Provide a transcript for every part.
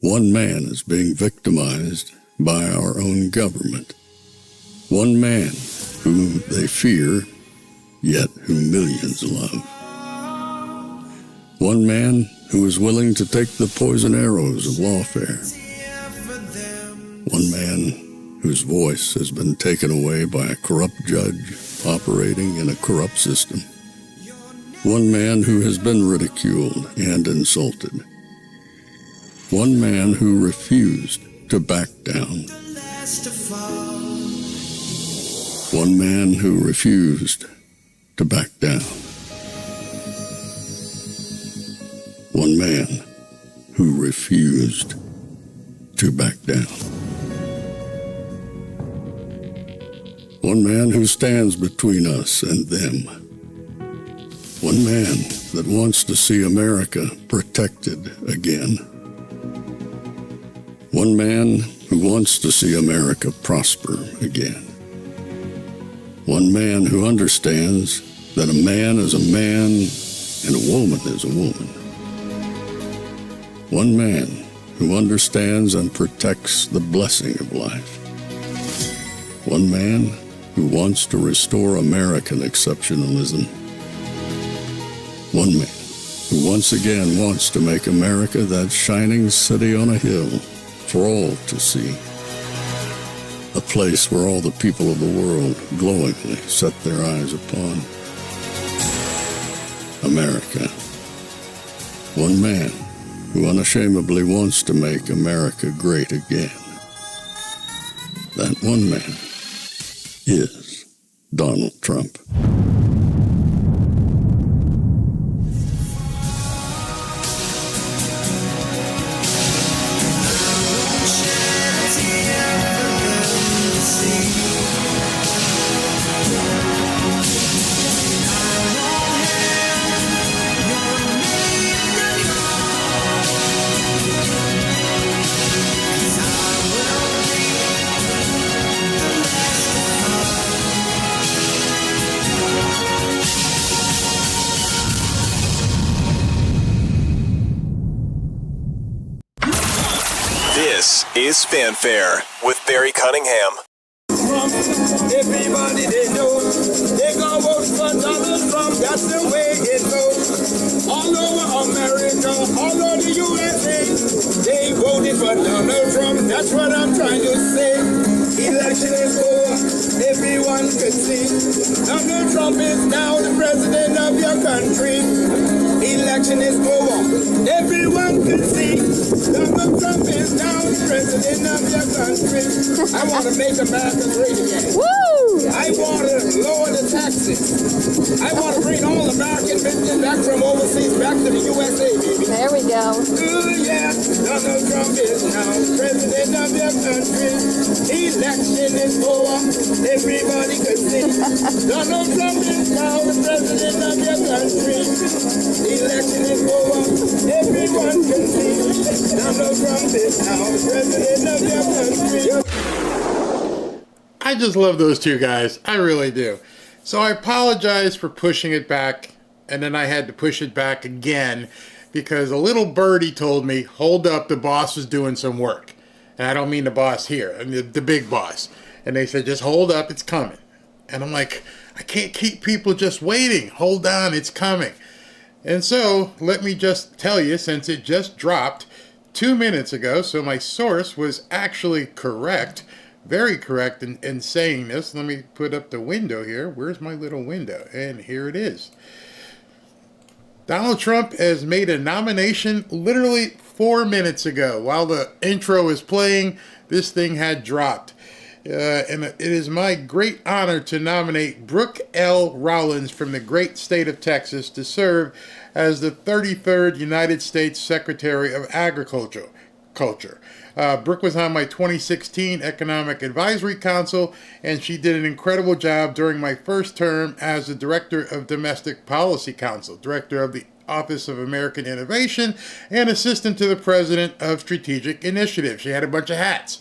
One man is being victimized by our own government. One man whom they fear, yet whom millions love. One man who is willing to take the poison arrows of lawfare. One man whose voice has been taken away by a corrupt judge operating in a corrupt system. One man who has been ridiculed and insulted. One man who refused to back down. One man who refused to back down. One man who refused to back down. One man who stands between us and them. One man that wants to see America protected again. One man who wants to see America prosper again. One man who understands that a man is a man and a woman is a woman. One man who understands and protects the blessing of life. One man who wants to restore American exceptionalism. One man who once again wants to make America that shining city on a hill for all to see. A place where all the people of the world glowingly set their eyes upon. America. One man who unashamedly wants to make America great again. That one man is Donald Trump. This is Fanfare with Barry Cunningham. Everybody they know, they gonna vote for Donald Trump, that's the way it goes. All over America, all over the USA, they voted for Donald Trump, that's what I'm trying to say. Election is over, everyone can see. Donald Trump is now the president of your country. Election is over, everyone can see. Donald Trump is now the president of your country. I want to make America great again. Woo! I want to lower the taxes. I want to bring all American business back from overseas back to the USA, baby. There we go. Ooh, yeah. Donald Trump is now president of your country. Election is over. Everybody can see. Donald Trump is now the president of your country. Election is over. Everyone can see. Donald Trump is now the president of your country. I just love those two guys. I really do. So I apologize for pushing it back, and then I had to push it back again because a little birdie told me, hold up, the boss was doing some work. And I don't mean the boss here, I mean the big boss. And they said, just hold up, it's coming. And I'm like, I can't keep people just waiting. Hold on, it's coming. And so let me just tell you, since it just dropped 2 minutes ago, so my source was actually correct, very correct in saying this. Let me put up the window here. Where's my little window? And here it is. Donald Trump has made a nomination literally 4 minutes ago. While the intro is playing, this thing had dropped. And it is my great honor to nominate Brooke L. Rollins from the great state of Texas to serve as the 33rd United States Secretary of Agriculture. Brooke was on my 2016 Economic Advisory Council, and she did an incredible job during my first term as the Director of Domestic Policy Council, Director of the Office of American Innovation, and Assistant to the President of Strategic Initiatives. She had a bunch of hats.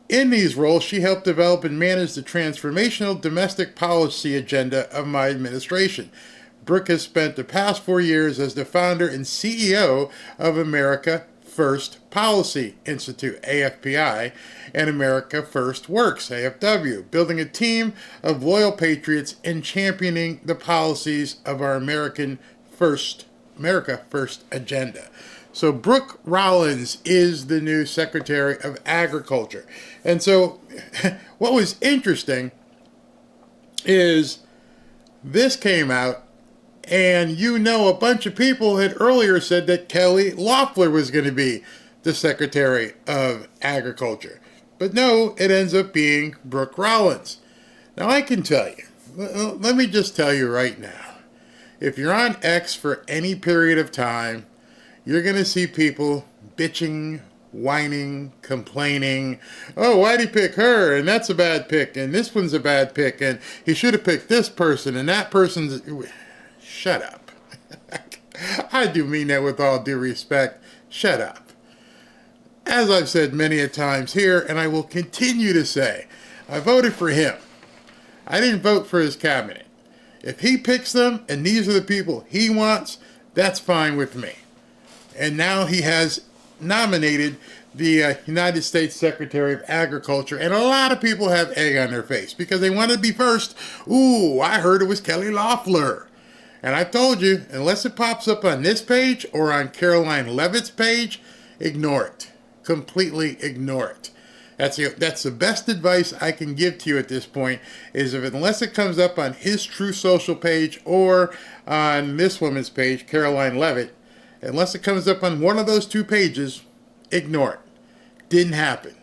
In these roles, she helped develop and manage the transformational domestic policy agenda of my administration. Brooke has spent the past 4 years as the founder and CEO of America First Policy Institute, AFPI, and America First Works, AFW, building a team of loyal patriots and championing the policies of our America First agenda. So Brooke Rollins is the new Secretary of Agriculture. And so what was interesting is this came out, and a bunch of people had earlier said that Kelly Loeffler was going to be the Secretary of Agriculture. But no, it ends up being Brooke Rollins. Now I can tell you, let me just tell you right now, if you're on X for any period of time, you're going to see people bitching, whining, complaining. Oh, why'd he pick her? And that's a bad pick. And this one's a bad pick. And he should have picked this person. And that person's... Shut up. I do mean that with all due respect. Shut up. As I've said many a times here, and I will continue to say, I voted for him. I didn't vote for his cabinet. If he picks them, and these are the people he wants, that's fine with me. And now he has nominated the United States Secretary of Agriculture, and a lot of people have egg on their face because they want to be first. Ooh, I heard it was Kelly Loeffler. And I told you, unless it pops up on this page or on Caroline Leavitt's page, ignore it. Completely ignore it. That's the best advice I can give to you at this point, is unless it comes up on his True Social page or on this woman's page, Caroline Leavitt, unless it comes up on one of those two pages, ignore it. Didn't happen.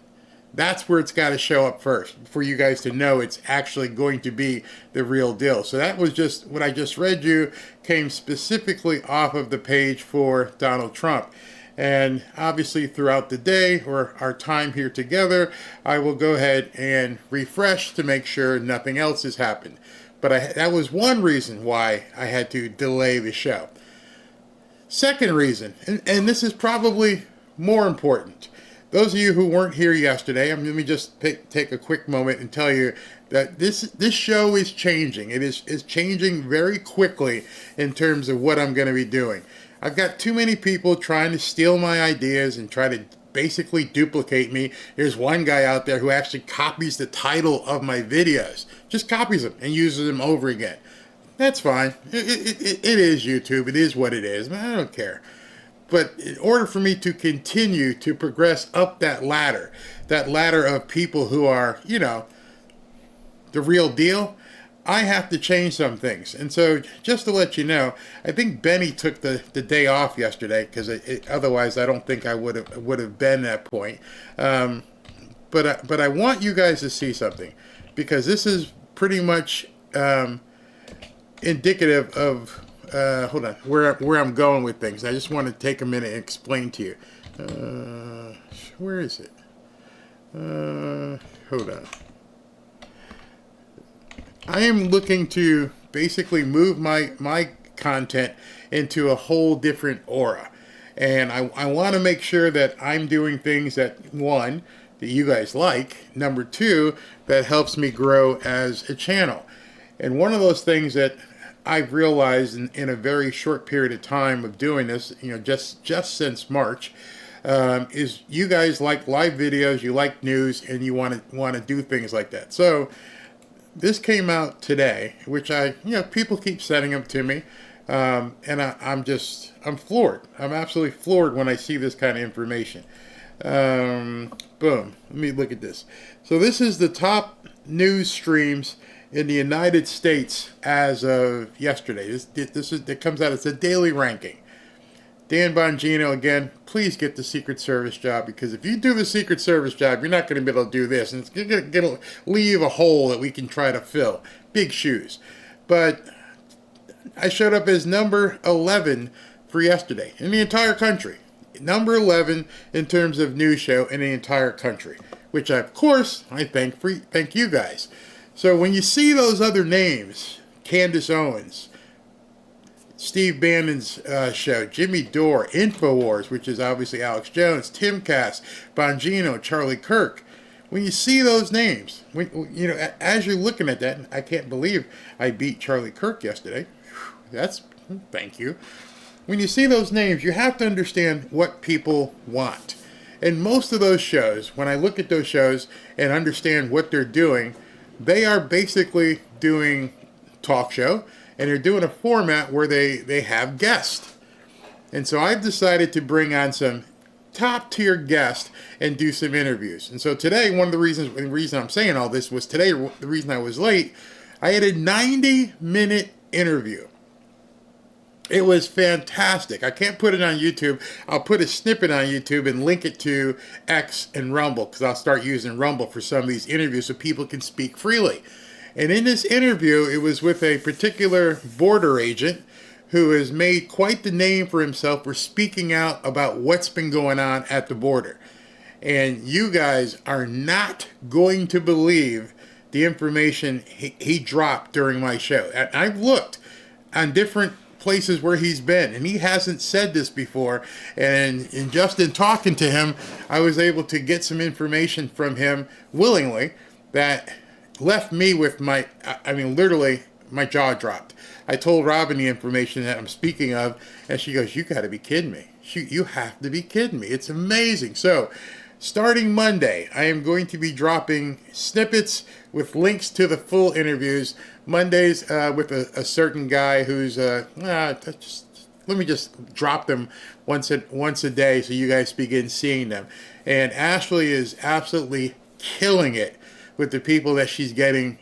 That's where it's got to show up first for you guys to know it's actually going to be the real deal. So that was just what I just read you, came specifically off of the page for Donald Trump. And obviously throughout the day or our time here together, I will go ahead and refresh to make sure nothing else has happened. But that was one reason why I had to delay the show. Second reason, and this is probably more important. Those of you who weren't here yesterday, let me just take a quick moment and tell you that this show is changing. It is changing very quickly in terms of what I'm going to be doing. I've got too many people trying to steal my ideas and try to basically duplicate me. There's one guy out there who actually copies the title of my videos. Just copies them and uses them over again. That's fine. It is YouTube. It is what it is. I don't care. But in order for me to continue to progress up that ladder of people who are, the real deal, I have to change some things. And so just to let you know, I think Benny took the day off yesterday because otherwise I don't think I would have been at that point. But I want you guys to see something, because this is pretty much indicative of hold on, where I'm going with things. I just want to take a minute and explain to you. Where is it? Hold on. I am looking to basically move my content into a whole different aura. And I want to make sure that I'm doing things that, one, that you guys like. Number two, that helps me grow as a channel. And one of those things that I've realized in a very short period of time of doing this, just since March, is you guys like live videos, you like news, and you want to do things like that. So this came out today, which people keep sending them to me, and I'm floored. I'm absolutely floored when I see this kind of information. Boom. Let me look at this. So this is the top news streams in the United States as of yesterday. It comes out. It's a daily ranking. Dan Bongino, again, please get the Secret Service job, because if you do the Secret Service job, you're not going to be able to do this. And it's going to leave a hole that we can try to fill. Big shoes. But I showed up as number 11 for yesterday in the entire country. Number 11 in terms of news show in the entire country, which of course I thank you guys. So when you see those other names, Candace Owens, Steve Bannon's show, Jimmy Dore, InfoWars, which is obviously Alex Jones, Timcast, Bongino, Charlie Kirk, when you see those names, as you're looking at that, I can't believe I beat Charlie Kirk yesterday. Thank you. when you see those names, you have to understand what people want. And most of those shows, when I look at those shows and understand what they're doing, they are basically doing talk show, and they're doing a format where they have guests. And so I've decided to bring on some top tier guests and do some interviews. And so today, the reason I'm saying all this was today, the reason I was late, I had a 90-minute interview. It was fantastic. I can't put it on YouTube. I'll put a snippet on YouTube and link it to X and Rumble, because I'll start using Rumble for some of these interviews so people can speak freely. And in this interview, it was with a particular border agent who has made quite the name for himself for speaking out about what's been going on at the border. And you guys are not going to believe the information he dropped during my show. And I've looked on different places where he's been, and he hasn't said this before, and just in talking to him, I was able to get some information from him willingly that left me with literally my jaw dropped. I told Robin the information that I'm speaking of, and she goes, "You got to be kidding me. You have to be kidding me. It's amazing." So starting Monday, I am going to be dropping snippets with links to the full interviews. Mondays with a certain guy who's let me just drop them once a day so you guys begin seeing them. And Ashley is absolutely killing it with the people that she's getting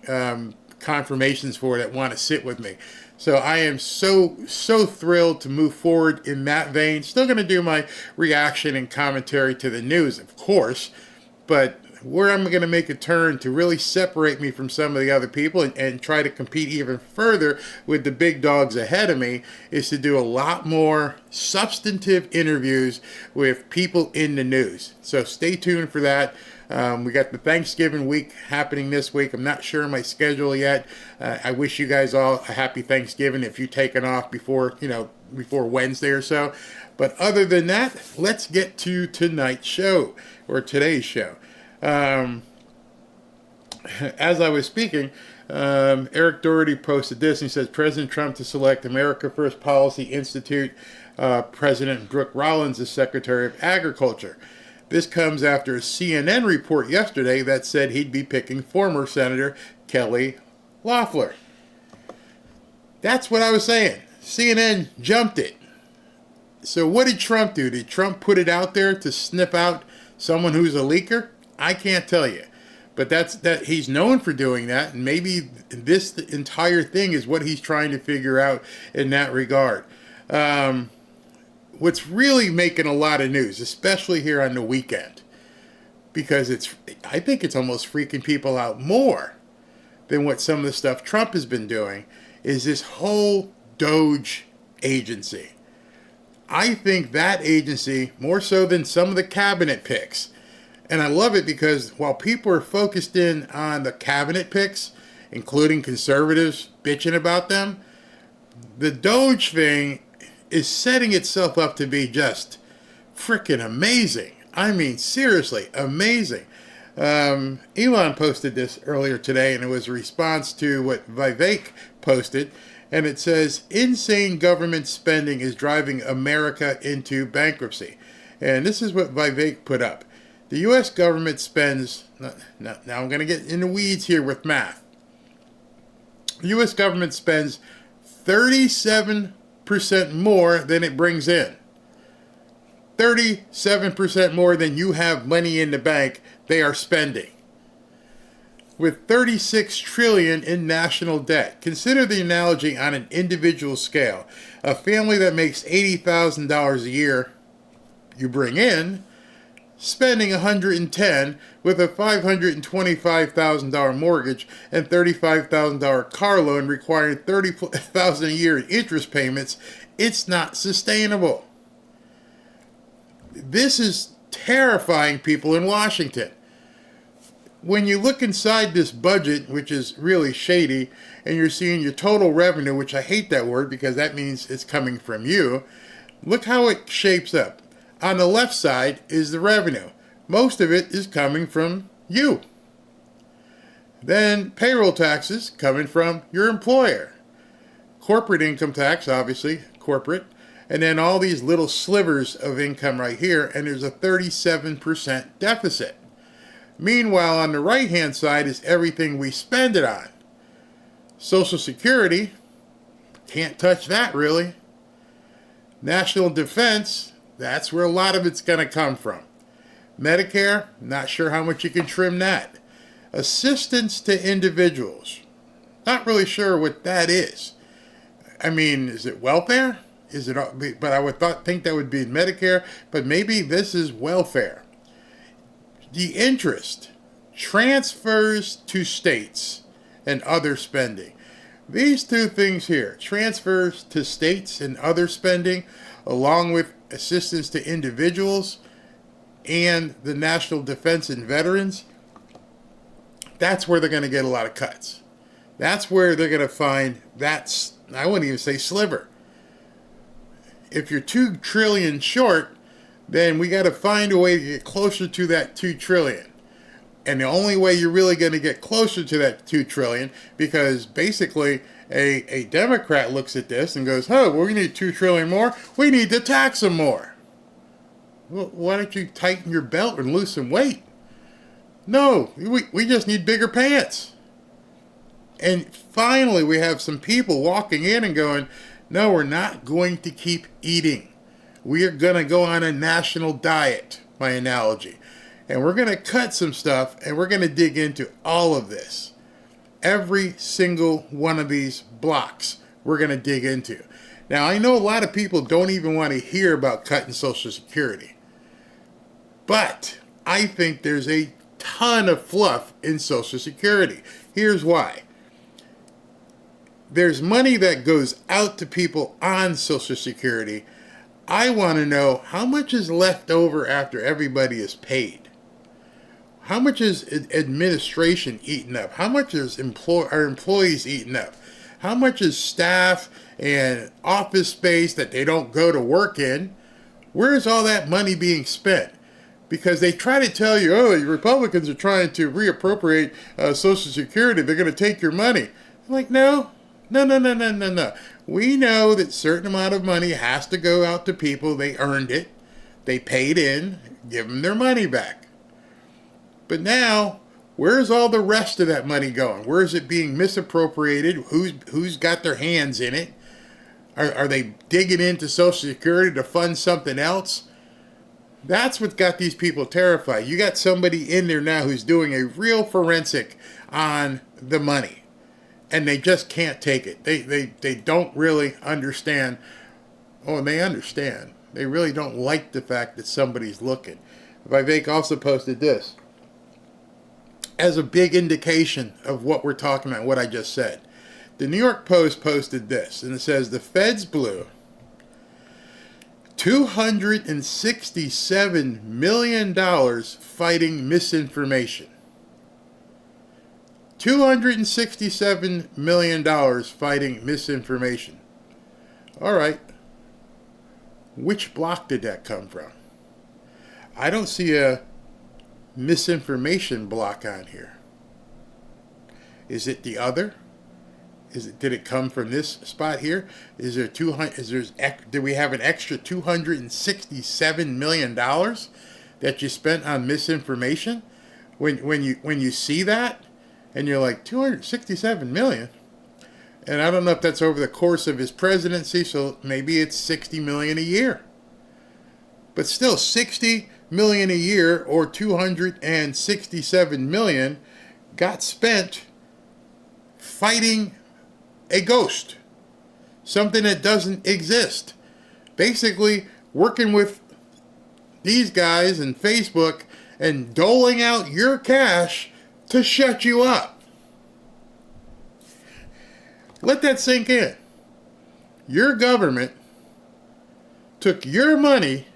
confirmations for that want to sit with me. So I am so thrilled to move forward in that vein. Still going to do my reaction and commentary to the news, of course, but where I'm going to make a turn to really separate me from some of the other people and try to compete even further with the big dogs ahead of me is to do a lot more substantive interviews with people in the news. So stay tuned for that. We got the Thanksgiving week happening this week. I'm not sure of my schedule yet. I wish you guys all a happy Thanksgiving if you've taken off before Wednesday or so. But other than that, let's get to tonight's show, or today's show. As I was speaking, Eric Doherty posted this, and he says, President Trump to select America First Policy Institute President Brooke Rollins as Secretary of Agriculture. This comes after a CNN report yesterday that said he'd be picking former Senator Kelly Loeffler. That's what I was saying. CNN jumped it. So what did Trump do? Did Trump put it out there to sniff out someone who's a leaker? I can't tell you. But that he's known for doing that, and maybe this entire thing is what he's trying to figure out in that regard. What's really making a lot of news, especially here on the weekend, because I think it's almost freaking people out more than what some of the stuff Trump has been doing, is this whole DOGE agency. I think that agency, more so than some of the cabinet picks, and I love it because while people are focused in on the cabinet picks, including conservatives bitching about them, the DOGE thing is setting itself up to be just freaking amazing. I mean, seriously, amazing. Elon posted this earlier today, and it was a response to what Vivek posted, and it says, insane government spending is driving America into bankruptcy. And this is what Vivek put up. The U.S. government spends, now I'm going to get in the weeds here with math. The U.S. government spends 37% more than it brings in. 37% more than you have money in the bank they are spending. With 36 trillion in national debt. Consider the analogy on an individual scale. A family that makes $80,000 a year you bring in, spending $110 with a $525,000 mortgage and $35,000 car loan requiring $30,000 a year in interest payments, it's not sustainable. This is terrifying people in Washington. When you look inside this budget, which is really shady, and you're seeing your total revenue, which I hate that word because that means it's coming from you, look how it shapes up. On the left side is the revenue. Most of it is coming from you. Then payroll taxes coming from your employer. Corporate income tax, obviously, corporate. and then all these little slivers of income right here, and there's a 37% deficit. Meanwhile, on the right-hand side is everything we spend it on. Social Security, can't touch that really. National defense, that's where a lot of it's going to come from. Medicare, not sure how much you can trim that. Assistance to individuals, not really sure what that is. I mean, is it welfare? Is it? But I would think that would be Medicare, but maybe this is welfare. The interest transfers to states and other spending. These two things here, transfers to states and other spending, along with assistance to individuals and the national defense and veterans, that's where they're going to get a lot of cuts. That's where they're going to find that, I wouldn't even say sliver. If you're 2 trillion short, then we got to find a way to get closer to that 2 trillion. And the only way you're really going to get closer to that 2 trillion, because basically a Democrat looks at this and goes, oh, well, we need 2 trillion more. We need to tax them more. Well, why don't you tighten your belt and lose some weight? No, we just need bigger pants. And finally, we have some people walking in and going, no, we're not going to keep eating. We are going to go on a national diet, my analogy. And we're going to cut some stuff, and we're going to dig into all of this. Every single one of these blocks we're going to dig into. Now, I know a lot of people don't even want to hear about cutting Social Security. But I think there's a ton of fluff in Social Security. Here's why. There's money that goes out to people on Social Security. I want to know how much is left over after everybody is paid. How much is administration eaten up? How much is are employees eaten up? How much is staff and office space that they don't go to work in? Where is all that money being spent? Because they try to tell you, oh, the Republicans are trying to reappropriate Social Security. They're going to take your money. I'm like, no. We know that certain amount of money has to go out to people. They earned it. They paid in. Give them their money back. But now, where's all the rest of that money going? Where is it being misappropriated? Who's got their hands in it? Are they digging into Social Security to fund something else? That's what got these people terrified. You got somebody in there now who's doing a real forensic on the money. And they just can't take it. They don't really understand. Oh, and they understand. They really don't like the fact that somebody's looking. Vivek also posted this as a big indication of what we're talking about, what I just said. The New York Post posted this, and it says, the feds blew $267 million fighting misinformation. $267 million fighting misinformation. All right. Which block did that come from? I don't see a misinformation block on here. Is it the other? Did it come from this spot here? Do we have an extra $267 million that you spent on misinformation? When you see that, and you're like, 267 million? And I don't know if that's over the course of his presidency, so maybe it's 60 million a year. But still, 60 million a year, or 267 million, got spent fighting a ghost. Something that doesn't exist. Basically, working with these guys and Facebook and doling out your cash to shut you up. Let that sink in. Your government took your money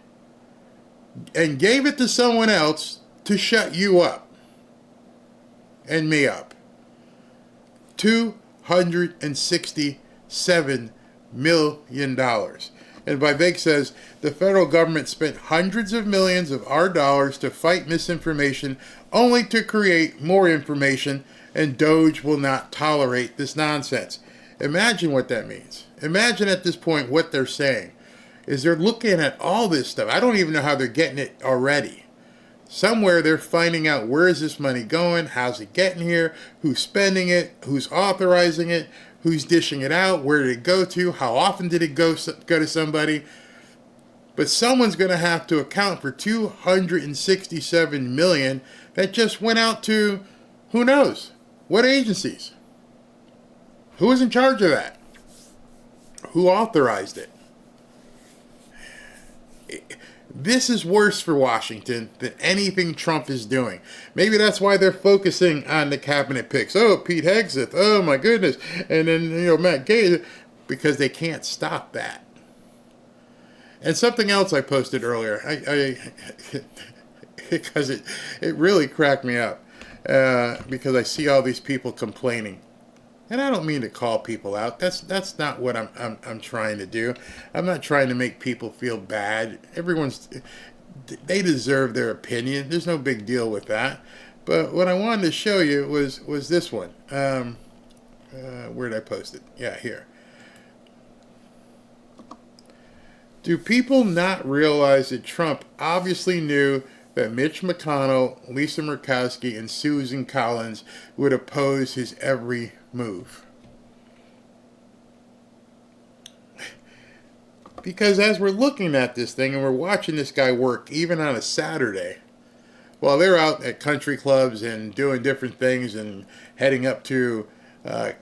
and gave it to someone else to shut you up and me up. $267 million. And Vivek says, the federal government spent hundreds of millions of our dollars to fight misinformation, only to create more information, and DOGE will not tolerate this nonsense. Imagine what that means. Imagine at this point what they're saying. is they're looking at all this stuff. I don't even know how they're getting it already. Somewhere they're finding out, where is this money going? How's it getting here? Who's spending it? Who's authorizing it? Who's dishing it out? Where did it go to? How often did it go to somebody? But someone's going to have to account for $267 million that just went out to, who knows, what agencies? Who was in charge of that? Who authorized it? This is worse for Washington than anything Trump is doing. Maybe that's why they're focusing on the cabinet picks. Oh, Pete Hegseth. Oh, my goodness. And then, Matt Gaetz, because they can't stop that. And something else I posted earlier, because it really cracked me up, because I see all these people complaining. And I don't mean to call people out. That's not what I'm trying to do. I'm not trying to make people feel bad. They deserve their opinion. There's no big deal with that. But what I wanted to show you was this one. Where did I post it? Yeah, here. Do people not realize that Trump obviously knew that Mitch McConnell, Lisa Murkowski, and Susan Collins would oppose his every move? Because as we're looking at this thing and we're watching this guy work, even on a Saturday, while they're out at country clubs and doing different things and heading up to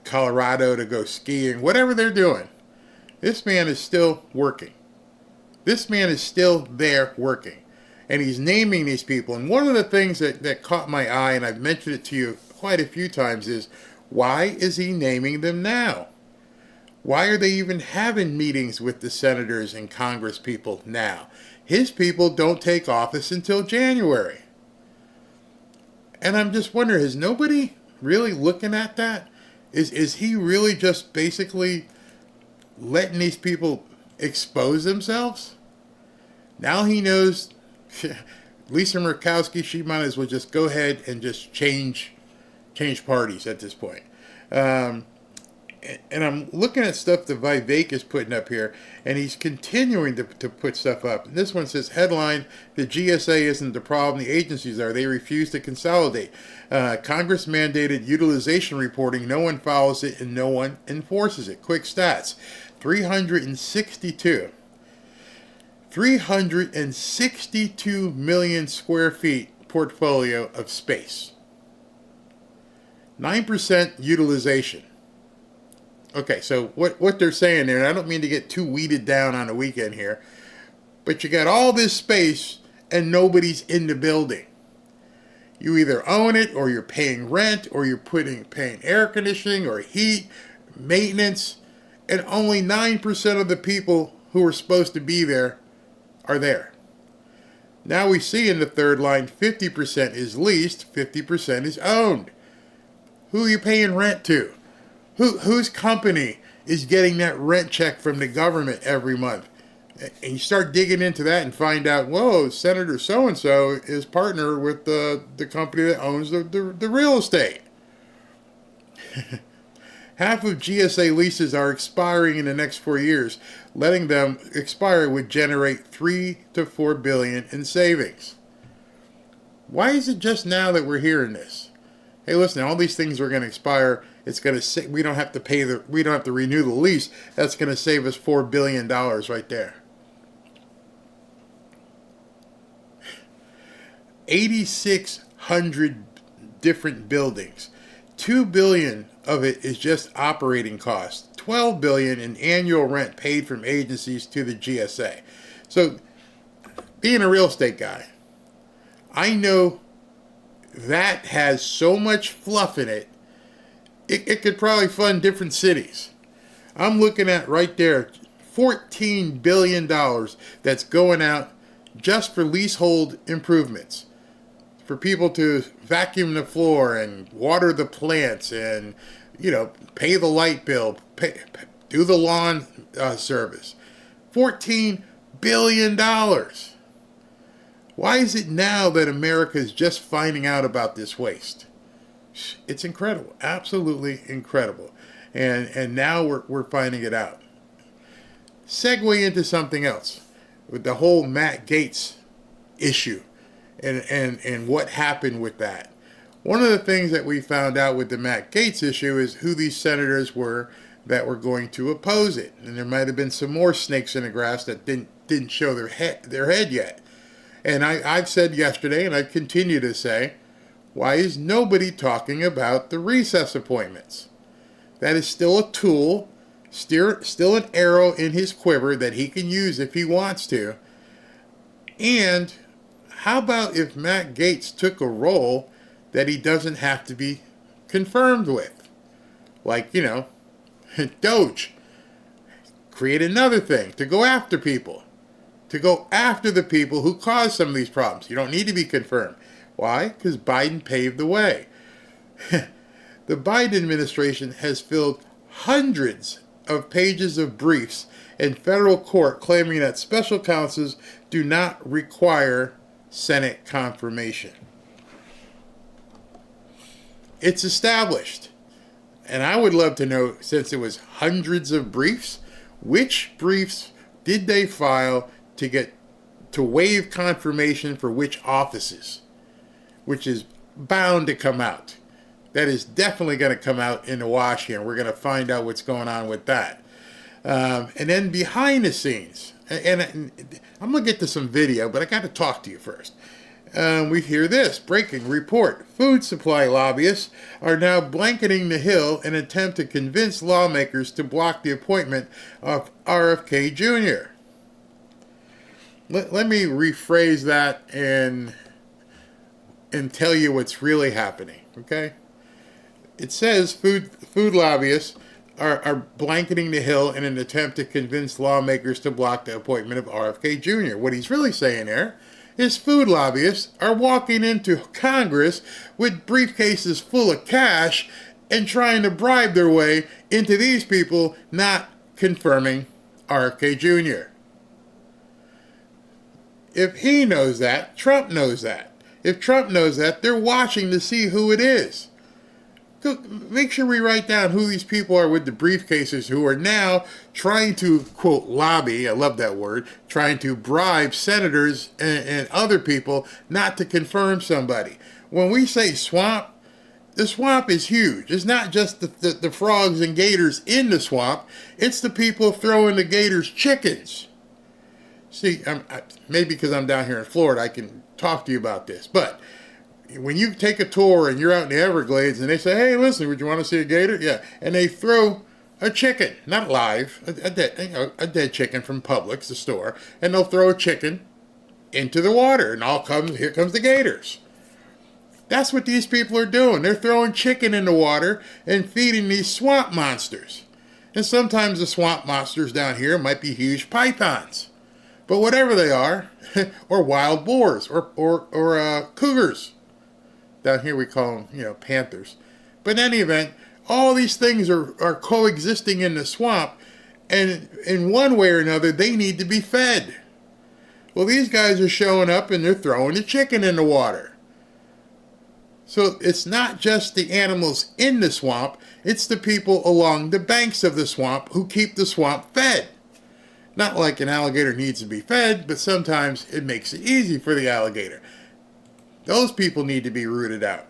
Colorado to go skiing, whatever they're doing, this man is still working. This man is still there working. And he's naming these people. And one of the things that caught my eye, and I've mentioned it to you quite a few times, is why is he naming them now? Why are they even having meetings with the senators and Congress people now? His people don't take office until January. And I'm just wondering, is nobody really looking at that? Is he really just basically letting these people expose themselves? Now he knows Lisa Murkowski, she might as well just go ahead and just change parties at this point. And I'm looking at stuff that Vivek is putting up here, and he's continuing to put stuff up. And this one says, headline, the GSA isn't the problem, the agencies are. They refuse to consolidate. Congress mandated utilization reporting. No one follows it, and no one enforces it. Quick stats. 362 million square feet portfolio of space. 9% utilization. Okay, so what they're saying there, and I don't mean to get too weeded down on the weekend here, but you got all this space and nobody's in the building. You either own it, or you're paying rent, or you're paying air conditioning or heat, maintenance, and only 9% of the people who are supposed to be there are there. Now we see in the third line, 50% is leased, 50% is owned. Who are you paying rent to? Whose company is getting that rent check from the government every month? And you start digging into that and find out, whoa, Senator so-and-so is partner with the company that owns the real estate. Half of GSA leases are expiring in the next 4 years. Letting them expire would generate $3 to $4 billion in savings. Why is it just now that we're hearing this? Hey, listen, all these things are going to expire. It's going to we don't have to renew the lease. That's going to save us $4 billion right there. 8,600 different buildings. $2 billion of it is just operating costs. $12 billion in annual rent paid from agencies to the GSA. So, being a real estate guy, I know that has so much fluff in it, it could probably fund different cities. I'm looking at right there, $14 billion that's going out just for leasehold improvements. For people to vacuum the floor and water the plants and, pay the light bill, do the lawn service. $14 billion. Why is it now that America is just finding out about this waste? It's incredible, absolutely incredible. And now we're finding it out. segue into something else with the whole Matt Gaetz issue and what happened with that. One of the things that we found out with the Matt Gaetz issue is who these senators were that were going to oppose it. And there might have been some more snakes in the grass that didn't show their head yet. And I've said yesterday, and I continue to say, why is nobody talking about the recess appointments? That is still a tool, still an arrow in his quiver that he can use if he wants to. And how about if Matt Gaetz took a role that he doesn't have to be confirmed with? Like, DOGE. Create another thing to go after people. To go after the people who caused some of these problems. You don't need to be confirmed. Why? Because Biden paved the way. The Biden administration has filled hundreds of pages of briefs in federal court claiming that special counsels do not require Senate confirmation. It's established. And I would love to know, since it was hundreds of briefs, which briefs did they file to waive confirmation for which offices, which is bound to come out. That is definitely going to come out in the wash here. We're going to find out what's going on with that. And then behind the scenes, and I'm going to get to some video, but I got to talk to you first. We hear this breaking report. Food supply lobbyists are now blanketing the Hill in an attempt to convince lawmakers to block the appointment of RFK Jr. Let me rephrase that and tell you what's really happening, okay? It says food lobbyists are blanketing the Hill in an attempt to convince lawmakers to block the appointment of RFK Jr. What he's really saying there is food lobbyists are walking into Congress with briefcases full of cash and trying to bribe their way into these people not confirming RFK Jr. If he knows that, Trump knows that. If Trump knows that, they're watching to see who it is. Make sure we write down who these people are with the briefcases who are now trying to, quote, lobby, I love that word, trying to bribe senators and other people not to confirm somebody. When we say swamp, the swamp is huge. It's not just the frogs and gators in the swamp. It's the people throwing the gators chickens. See, maybe because I'm down here in Florida, I can talk to you about this. But when you take a tour and you're out in the Everglades and they say, hey, listen, would you want to see a gator? Yeah. And they throw a chicken, not live, a dead chicken from Publix, the store, and they'll throw a chicken into the water and here comes the gators. That's what these people are doing. They're throwing chicken in the water and feeding these swamp monsters. And sometimes the swamp monsters down here might be huge pythons. But whatever they are, or wild boars, or cougars. Down here we call them, panthers. But in any event, all these things are coexisting in the swamp, and in one way or another, they need to be fed. Well, these guys are showing up and they're throwing the chicken in the water. So it's not just the animals in the swamp, it's the people along the banks of the swamp who keep the swamp fed. Not like an alligator needs to be fed, but sometimes it makes it easy for the alligator. Those people need to be rooted out.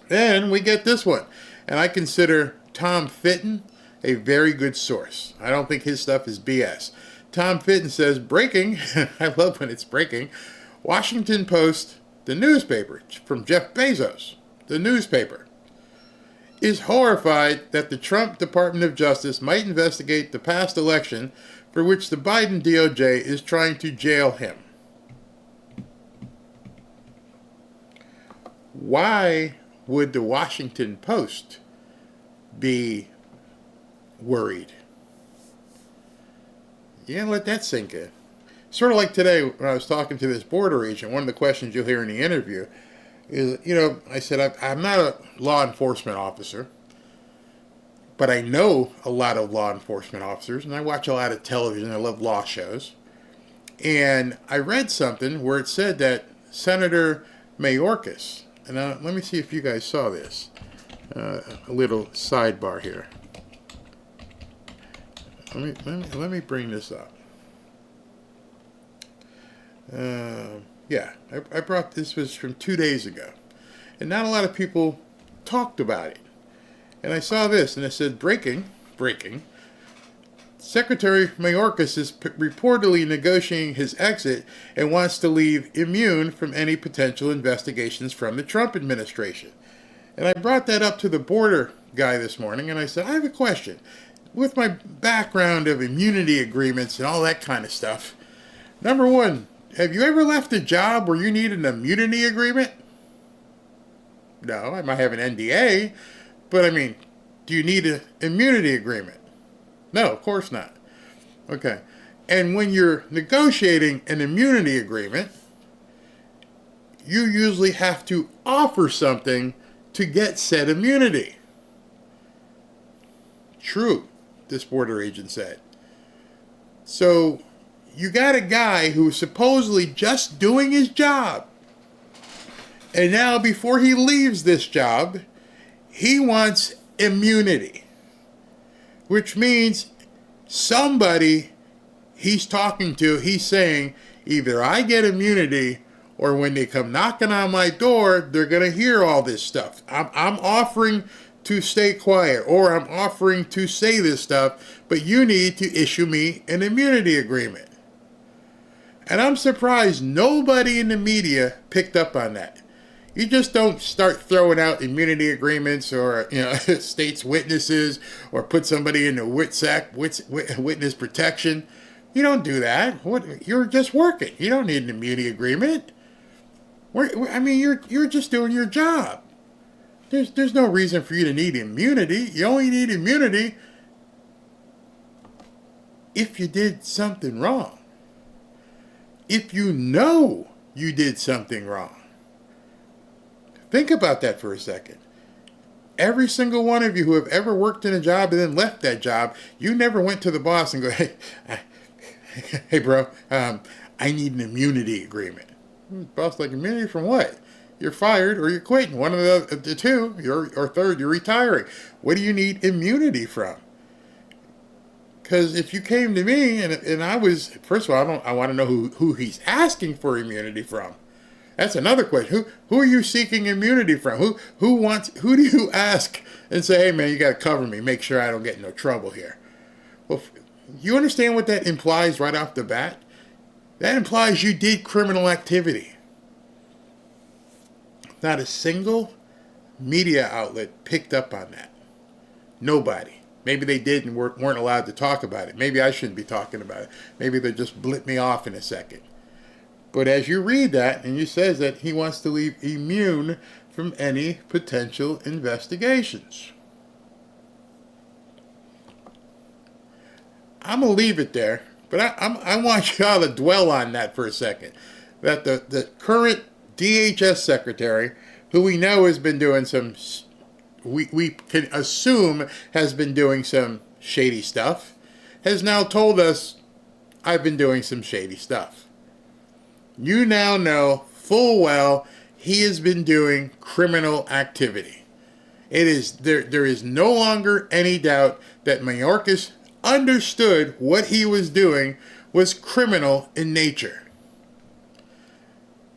Then we get this one. And I consider Tom Fitton a very good source. I don't think his stuff is BS. Tom Fitton says, breaking, I love when it's breaking, Washington Post, the newspaper, from Jeff Bezos, the newspaper, is horrified that the Trump Department of Justice might investigate the past election for which the Biden DOJ is trying to jail him. Why would the Washington Post be worried? Yeah, let that sink in. Sort of like today when I was talking to this border agent, one of the questions you'll hear in the interview is, I said, I'm not a law enforcement officer, but I know a lot of law enforcement officers, and I watch a lot of television. I love law shows. And I read something where it said that Senator Mayorkas, and let me see if you guys saw this, a little sidebar here. Let me bring this up. I brought this was from 2 days ago, and not a lot of people talked about it. And I saw this, and it said, breaking. Secretary Mayorkas is reportedly negotiating his exit and wants to leave immune from any potential investigations from the Trump administration. And I brought that up to the border guy this morning, and I said, I have a question. With my background of immunity agreements and all that kind of stuff, number one, have you ever left a job where you need an immunity agreement? No, I might have an NDA, but I mean, do you need an immunity agreement? No, of course not. Okay. And when you're negotiating an immunity agreement, you usually have to offer something to get said immunity. True, this border agent said. So you got a guy who's supposedly just doing his job. And now before he leaves this job, he wants immunity. Which means somebody he's talking to, he's saying, either I get immunity or when they come knocking on my door, they're going to hear all this stuff. I'm offering to stay quiet, or I'm offering to say this stuff, but you need to issue me an immunity agreement. And I'm surprised nobody in the media picked up on that. You just don't start throwing out immunity agreements or, state's witnesses or put somebody in the witness protection. You don't do that. You're just working. You don't need an immunity agreement. You're just doing your job. There's no reason for you to need immunity. You only need immunity if you did something wrong. If you know you did something wrong. Think about that for a second. Every single one of you who have ever worked in a job and then left that job, you never went to the boss and go, hey bro, I need an immunity agreement. Boss, like, immunity from what? You're fired or you're quitting. One of the two, or third, you're retiring. What do you need immunity from? Because if you came to me and I was, first of all, I want to know who he's asking for immunity from. That's another question. Who are you seeking immunity from? Who do you ask and say, hey man, you got to cover me, make sure I don't get in no trouble here? Well, you understand what that implies right off the bat? That implies you did criminal activity. Not a single media outlet picked up on that. Nobody. Maybe they did and weren't allowed to talk about it. Maybe I shouldn't be talking about it. Maybe they'll just blip me off in a second. But as you read that, and he says that he wants to leave immune from any potential investigations. I'm going to leave it there, but I want y'all to dwell on that for a second. That the current DHS secretary, who we know has been doing some, we can assume has been doing some shady stuff, has now told us, I've been doing some shady stuff. You now know full well he has been doing criminal activity. There is no longer any doubt that Mayorkas understood what he was doing was criminal in nature.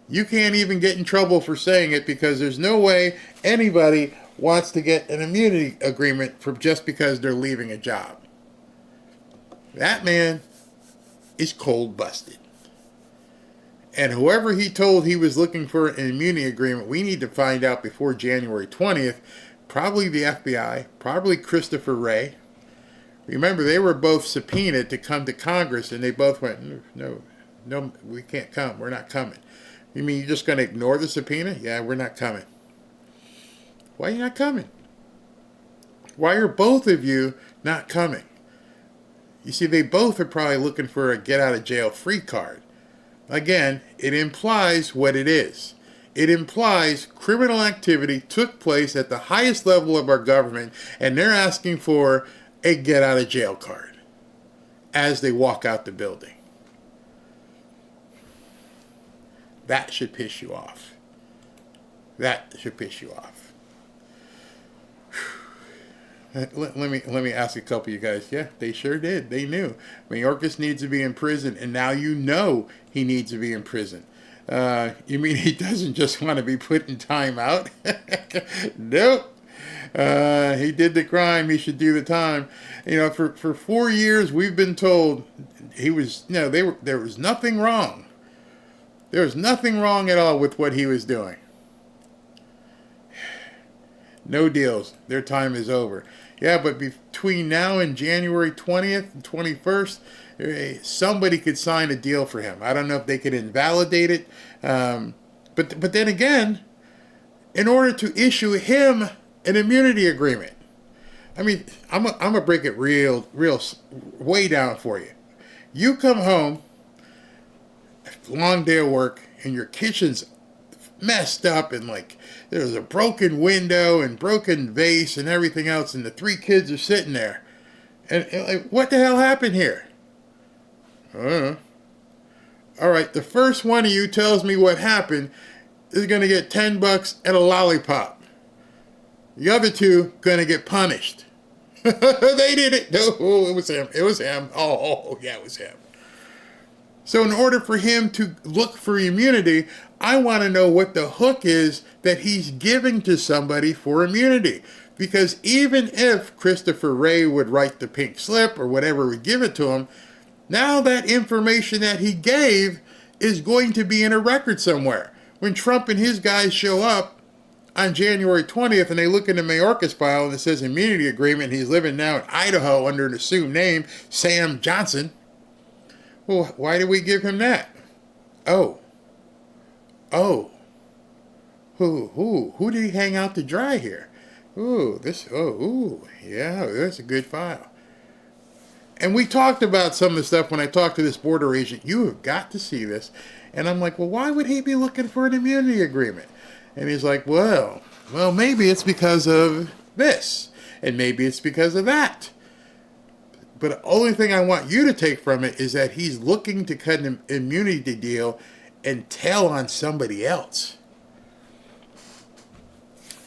You can't even get in trouble for saying it because there's no way anybody wants to get an immunity agreement for just because they're leaving a job. That man is cold busted. And whoever he told he was looking for an immunity agreement, we need to find out before January 20th. Probably the FBI, probably Christopher Wray. Remember, they were both subpoenaed to come to Congress, and they both went, no, we can't come. We're not coming. You mean you're just going to ignore the subpoena? Yeah, we're not coming. Why are you not coming? Why are both of you not coming? You see, they both are probably looking for a get-out-of-jail-free card. Again, it implies what it is. It implies criminal activity took place at the highest level of our government, and they're asking for a get-out-of-jail card as they walk out the building. That should piss you off. That should piss you off. Let me ask a couple of you guys. Yeah, they sure did. They knew Mayorkas needs to be in prison, and now you know he needs to be in prison. You mean he doesn't just want to be put in time out? Nope. He did the crime. He should do the time. You know, for 4 years we've been told he was. No, there was nothing wrong. There was nothing wrong at all with what he was doing. No deals. Their time is over. Yeah, but between now and January 20th and 21st, somebody could sign a deal for him. I don't know if they could invalidate it. But then again, in order to issue him an immunity agreement, I mean, I'm gonna break it real way down for you. You come home, long day of work, and your kitchen's messed up, and like there's a broken window and broken vase and everything else, and the 3 kids are sitting there, and like, what the hell happened here? I don't know. All right, the first one of you tells me what happened is going to get $10 and a lollipop. The other 2 going to get punished. They did it. No, it was him. It was him. Oh, yeah, it was him. So in order for him to look for immunity, I want to know what the hook is that he's giving to somebody for immunity. Because even if Christopher Wray would write the pink slip or whatever would give it to him, now that information that he gave is going to be in a record somewhere. When Trump and his guys show up on January 20th and they look in the Mayorkas file and it says immunity agreement, he's living now in Idaho under an assumed name, Sam Johnson. Well, why did we give him that? Oh. Who did he hang out to dry here? Yeah, that's a good file. And we talked about some of the stuff when I talked to this border agent. You have got to see this. And I'm like, well, why would he be looking for an immunity agreement? And he's like, well, maybe it's because of this. And maybe it's because of that. But the only thing I want you to take from it is that he's looking to cut an immunity deal and tail on somebody else.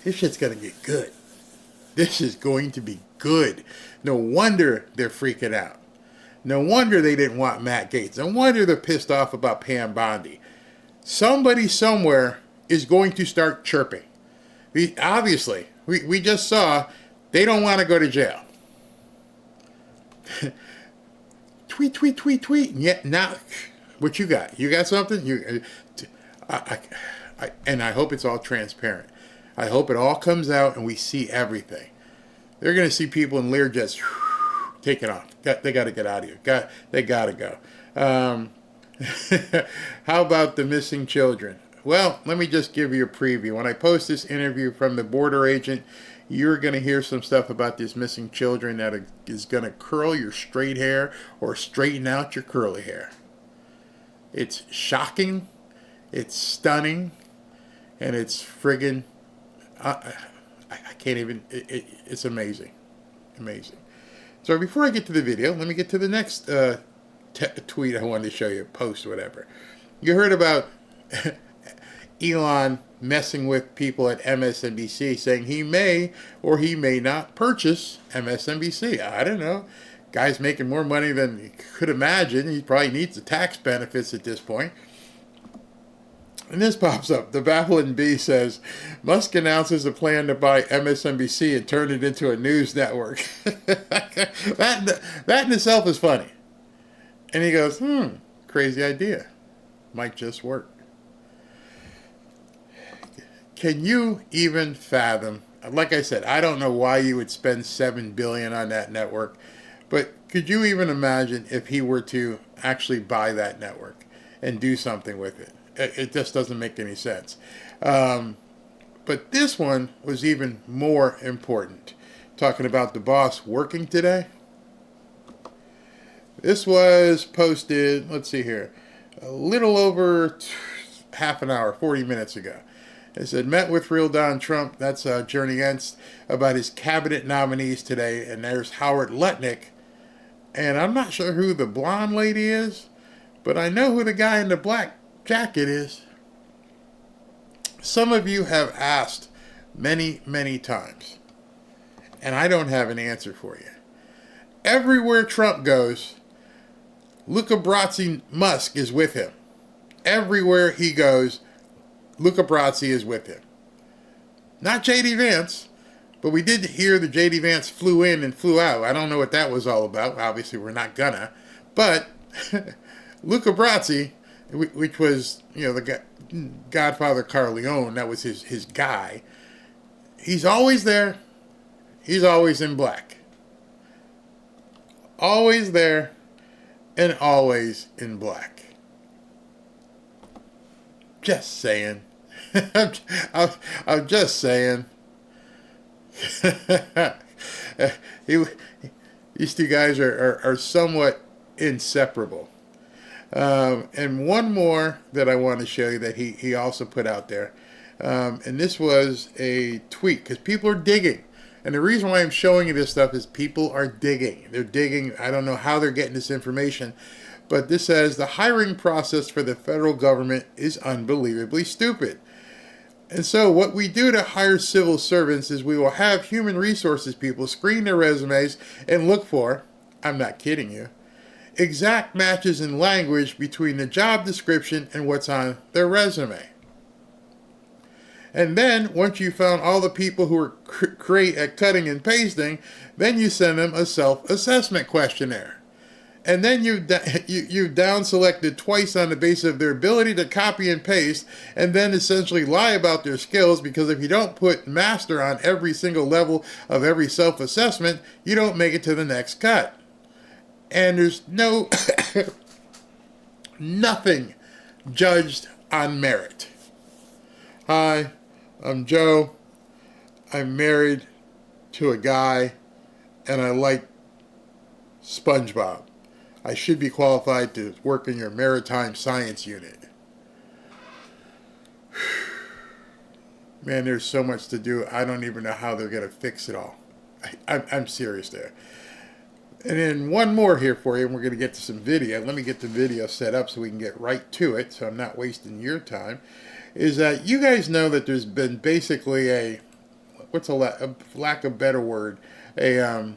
This shit's going to get good. This is going to be good. No wonder they're freaking out. No wonder they didn't want Matt Gaetz. No wonder they're pissed off about Pam Bondi. Somebody somewhere is going to start chirping. We just saw they don't want to go to jail. tweet. Yeah, now, what you got? You got something? And I hope it's all transparent. I hope it all comes out and we see everything. They're going to see people in Learjets taking off. They got to get out of here. They got to go. How about the missing children? Well, let me just give you a preview. When I post this interview from the border agent, you're going to hear some stuff about these missing children that is going to curl your straight hair or straighten out your curly hair. It's shocking, it's stunning, and it's friggin', I can't even, it's amazing. Amazing. So before I get to the video, let me get to the next tweet I wanted to show you, post, whatever. You heard about Elon messing with people at MSNBC, saying he may or he may not purchase MSNBC. I don't know. Guy's making more money than you could imagine. He probably needs the tax benefits at this point. And this pops up. The Baffling Bee says, Musk announces a plan to buy MSNBC and turn it into a news network. That in itself is funny. And he goes, crazy idea. Might just work. Can you even fathom? Like I said, I don't know why you would spend $7 billion on that network, but could you even imagine if he were to actually buy that network and do something with it? It just doesn't make any sense. But this one was even more important. Talking about the boss working today. This was posted, let's see here, a little over half an hour, 40 minutes ago. It said, met with real Don Trump, that's Journey Entz, about his cabinet nominees today. And there's Howard Lutnick. And I'm not sure who the blonde lady is, but I know who the guy in the black jacket is. Some of you have asked many, many times, and I don't have an answer for you. Everywhere Trump goes, Luca Brasi Musk is with him. Everywhere he goes, Luca Brasi is with him. Not J.D. Vance, but we did hear that J.D. Vance flew in and flew out. I don't know what that was all about. Obviously, we're not gonna. But Luca Brasi, which was, the Godfather Corleone, that was his guy. He's always there. He's always in black. Always there and always in black. Just saying. I'm just saying. These two guys are somewhat inseparable. And one more that I want to show you that he also put out there. And this was a tweet, because people are digging. And the reason why I'm showing you this stuff is people are digging. They're digging. I don't know how they're getting this information. But this says, the hiring process for the federal government is unbelievably stupid. And so what we do to hire civil servants is we will have human resources people screen their resumes and look for, I'm not kidding you, exact matches in language between the job description and what's on their resume. And then, once you found all the people who are great at cutting and pasting, then you send them a self-assessment questionnaire. And then you've down-selected twice on the basis of their ability to copy and paste, and then essentially lie about their skills, because if you don't put master on every single level of every self-assessment, you don't make it to the next cut. And there's nothing judged on merit. Hi, I'm Joe. I'm married to a guy, and I like SpongeBob. I should be qualified to work in your maritime science unit. Man, there's so much to do. I don't even know how they're going to fix it all. I'm serious there. And then one more here for you, and we're going to get to some video. Let me get the video set up so we can get right to it, so I'm not wasting your time. Is that you guys know that there's been basically a lack of better word, an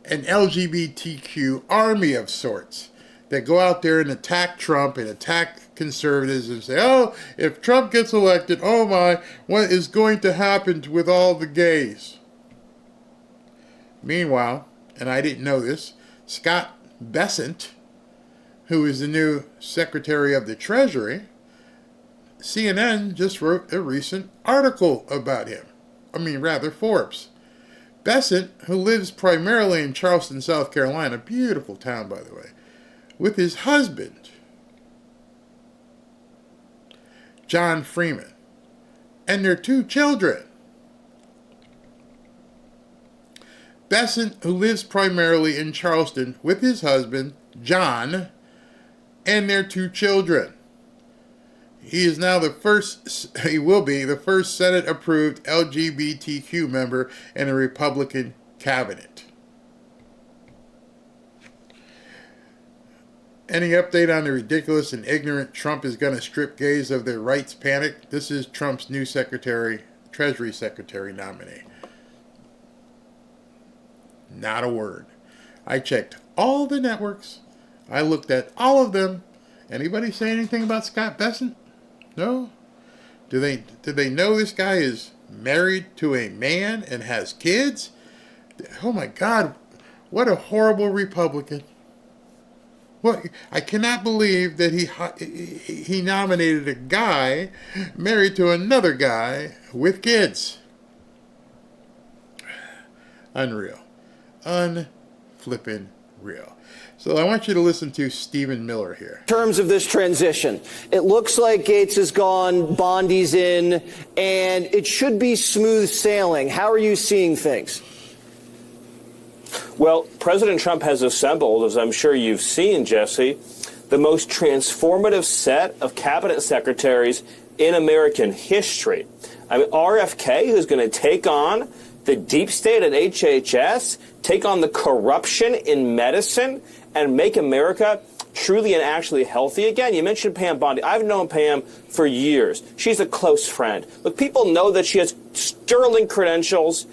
LGBTQ army of sorts that go out there and attack Trump and attack conservatives and say, oh, if Trump gets elected, oh my, what is going to happen with all the gays? Meanwhile, and I didn't know this, Scott Bessent, who is the new Secretary of the Treasury, CNN just wrote a recent article about him. Forbes. Bessent, who lives primarily in Charleston, South Carolina, beautiful town, by the way, with his husband, John Freeman, and their 2 children. Bessent, who lives primarily in Charleston with his husband, John, and their 2 children. He is now he will be the first Senate-approved LGBTQ member in a Republican cabinet. Any update on the ridiculous and ignorant Trump is going to strip gays of their rights panic? This is Trump's new Treasury Secretary nominee. Not a word. I checked all the networks. I looked at all of them. Anybody say anything about Scott Bessent? No? Do they know this guy is married to a man and has kids? Oh my God, what a horrible Republican. What, I cannot believe that he nominated a guy married to another guy with kids. Unreal. Unflippin' real. So I want you to listen to Stephen Miller here. In terms of this transition, it looks like Gates is gone, Bondi's in, and it should be smooth sailing. How are you seeing things? Well, President Trump has assembled, as I'm sure you've seen, Jesse, the most transformative set of cabinet secretaries in American history. RFK, who's going to take on the deep state at HHS, take on the corruption in medicine, and make America truly and actually healthy again? You mentioned Pam Bondi. I've known Pam for years. She's a close friend. Look, people know that she has sterling credentials,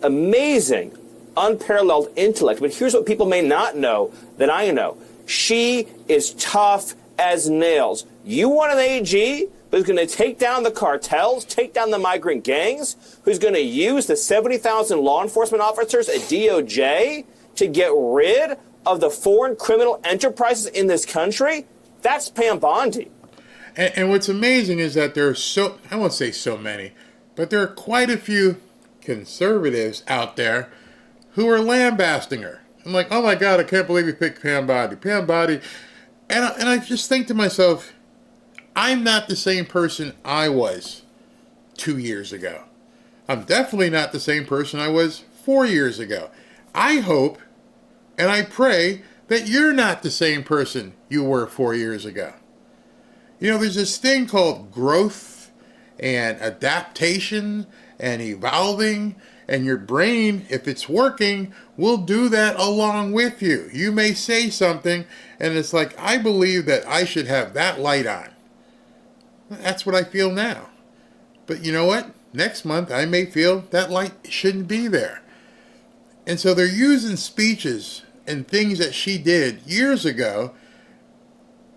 amazing, unparalleled intellect. But here's what people may not know that I know. She is tough as nails. You want an AG who's going to take down the cartels, take down the migrant gangs, who's going to use the 70,000 law enforcement officers at DOJ to get rid of the foreign criminal enterprises in this country? That's Pam Bondi. And what's amazing is that there are I won't say so many, but there are quite a few conservatives out there who are lambasting her. I'm like, oh my God, I can't believe you picked Pam Bondi. Pam Bondi. And I just think to myself, I'm not the same person I was 2 years ago. I'm definitely not the same person I was 4 years ago. I hope and I pray that you're not the same person you were 4 years ago. You know, there's this thing called growth and adaptation and evolving, and your brain, if it's working, will do that along with you. You may say something, and it's like, I believe that I should have that light on. That's what I feel now. But you know what? Next month, I may feel that light shouldn't be there. And so they're using speeches and things that she did years ago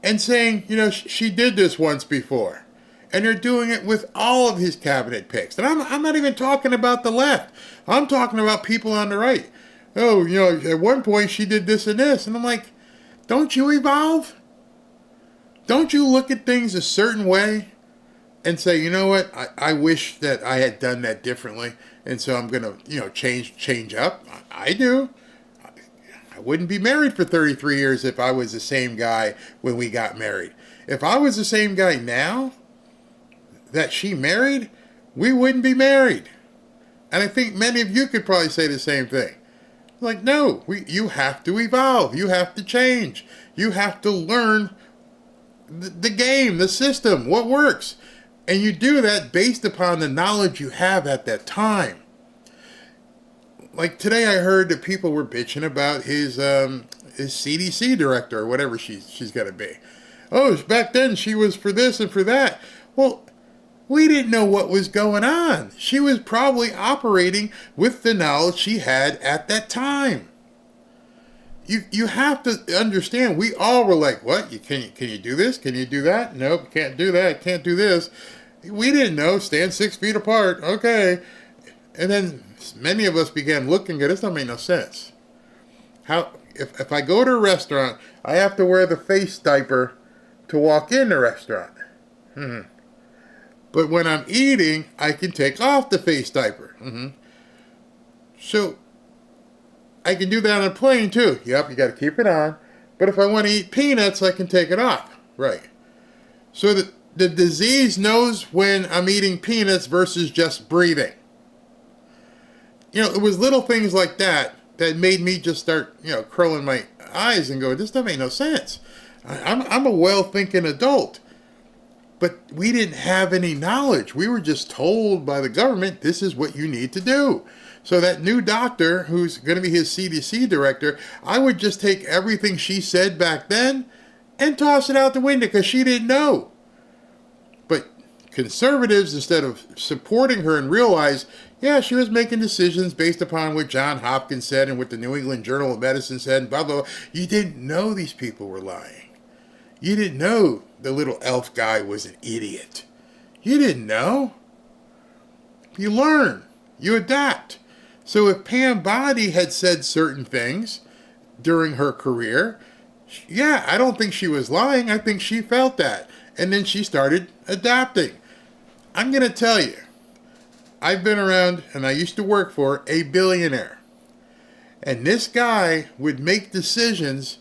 and saying, you know, she did this once before. And they're doing it with all of his cabinet picks. And I'm not even talking about the left. I'm talking about people on the right. Oh, you know, at one point she did this and this. And I'm like, don't you evolve? Don't you look at things a certain way and say, you know what, I wish that I had done that differently. And so I'm going to, you know, change up. I do. I wouldn't be married for 33 years if I was the same guy when we got married. If I was the same guy now that she married, we wouldn't be married. And I think many of you could probably say the same thing. Like, no, you have to evolve. You have to change. You have to learn the game, the system, what works. And you do that based upon the knowledge you have at that time. Like today I heard that people were bitching about his CDC director or whatever she's going to be. Oh, back then she was for this and for that. Well, we didn't know what was going on. She was probably operating with the knowledge she had at that time. You have to understand, we all were like, what? Can you do this? Can you do that? Nope, can't do that. Can't do this. We didn't know. Stand 6 feet apart. Okay. And then many of us began looking at this. Don't make no sense. If I go to a restaurant, I have to wear the face diaper to walk in the restaurant. But when I'm eating, I can take off the face diaper. So I can do that on a plane too. Yep, you got to keep it on. But if I want to eat peanuts, I can take it off. Right. So the disease knows when I'm eating peanuts versus just breathing. You know, it was little things like that made me just start, you know, curling my eyes and go, this doesn't make no sense. I'm a well-thinking adult. But we didn't have any knowledge. We were just told by the government, this is what you need to do. So that new doctor, who's going to be his CDC director, I would just take everything she said back then and toss it out the window because she didn't know. But conservatives, instead of supporting her and realize, yeah, she was making decisions based upon what John Hopkins said and what the New England Journal of Medicine said, and blah, blah, blah. You didn't know these people were lying. You didn't know the little elf guy was an idiot. You didn't know. You learn. You adapt. So if Pam Bondi had said certain things during her career, yeah, I don't think she was lying. I think she felt that. And then she started adapting. I'm going to tell you, I've been around and I used to work for a billionaire. And this guy would make decisions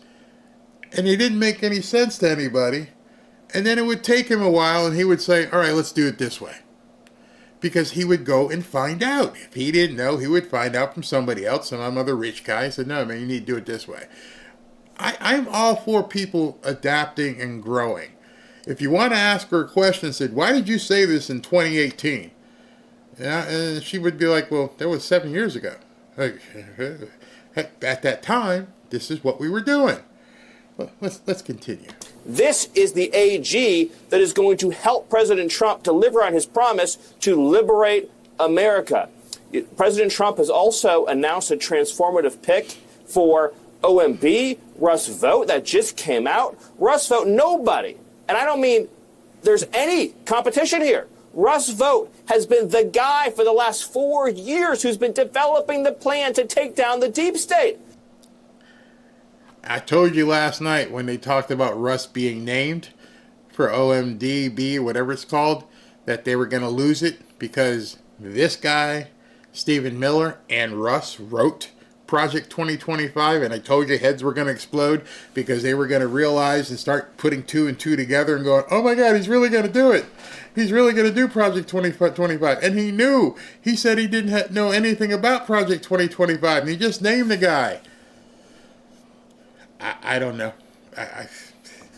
and he didn't make any sense to anybody. And then it would take him a while and he would say, all right, let's do it this way. Because he would go and find out. If he didn't know, he would find out from somebody else, some other rich guy. He said, no, man, you need to do it this way. I'm all for people adapting and growing. If you want to ask her a question and said, why did you say this in 2018? And she would be like, well, that was 7 years ago. At that time, this is what we were doing. Let's continue. This is the AG that is going to help President Trump deliver on his promise to liberate America. President Trump has also announced a transformative pick for OMB, Russ Vote, that just came out. Russ Vote, nobody, and I don't mean there's any competition here. Russ Vote has been the guy for the last 4 years who's been developing the plan to take down the deep state. I told you last night when they talked about Russ being named for OMDB, whatever it's called, that they were going to lose it because this guy, Stephen Miller, and Russ wrote Project 2025, and I told you heads were going to explode because they were going to realize and start putting 2 and 2 together and going, oh my God, he's really going to do it. He's really going to do Project 2025. And he knew. He said he didn't know anything about Project 2025, and he just named the guy. I don't know.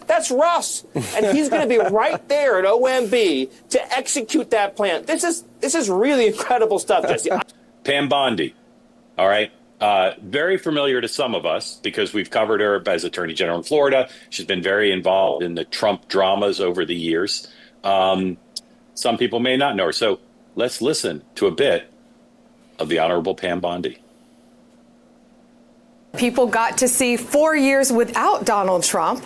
That's Russ, and he's going to be right there at OMB to execute that plan. This is really incredible stuff, Jesse. Pam Bondi, all right? Very familiar to some of us because we've covered her as Attorney General in Florida. She's been very involved in the Trump dramas over the years. Some people may not know her. So let's listen to a bit of the Honorable Pam Bondi. People got to see 4 years without Donald Trump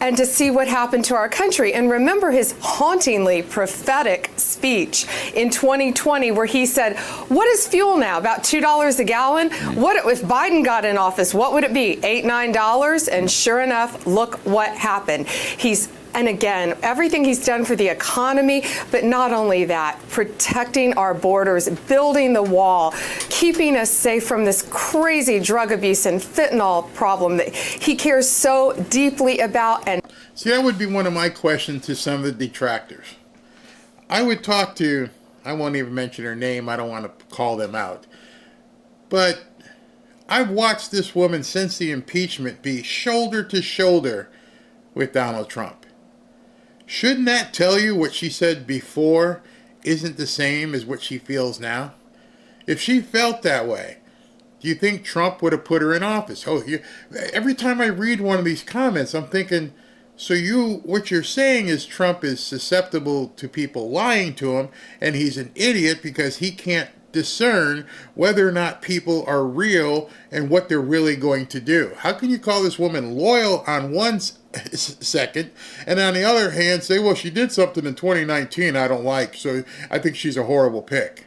and to see what happened to our country. And remember his hauntingly prophetic speech in 2020 where he said, what is fuel now? About $2 a gallon? What if Biden got in office, what would it be? $8, $9? And sure enough, look what happened. And again, everything he's done for the economy, but not only that, protecting our borders, building the wall, keeping us safe from this crazy drug abuse and fentanyl problem that he cares so deeply about. And see, that would be one of my questions to some of the detractors. I would talk to, I won't even mention her name, I don't want to call them out, but I've watched this woman since the impeachment be shoulder to shoulder with Donald Trump. Shouldn't that tell you what she said before isn't the same as what she feels now? If she felt that way, do you think Trump would have put her in office? Every time I read one of these comments, I'm thinking, so what you're saying is Trump is susceptible to people lying to him, and he's an idiot because he can't discern whether or not people are real and what they're really going to do. How can you call this woman loyal on one second and on the other hand say, well, she did something in 2019 I don't like, so I think she's a horrible pick?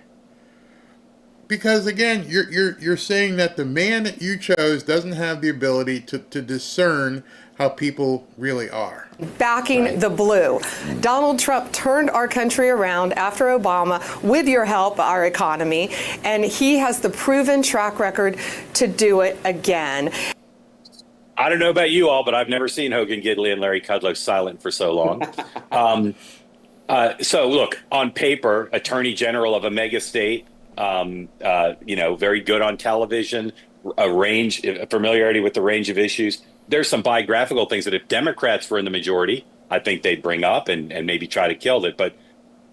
Because again, you're saying that the man that you chose doesn't have the ability to discern how people really are. Backing the blue. Donald Trump turned our country around after Obama, with your help, our economy, and he has the proven track record to do it again. I don't know about you all, but I've never seen Hogan Gidley and Larry Kudlow silent for so long. So look, on paper, Attorney General of a mega state, very good on television, familiarity with the range of issues. There's some biographical things that if Democrats were in the majority, I think they'd bring up and maybe try to kill it. But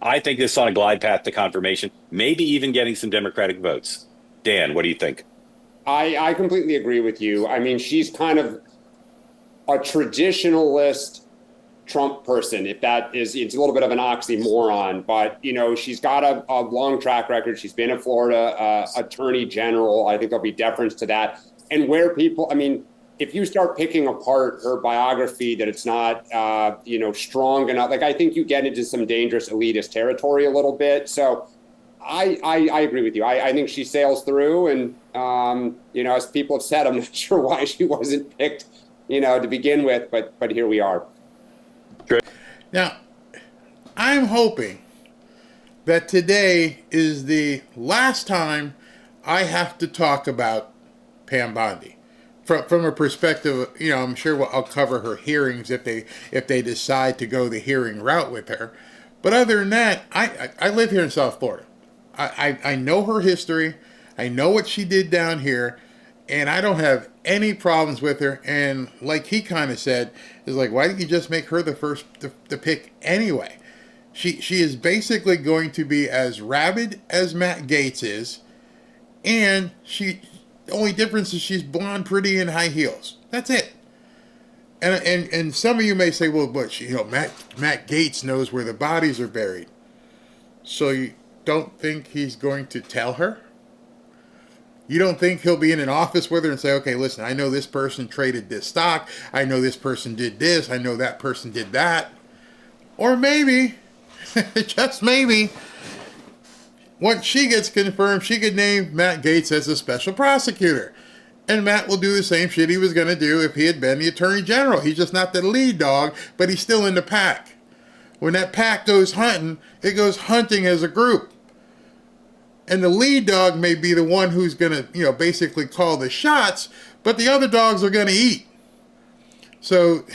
I think this is on a glide path to confirmation, maybe even getting some Democratic votes. Dan, what do you think? I completely agree with you. I mean, she's kind of a traditionalist Trump person, if that is, it's a little bit of an oxymoron, but, she's got a long track record. She's been a Florida attorney general. I think there'll be deference to that. And where people, if you start picking apart her biography, that it's not, strong enough, I think you get into some dangerous elitist territory a little bit. So I agree with you. I think she sails through, and as people have said, I'm not sure why she wasn't picked, to begin with, but here we are. Now, I'm hoping that today is the last time I have to talk about Pam Bondi. From a perspective, I'm sure I'll cover her hearings if they decide to go the hearing route with her. But other than that, I live here in South Florida. I know her history. I know what she did down here, and I don't have any problems with her. And like he kind of said, is like, why didn't you just make her the first to pick anyway? She is basically going to be as rabid as Matt Gaetz is, and the only difference is she's blonde, pretty, and high heels. That's it. And some of you may say, well, but Matt Gaetz knows where the bodies are buried. So you don't think he's going to tell her? You don't think he'll be in an office with her and say, okay, listen, I know this person traded this stock. I know this person did this. I know that person did that. Or maybe, just maybe, once she gets confirmed, she could name Matt Gaetz as a special prosecutor. And Matt will do the same shit he was going to do if he had been the attorney general. He's just not the lead dog, but he's still in the pack. When that pack goes hunting, it goes hunting as a group. And the lead dog may be the one who's going to, basically call the shots, but the other dogs are going to eat. So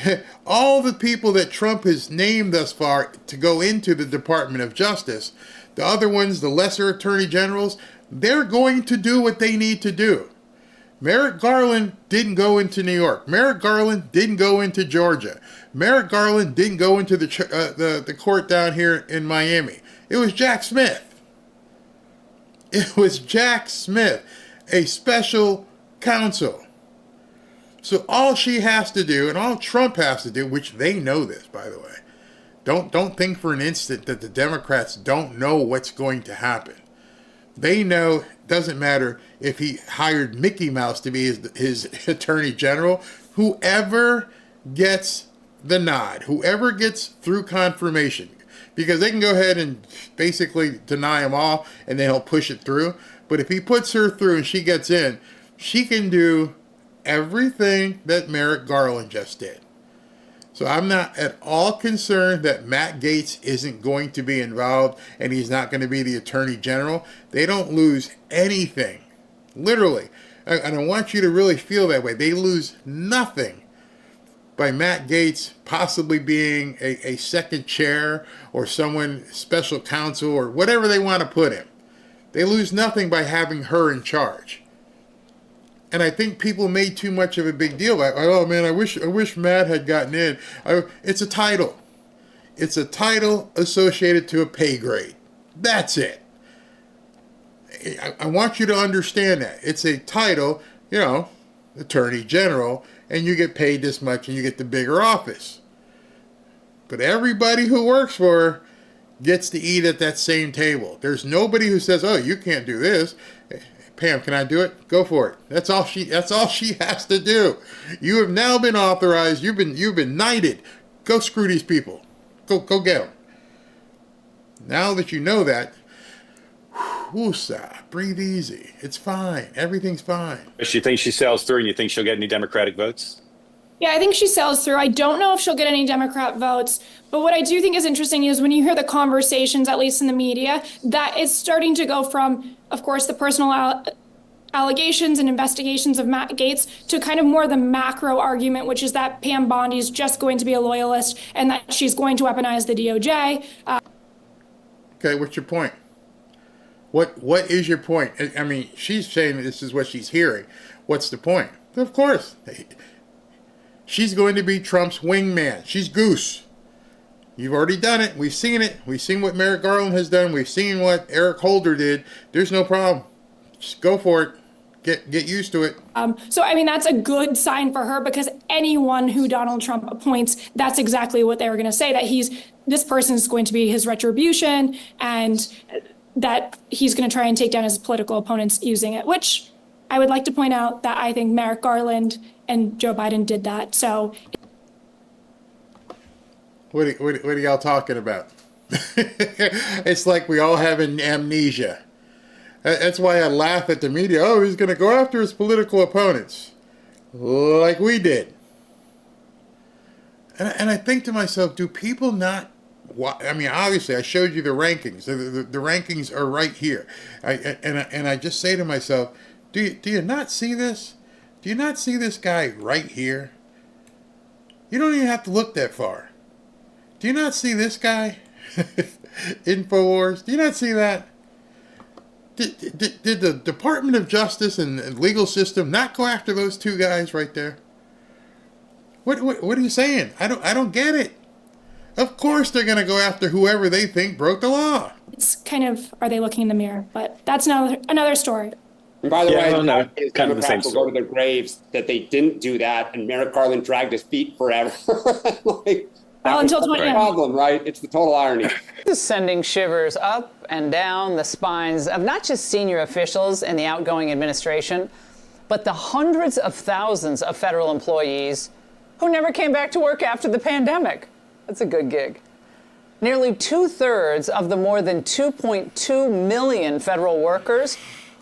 all the people that Trump has named thus far to go into the Department of Justice, the other ones, the lesser attorney generals, they're going to do what they need to do. Merrick Garland didn't go into New York. Merrick Garland didn't go into Georgia. Merrick Garland didn't go into the court down here in Miami. It was Jack Smith. It was Jack Smith, a special counsel. So all she has to do, and all Trump has to do, which they know this, by the way, don't think for an instant that the Democrats don't know what's going to happen. They know. Doesn't matter if he hired Mickey Mouse to be his attorney general. Whoever gets the nod, whoever gets through confirmation, because they can go ahead and basically deny him all and then he'll push it through. But if he puts her through and she gets in, she can do everything that Merrick Garland just did. So I'm not at all concerned that Matt Gaetz isn't going to be involved and he's not going to be the attorney general. They don't lose anything. Literally. And I want you to really feel that way. They lose nothing by Matt Gaetz possibly being a second chair or someone special counsel or whatever they want to put him. They lose nothing by having her in charge. And I think people made too much of a big deal. Like, oh man, I wish Matt had gotten in. It's a title. It's a title associated to a pay grade. That's it. I want you to understand that. It's a title, attorney general, and you get paid this much and you get the bigger office. But everybody who works for her gets to eat at that same table. There's nobody who says, oh, you can't do this. Pam, can I do it? Go for it. That's all she has to do. You have now been authorized. You've been knighted. Go screw these people. Go get them. Now that you know that, woosah, breathe easy. It's fine. Everything's fine. You think she sails through and you think she'll get any Democratic votes? Yeah, I think she sails through. I don't know if she'll get any Democrat votes, but what I do think is interesting is when you hear the conversations, at least in the media, that it's starting to go from, of course, the personal allegations and investigations of Matt Gaetz to kind of more the macro argument, which is that Pam Bondi is just going to be a loyalist and that she's going to weaponize the DOJ. Okay, what's your point? What is your point? I mean, she's saying this is what she's hearing. What's the point? Of course. She's going to be Trump's wingman. She's Goose. You've already done it. We've seen it. We've seen what Merrick Garland has done. We've seen what Eric Holder did. There's no problem. Just go for it. Get used to it. So, I mean, that's a good sign for her because anyone who Donald Trump appoints, that's exactly what they were going to say, that this person is going to be his retribution and that he's going to try and take down his political opponents using it, which I would like to point out that I think Merrick Garland and Joe Biden did that. So what are y'all talking about? It's like we all have an amnesia. That's why I laugh at the media. Oh, he's going to go after his political opponents like we did. And I think to myself, do people not... I mean, obviously, I showed you the rankings. The rankings are right here. And I just say to myself, do you not see this? Do you not see this guy right here? You don't even have to look that far. Do you not see this guy? InfoWars. Do you not see that? Did the Department of Justice and legal system not go after those two guys right there? What are you saying? I don't get it. Of course they're going to go after whoever they think broke the law. It's kind of, are they looking in the mirror? But that's another story. And by the way, no, kind of the same Democrats will go to their graves that they didn't do that, and Merrick Garland dragged his feet forever. Like, Well, until 20. problem, right? It's the total irony. This is sending shivers up and down the spines of not just senior officials in the outgoing administration, but the hundreds of thousands of federal employees who never came back to work after the pandemic. That's a good gig. Nearly 2/3 of the more than 2.2 million federal workers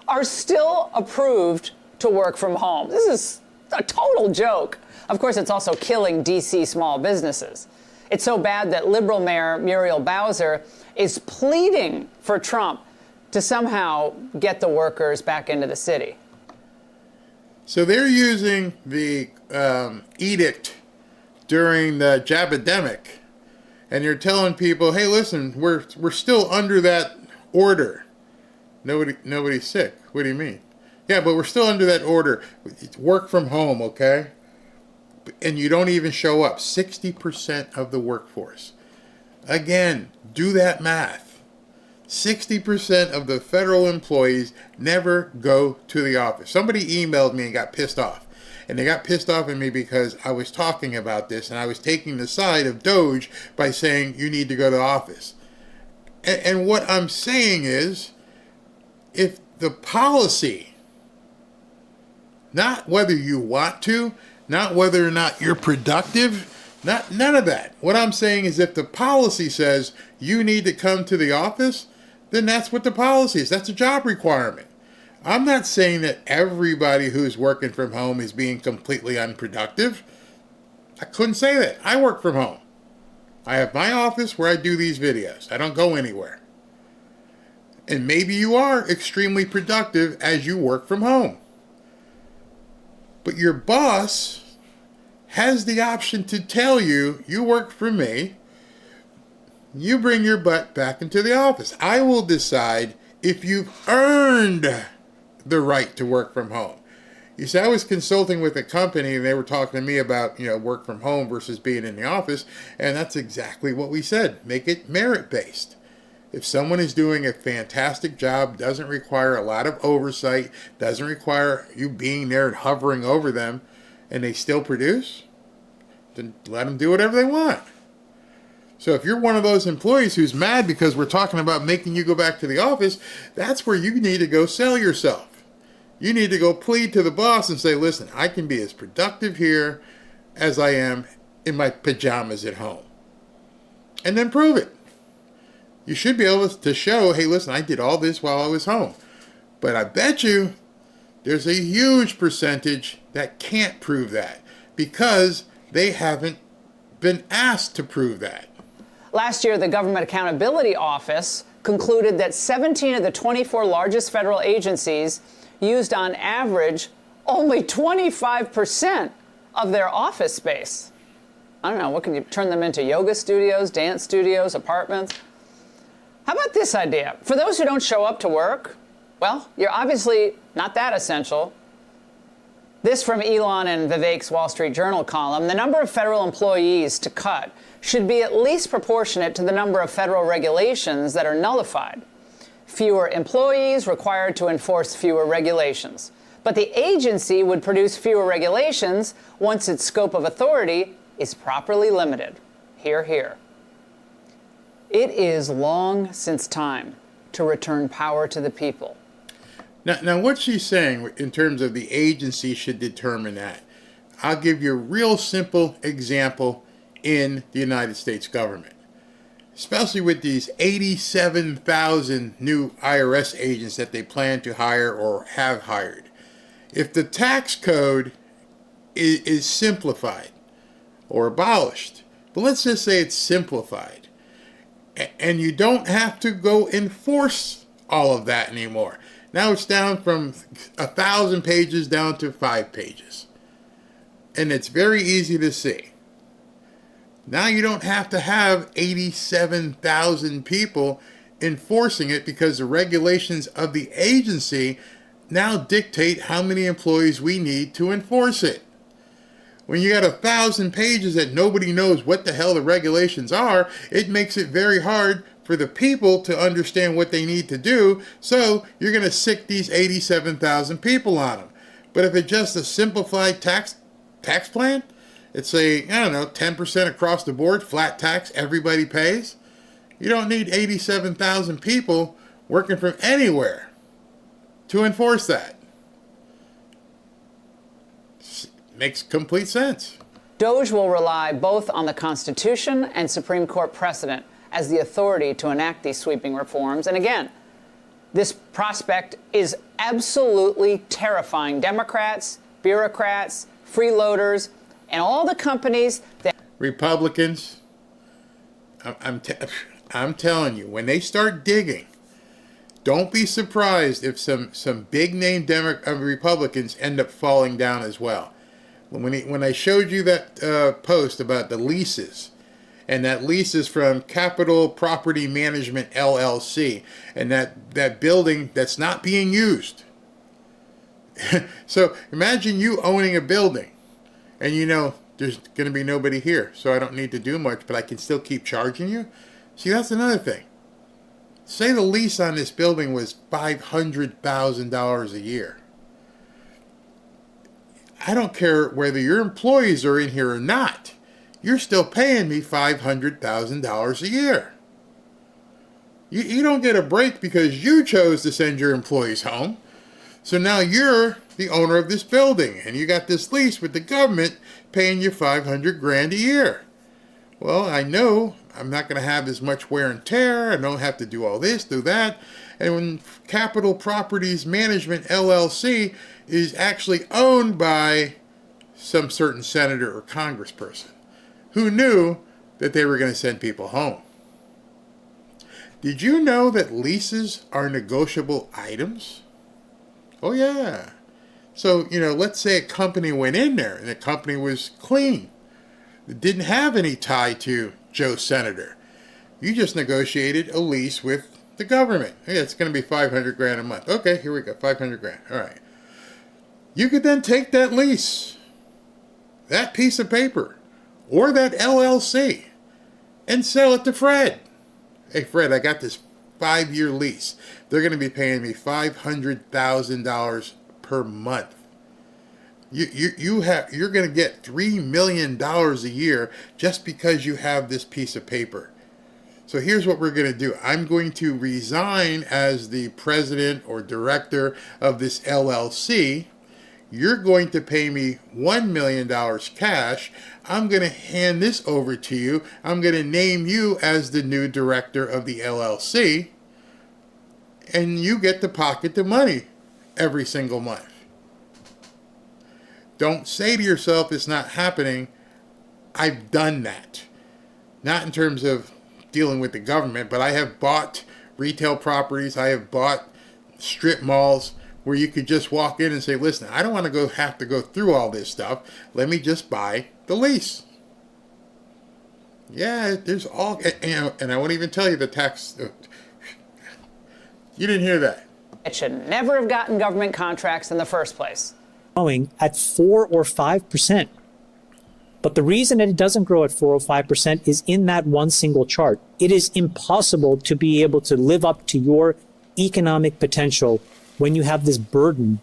are still approved to work from home. This is a total joke. Of course, it's also killing D.C. small businesses. It's so bad that liberal Mayor Muriel Bowser is pleading for Trump to somehow get the workers back into the city. So they're using the edict during the jabademic, and you're telling people, hey, listen, we're still under that order. Nobody's sick. What do you mean? Yeah, but we're still under that order. Work from home, okay? And you don't even show up. 60% of the workforce. Again, do that math. 60% of the federal employees never go to the office. Somebody emailed me and got pissed off. And they got pissed off at me because I was talking about this and I was taking the side of DOGE by saying you need to go to the office. And what I'm saying is, if the policy, not whether you want to, not whether or not you're productive, none of that. What I'm saying is if the policy says you need to come to the office, then that's what the policy is. That's a job requirement. I'm not saying that everybody who's working from home is being completely unproductive. I couldn't say that. I work from home. I have my office where I do these videos. I don't go anywhere. And maybe you are extremely productive as you work from home. But your boss has the option to tell you, you work for me, you bring your butt back into the office. I will decide if you've earned the right to work from home. You see, I was consulting with a company and they were talking to me about, work from home versus being in the office. And that's exactly what we said. Make it merit-based. If someone is doing a fantastic job, doesn't require a lot of oversight, doesn't require you being there and hovering over them, and they still produce, then let them do whatever they want. So if you're one of those employees who's mad because we're talking about making you go back to the office, that's where you need to go sell yourself. You need to go plead to the boss and say, listen, I can be as productive here as I am in my pajamas at home. And then prove it. You should be able to show, hey, listen, I did all this while I was home. But I bet you there's a huge percentage that can't prove that because they haven't been asked to prove that. Last year, the Government Accountability Office concluded that 17 of the 24 largest federal agencies used on average only 25% of their office space. I don't know, what can you turn them into? Yoga studios, dance studios, apartments? How about this idea? For those who don't show up to work, well, you're obviously not that essential. This from Elon and Vivek's Wall Street Journal column. The number of federal employees to cut should be at least proportionate to the number of federal regulations that are nullified. Fewer employees required to enforce fewer regulations. But the agency would produce fewer regulations once its scope of authority is properly limited. Hear, hear. It is long since time to return power to the people. Now, what she's saying in terms of the agency should determine that, I'll give you a real simple example in the United States government, especially with these 87,000 new IRS agents that they plan to hire or have hired. If the tax code is simplified or abolished, but let's just say it's simplified, and you don't have to go enforce all of that anymore. Now it's down from 1,000 pages down to 5 pages. And it's very easy to see. Now you don't have to have 87,000 people enforcing it because the regulations of the agency now dictate how many employees we need to enforce it. When you got 1,000 pages that nobody knows what the hell the regulations are, it makes it very hard for the people to understand what they need to do. So you're going to sick these 87,000 people on them. But if it's just a simplified tax plan, it's a, I don't know, 10% across the board, flat tax, everybody pays. You don't need 87,000 people working from anywhere to enforce that. Makes complete sense. DOGE will rely both on the Constitution and Supreme Court precedent as the authority to enact these sweeping reforms. And again, this prospect is absolutely terrifying Democrats, bureaucrats, freeloaders, and all the companies that... Republicans, I'm telling you, when they start digging, don't be surprised if some big-name Republicans end up falling down as well. When I showed you that post about the leases, and that lease is from Capital Property Management, LLC, and that building that's not being used. So imagine you owning a building, and you know there's going to be nobody here, so I don't need to do much, but I can still keep charging you? See, that's another thing. Say the lease on this building was $500,000 a year. I don't care whether your employees are in here or not. You're still paying me $500,000 a year. You don't get a break because you chose to send your employees home. So now you're the owner of this building, and you got this lease with the government paying you $500,000 a year. Well, I know I'm not going to have as much wear and tear. I don't have to do all this, do that. And when Capital Properties Management, LLC, is actually owned by some certain senator or congressperson who knew that they were going to send people home. Did you know that leases are negotiable items? Oh, yeah. So, let's say a company went in there and the company was clean. It didn't have any tie to Joe Senator. You just negotiated a lease with the government. Hey, it's going to be $500,000 a month. Okay, here we go, $500,000. All right. You could then take that lease, that piece of paper, or that LLC, and sell it to Fred. Hey, Fred, I got this 5-year lease. They're going to be paying me $500,000 per month. You're going to get $3 million a year just because you have this piece of paper. So here's what we're going to do. I'm going to resign as the president or director of this LLC. You're going to pay me $1 million cash. I'm going to hand this over to you. I'm going to name you as the new director of the LLC. And you get to pocket the money every single month. Don't say to yourself, it's not happening. I've done that. Not in terms of dealing with the government, but I have bought retail properties. I have bought strip malls where you could just walk in and say, listen, I don't want to have to go through all this stuff. Let me just buy the lease. Yeah, there's all, and I won't even tell you the tax. You didn't hear that. It should never have gotten government contracts in the first place. Growing at 4 or 5%. But the reason that it doesn't grow at 4 or 5% is in that one single chart. It is impossible to be able to live up to your economic potential when you have this burden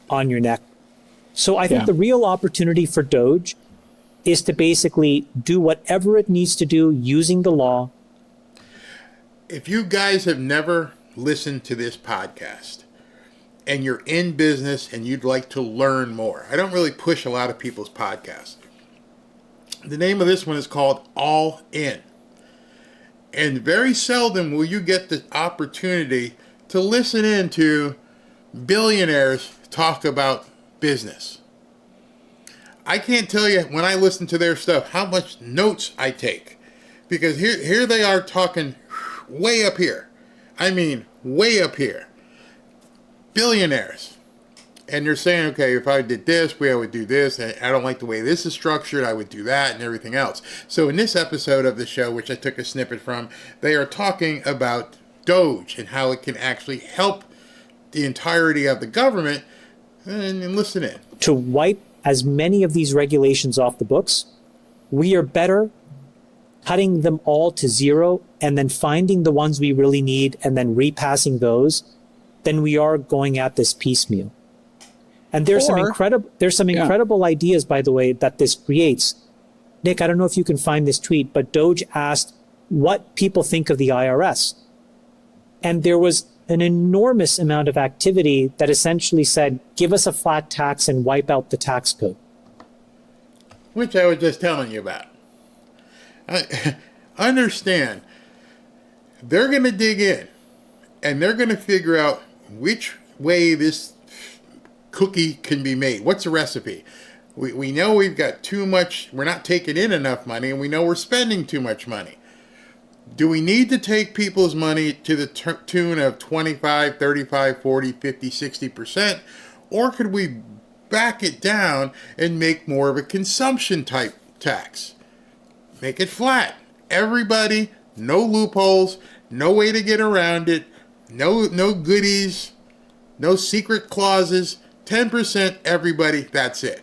on your neck. So I think the real opportunity for DOGE is to basically do whatever it needs to do using the law. If you guys have never listened to this podcast and you're in business and you'd like to learn more, I don't really push a lot of people's podcasts. The name of this one is called All In. And very seldom will you get the opportunity to listen in to billionaires talk about business. I can't tell you when I listen to their stuff how much notes I take. Because here they are talking way up here. I mean, way up here. Billionaires. And they're saying, okay, if I did this, I would do this. And I don't like the way this is structured. I would do that and everything else. So in this episode of the show, which I took a snippet from, they are talking about DOGE and how it can actually help the entirety of the government. And listen in. To wipe as many of these regulations off the books, we are better cutting them all to zero and then finding the ones we really need and then repassing those than we are going at this piecemeal. And there's some incredible ideas, by the way, that this creates. Nick, I don't know if you can find this tweet, but DOGE asked what people think of the IRS. And there was an enormous amount of activity that essentially said, give us a flat tax and wipe out the tax code. Which I was just telling you about. I understand. They're going to dig in and they're going to figure out which way this cookie can be made. What's the recipe? We know we've got too much, we're not taking in enough money, and we know we're spending too much money. Do we need to take people's money to the tune of 25, 35, 40, 50, 60%? Or could we back it down and make more of a consumption type tax? Make it flat. Everybody, no loopholes, no way to get around it, no goodies, no secret clauses, 10% everybody, that's it.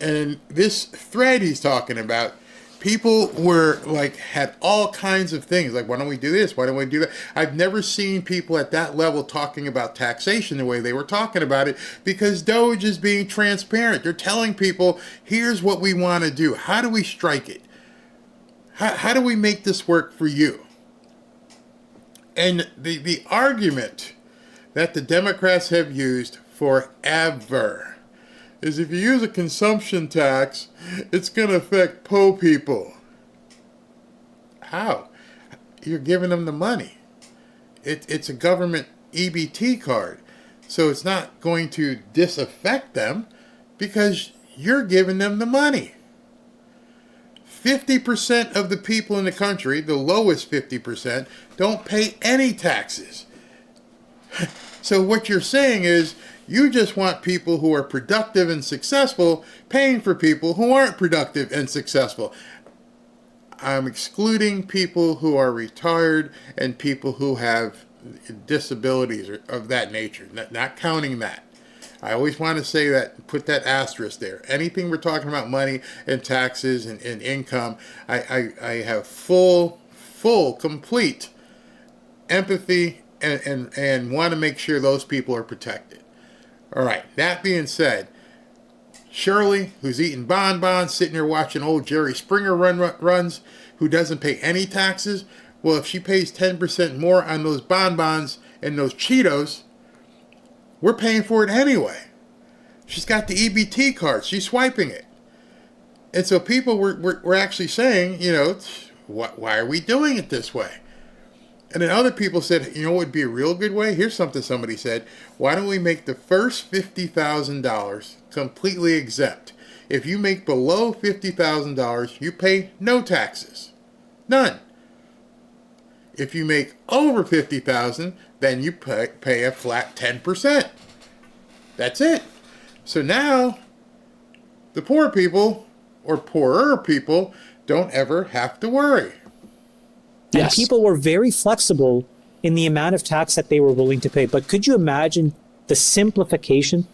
And this thread he's talking about, people were like, had all kinds of things. Like, why don't we do this? Why don't we do that? I've never seen people at that level talking about taxation the way they were talking about it, because DOGE is being transparent. They're telling people, here's what we want to do. How do we strike it? How do we make this work for you? And the argument that the Democrats have used forever is if you use a consumption tax, it's going to affect poor people. How? You're giving them the money. It's a government EBT card. So it's not going to disaffect them because you're giving them the money. 50% of the people in the country, the lowest 50%, don't pay any taxes. So what you're saying is you just want people who are productive and successful paying for people who aren't productive and successful. I'm excluding people who are retired and people who have disabilities of that nature, not counting that. I always want to say that, put that asterisk there. Anything we're talking about money and taxes and income, I have full, complete empathy and want to make sure those people are protected. All right, that being said, Shirley, who's eating bonbons, sitting there watching old Jerry Springer runs, who doesn't pay any taxes, well, if she pays 10% more on those bonbons and those Cheetos, we're paying for it anyway. She's got the EBT card. She's swiping it. And so people were actually saying, you know, why are we doing it this way? And then other people said, you know what would be a real good way? Here's something somebody said. Why don't we make the first $50,000 completely exempt? If you make below $50,000, you pay no taxes. None. If you make over $50,000, then you pay a flat 10%. That's it. So now the poor people or poorer people don't ever have to worry. And people were very flexible in the amount of tax that they were willing to pay. But could you imagine the simplification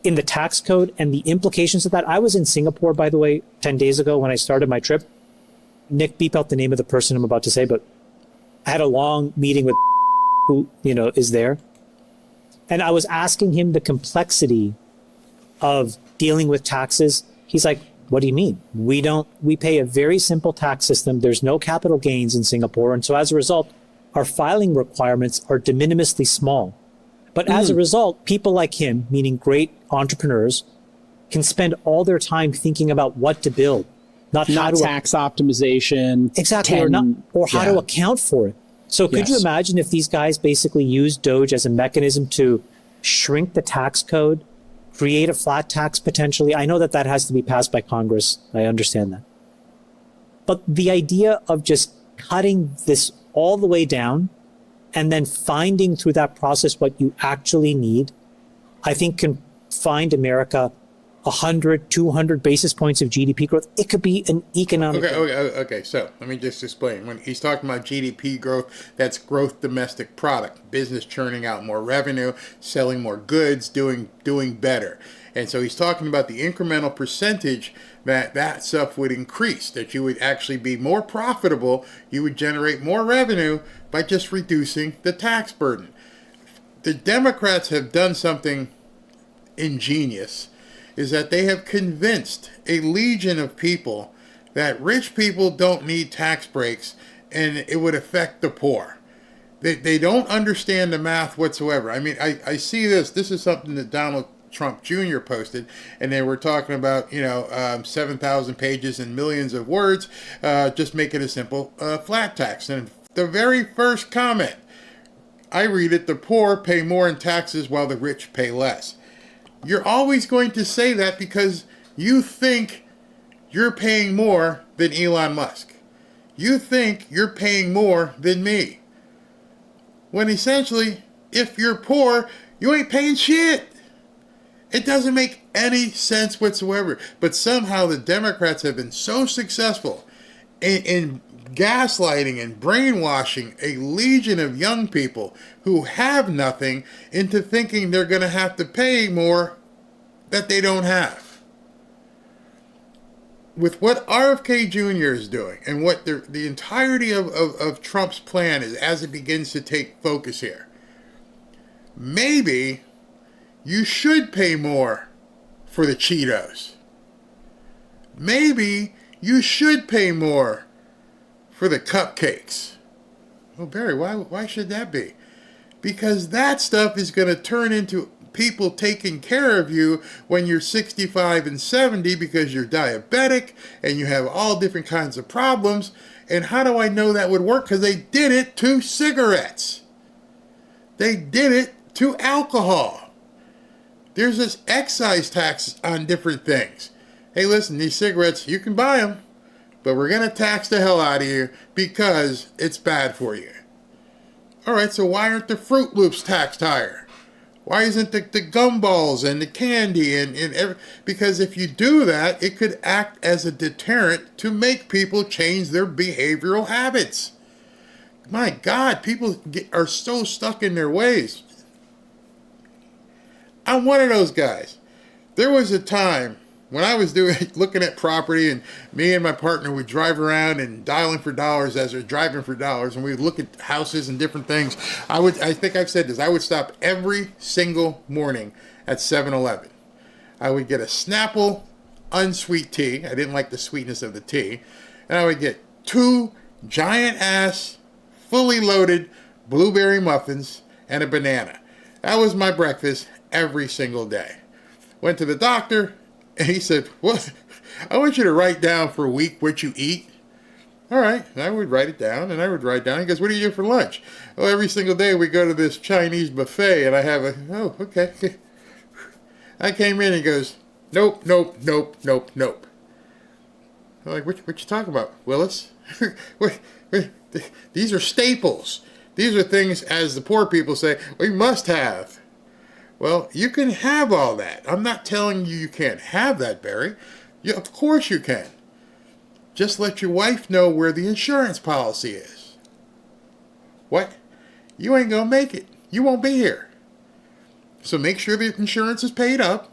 in the tax code and the implications of that? I was in Singapore, by the way, 10 days ago when I started my trip. Nick, beep out the name of the person I'm about to say, but I had a long meeting with who, you know, is there. And I was asking him the complexity of dealing with taxes. He's like, what do you mean? We pay a very simple tax system. There's no capital gains in Singapore. And so as a result, our filing requirements are de minimisly small. But as a result, people like him, meaning great entrepreneurs, can spend all their time thinking about what to build, not how to tax optimization. Exactly. Or how to account for it. So could you imagine if these guys basically use DOGE as a mechanism to shrink the tax code, create a flat tax potentially? I know that has to be passed by Congress. I understand that. But the idea of just cutting this all the way down and then finding through that process what you actually need, I think can find America 100, 200 basis points of GDP growth. It could be an economic. Okay. So let me just explain. When he's talking about GDP growth, that's gross domestic product, business churning out more revenue, selling more goods, doing better. And so he's talking about the incremental percentage that stuff would increase, that you would actually be more profitable, you would generate more revenue by just reducing the tax burden. The Democrats have done something ingenious, is that they have convinced a legion of people that rich people don't need tax breaks and it would affect the poor. They don't understand the math whatsoever. I mean, I see this. This is something that Donald Trump Jr. posted, and they were talking about, 7,000 pages and millions of words, just make it a simple flat tax. And the very first comment, I read it, the poor pay more in taxes while the rich pay less. You're always going to say that because you think you're paying more than Elon Musk. You think you're paying more than me. When essentially, if you're poor, you ain't paying shit. It doesn't make any sense whatsoever. But somehow the Democrats have been so successful in gaslighting and brainwashing a legion of young people who have nothing into thinking they're going to have to pay more that they don't have. With what RFK Jr. is doing and what the entirety of Trump's plan is as it begins to take focus here, maybe you should pay more for the Cheetos. Maybe you should pay more for the cupcakes. Well, Barry, why should that be? Because that stuff is going to turn into people taking care of you when you're 65 and 70 because you're diabetic and you have all different kinds of problems. And how do I know that would work? Because they did it to cigarettes. They did it to alcohol. There's this excise tax on different things. Hey, listen, these cigarettes, you can buy them, but we're going to tax the hell out of you because it's bad for you. All right, so why aren't the Fruit Loops taxed higher? Why isn't the gumballs and the candy because if you do that, it could act as a deterrent to make people change their behavioral habits. My God, people are so stuck in their ways. I'm one of those guys. There was a time when I was looking at property, and me and my partner would drive around and dialing for dollars as we're driving for dollars, and we'd look at houses and different things. I think I've said this, I would stop every single morning at 7-Eleven. I would get a Snapple unsweet tea. I didn't like the sweetness of the tea. And I would get 2 giant-ass, fully loaded blueberry muffins and a banana. That was my breakfast every single day. Went to the doctor, and he said, "What? I want you to write down for a week what you eat." All right. And I would write it down, and I would write down. He goes, "What do you do for lunch?" "Well, every single day we go to this Chinese buffet, and I have oh, okay. I came in, and he goes, "Nope, nope, nope, nope, nope." I'm like, what you talking about, Willis? These are staples. These are things, as the poor people say, we must have. Well, you can have all that. I'm not telling you can't have that, Barry. Of course you can. Just let your wife know where the insurance policy is. What? You ain't gonna make it. You won't be here. So make sure the insurance is paid up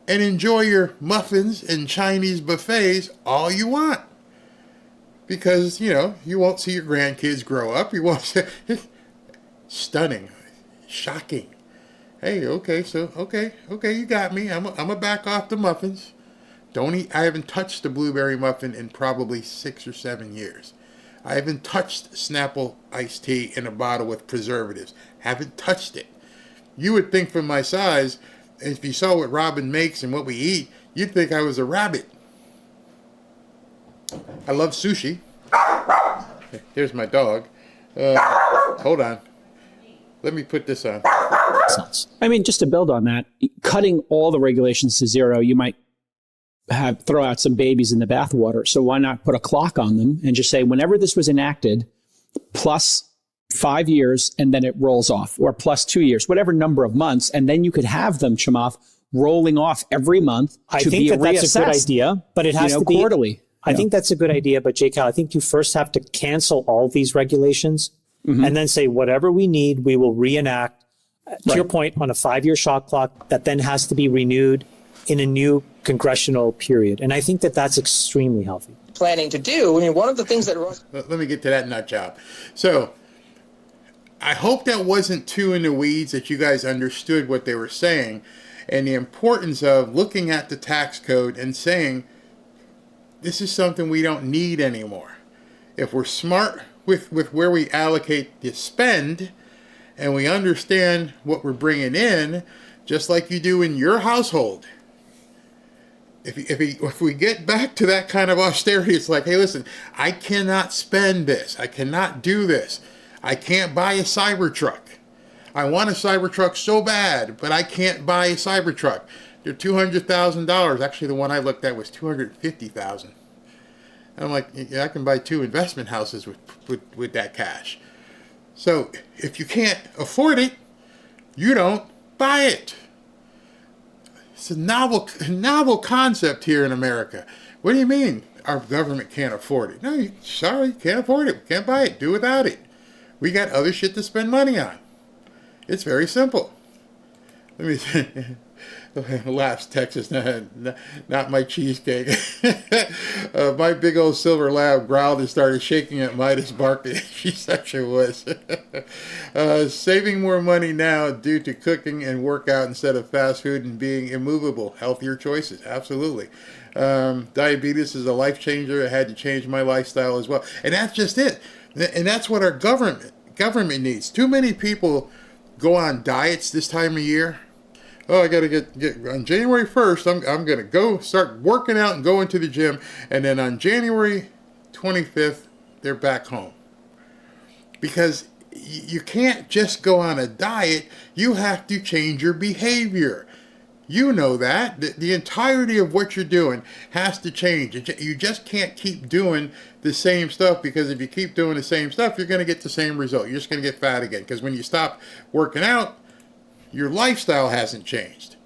and enjoy your muffins and Chinese buffets all you want. Because, you won't see your grandkids grow up. You won't see... Stunning. Shocking. Hey, okay, you got me. I'm a back off the muffins. Don't eat. I haven't touched a blueberry muffin in probably 6 or 7 years. I haven't touched Snapple iced tea in a bottle with preservatives. Haven't touched it. You would think from my size, if you saw what Robin makes and what we eat, you'd think I was a rabbit. I love sushi. Here's my dog. Hold on. Let me put this on. I mean, just to build on that, cutting all the regulations to zero, you might throw out some babies in the bathwater. So why not put a clock on them and just say, whenever this was enacted, plus 5 years, and then it rolls off, or plus 2 years, whatever number of months, and then you could have them, Chamath, rolling off every month I to think be that's a good idea, but it has to be quarterly. I think that's a good idea, but J. Cal, I think you first have to cancel all these regulations and then say whatever we need, we will reenact. To your point, on a 5-year shot clock that then has to be renewed in a new congressional period. And I think that that's extremely healthy. Planning to do. I mean, one of the things that let me get to that nut job. So I hope that wasn't too in the weeds, that you guys understood what they were saying and the importance of looking at the tax code and saying, this is something we don't need anymore. If we're smart with where we allocate the spend and we understand what we're bringing in, just like you do in your household. If we get back to that kind of austerity, it's like, hey, listen, I cannot spend this. I cannot do this. I can't buy a Cybertruck. I want a Cybertruck so bad, but I can't buy a Cybertruck. They're $200,000. Actually, the one I looked at was $250,000. And I'm like, yeah, I can buy 2 investment houses with that cash. So if you can't afford it, you don't buy it. It's a novel concept here in America. What do you mean our government can't afford it? No, sorry, can't afford it. Can't buy it. Do without it. We got other shit to spend money on. It's very simple. Let me laughs Texas, not my cheesecake. My big old silver lab growled and started shaking at Midas barking. She such a wuss. Saving more money now due to cooking and workout instead of fast food and being immovable. Healthier choices, absolutely. Diabetes is a life changer. I had to change my lifestyle as well. And that's just it. And that's what our government needs. Too many people go on diets this time of year. Oh, I got to get on January 1st, I'm going to go start working out and going to the gym. And then on January 25th, they're back home. Because you can't just go on a diet. You have to change your behavior. You know that. The entirety of what you're doing has to change. You just can't keep doing the same stuff, because if you keep doing the same stuff, you're going to get the same result. You're just going to get fat again. Because when you stop working out, your lifestyle hasn't changed.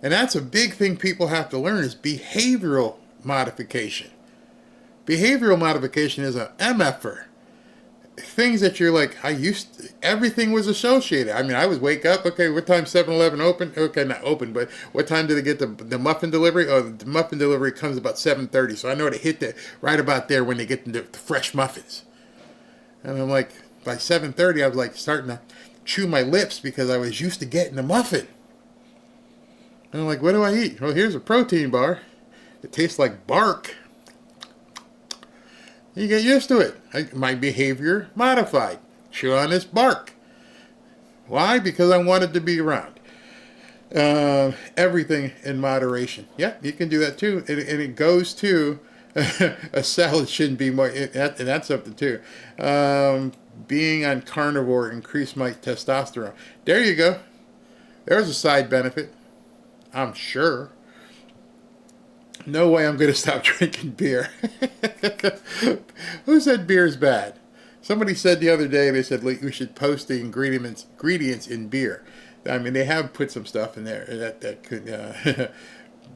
And that's a big thing people have to learn, is behavioral modification. Behavioral modification is an MFer. Things that you're like, everything was associated. I mean, I would wake up, okay, what time 7-Eleven open? Okay, not open, but what time did they get the muffin delivery? Oh, the muffin delivery comes about 7:30, so I know to hit that right about there when they get the fresh muffins. And I'm like, by 7:30, I was like starting to chew my lips because I was used to getting the muffin. And I'm like, what do I eat? Well, here's a protein bar. It tastes like bark. You get used to it. My behavior modified. Chew on this bark. Why? Because I wanted to be around. Everything in moderation. Yeah, you can do that too. And it goes to a salad shouldn't be more, and that's something too. Being on carnivore increased my testosterone. There you go. There's a side benefit. I'm sure. No way I'm going to stop drinking beer. Who said beer's bad? Somebody said the other day, they said we should post the ingredients in beer. I mean, they have put some stuff in there that could...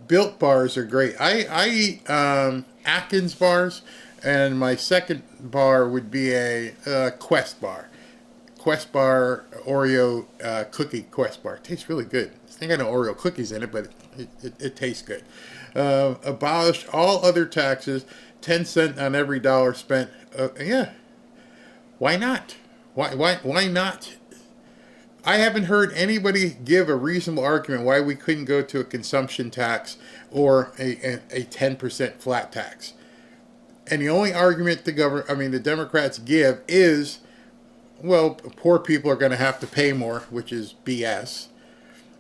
Built bars are great. I eat Atkins bars, and my second bar would be a Quest bar. Quest bar, Oreo cookie Quest bar. It tastes really good. I think I know Oreo cookies in it, but it tastes good. Abolished all other taxes, 10 cents on every dollar spent. Yeah. Why not? Why not? I haven't heard anybody give a reasonable argument why we couldn't go to a consumption tax or a 10% flat tax. And the only argument the Democrats give is, well, poor people are going to have to pay more, which is BS.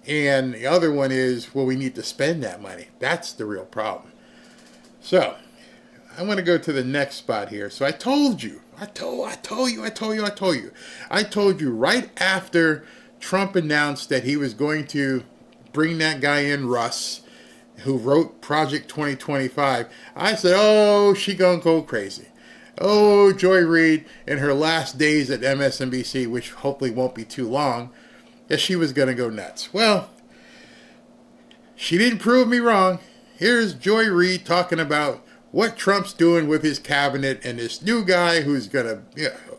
And the other one is, well, we need to spend that money. That's the real problem. So I'm going to go to the next spot here. So I told you right after Trump announced that he was going to bring that guy in, Russ, who wrote Project 2025. I said, oh, she gonna go crazy. Oh, Joy Reid in her last days at MSNBC, which hopefully won't be too long, that she was going to go nuts. Well, she didn't prove me wrong. Here's Joy Reid talking about what Trump's doing with his cabinet and this new guy who's gonna,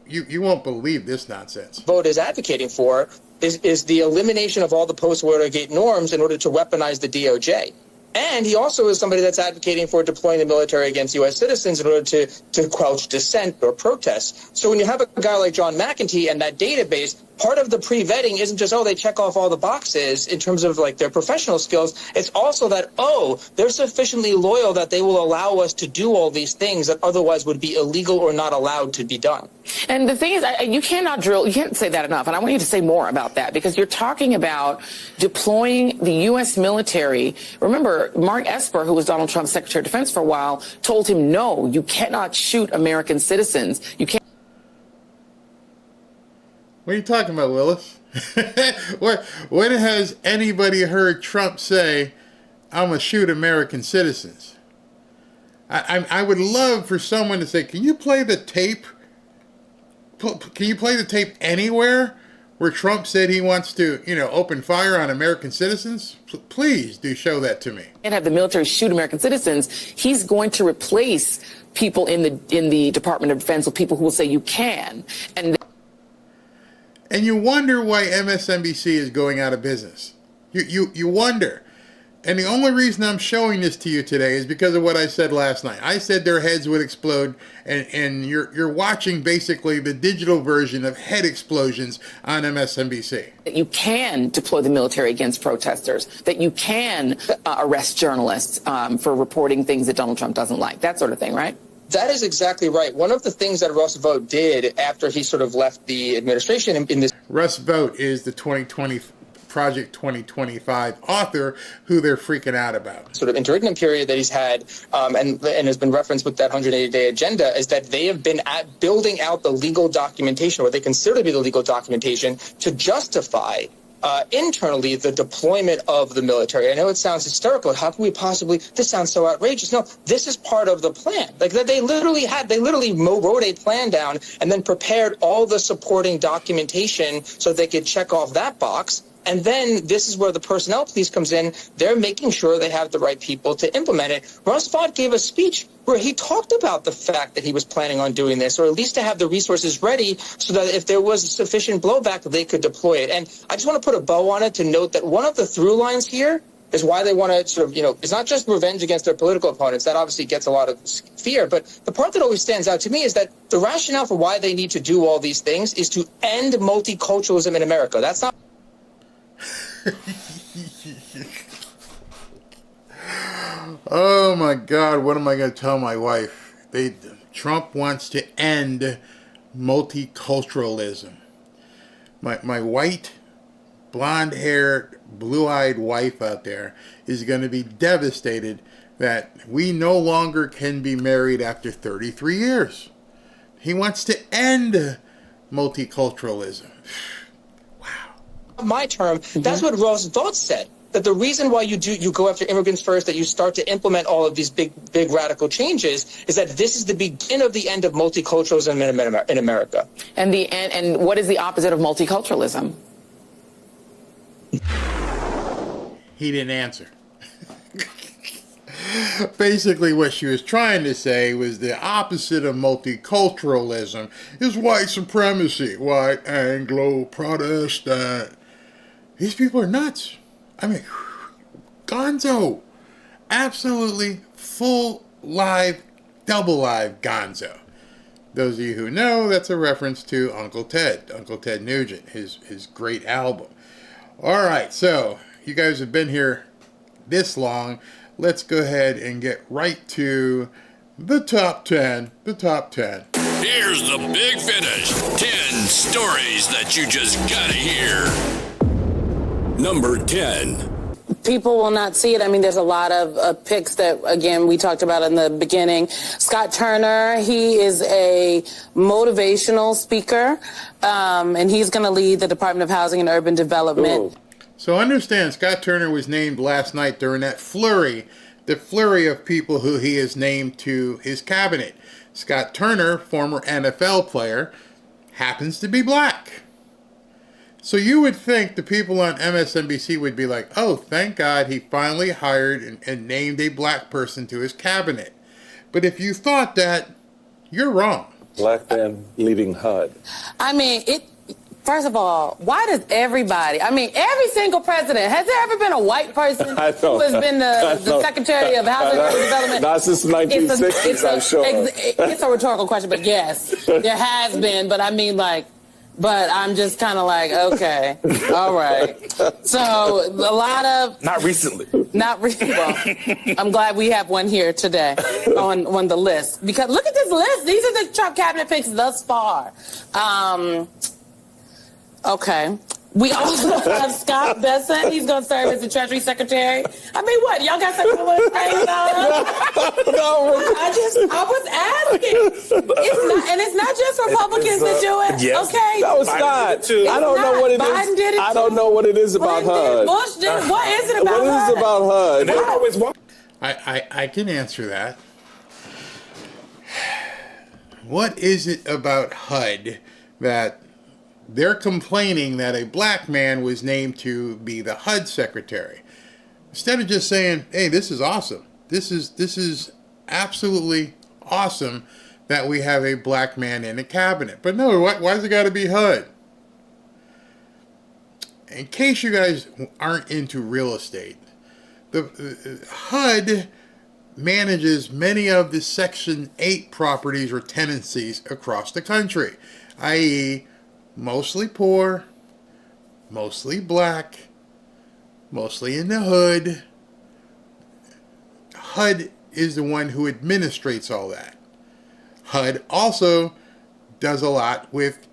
you won't believe this nonsense. Vote is advocating for is the elimination of all the post-Watergate norms in order to weaponize the DOJ. And he also is somebody that's advocating for deploying the military against U.S. citizens in order to quench dissent or protests. So when you have a guy like John McEntee and that database, part of the pre-vetting isn't just, they check off all the boxes in terms of like their professional skills. It's also that, they're sufficiently loyal that they will allow us to do all these things that otherwise would be illegal or not allowed to be done. And the thing is, you can't say that enough. And I want you to say more about that, because you're talking about deploying the U.S. military. Remember, Mark Esper, who was Donald Trump's Secretary of Defense for a while, told him, no, you cannot shoot American citizens. You can't. What are you talking about, Willis? When has anybody heard Trump say, I'm going to shoot American citizens? I would love for someone to say, can you play the tape? Can you play the tape anywhere where Trump said he wants to, open fire on American citizens? Please do show that to me. And have the military shoot American citizens. He's going to replace people in the Department of Defense with people who will say you can. And you wonder why MSNBC is going out of business. You wonder. And the only reason I'm showing this to you today is because of what I said last night. I said their heads would explode, and you're watching basically the digital version of head explosions on MSNBC. That you can deploy the military against protesters, that you can arrest journalists for reporting things that Donald Trump doesn't like, that sort of thing, right? That is exactly right. One of the things that Russ Vought did after he sort of left the administration in this... Russ Vought is the Project 2025 author who they're freaking out about. Sort of interregnum period that he's had and has been referenced with that 180-day agenda is that they have been building out the legal documentation, or what they consider to be the legal documentation, to justify internally the deployment of the military. I know it sounds hysterical. How can we possibly, this sounds so outrageous. No, this is part of the plan. Like they literally wrote a plan down and then prepared all the supporting documentation so they could check off that box. And then this is where the personnel piece comes in. They're making sure they have the right people to implement it. Russ Vought gave a speech where he talked about the fact that he was planning on doing this, or at least to have the resources ready so that if there was sufficient blowback, they could deploy it. And I just want to put a bow on it to note that one of the through lines here is why they want to sort of, it's not just revenge against their political opponents. That obviously gets a lot of fear. But the part that always stands out to me is that the rationale for why they need to do all these things is to end multiculturalism in America. That's not... Oh my God, what am I going to tell my wife? Trump wants to end multiculturalism. My white, blonde-haired, blue-eyed wife out there is going to be devastated that we no longer can be married after 33 years. He wants to end multiculturalism. My term, that's what Russ Vought said. That the reason why you go after immigrants first, that you start to implement all of these big radical changes, is that this is the beginning of the end of multiculturalism in America. And what is the opposite of multiculturalism? He didn't answer. Basically, what she was trying to say was the opposite of multiculturalism is white supremacy, white Anglo Protestant. These people are nuts. I mean, gonzo. Absolutely full live, double live gonzo. Those of you who know, that's a reference to Uncle Ted Nugent, his great album. All right, so you guys have been here this long. Let's go ahead and get right to the top 10. The top 10. Here's the big finish. 10 stories that you just gotta hear. Number 10. People will not see it. I mean, there's a lot of picks that, again, we talked about in the beginning. Scott Turner, he is a motivational speaker, and he's going to lead the Department of Housing and Urban Development. Ooh. So understand, Scott Turner was named last night during that flurry, the flurry of people who he has named to his cabinet. Scott Turner, former NFL player, happens to be black. So you would think the people on MSNBC would be like, oh, thank God he finally hired and named a black person to his cabinet. But if you thought that, you're wrong. Black man leading HUD. I mean, first of all, why does everybody, every single president, has there ever been a white person who has been the Secretary of Housing and Urban Development? Not since the 1960s, I'm sure. It's a rhetorical question, but yes, there has been. But but I'm just kind of like, okay, all right. So a lot of... Not recently. Well, I'm glad we have one here today on the list. Because look at this list. These are the Trump cabinet picks thus far. Okay. We also have Scott Bessent. He's going to serve as the Treasury Secretary. What? Y'all got something to say about him? No. I was asking. It's not just Republicans that do it. Yes. Okay. No, it's not. I don't know what it is. Biden did it. I don't know what it is about HUD. Bush did it. What is it about HUD? What is it about HUD? I can answer that. What is it about HUD that they're complaining that a black man was named to be the HUD secretary? Instead of just saying, hey, this is awesome. This is absolutely awesome that we have a black man in the cabinet. But no, why's it got to be HUD? In case you guys aren't into real estate, the HUD manages many of the Section 8 properties or tenancies across the country, i.e., mostly poor, mostly black, mostly in the hood. HUD is the one who administrates all that. HUD also does a lot with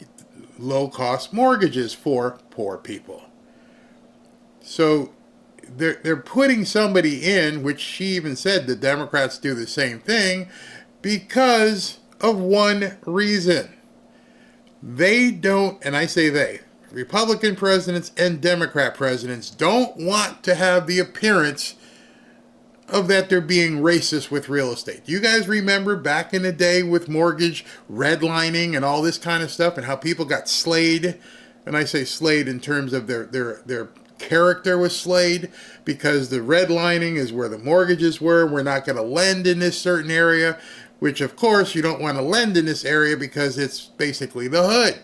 low-cost mortgages for poor people. So they're putting somebody in, which she even said the Democrats do the same thing, because of one reason. They don't, and I say they, Republican presidents and Democrat presidents don't want to have the appearance of that they're being racist with real estate. You guys remember back in the day with mortgage redlining and all this kind of stuff and how people got slayed? And I say slayed in terms of their character was slayed because the redlining is where the mortgages were. We're not going to lend in this certain area, which of course you don't want to lend in this area because it's basically the hood.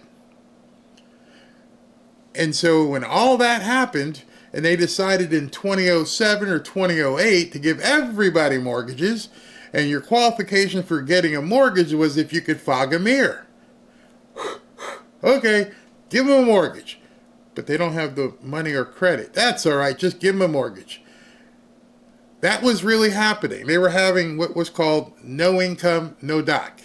And so when all that happened, and they decided in 2007 or 2008 to give everybody mortgages, and your qualification for getting a mortgage was if you could fog a mirror. Okay, give them a mortgage. But they don't have the money or credit. That's all right, just give them a mortgage. That was really happening. They were having what was called no income, no doc.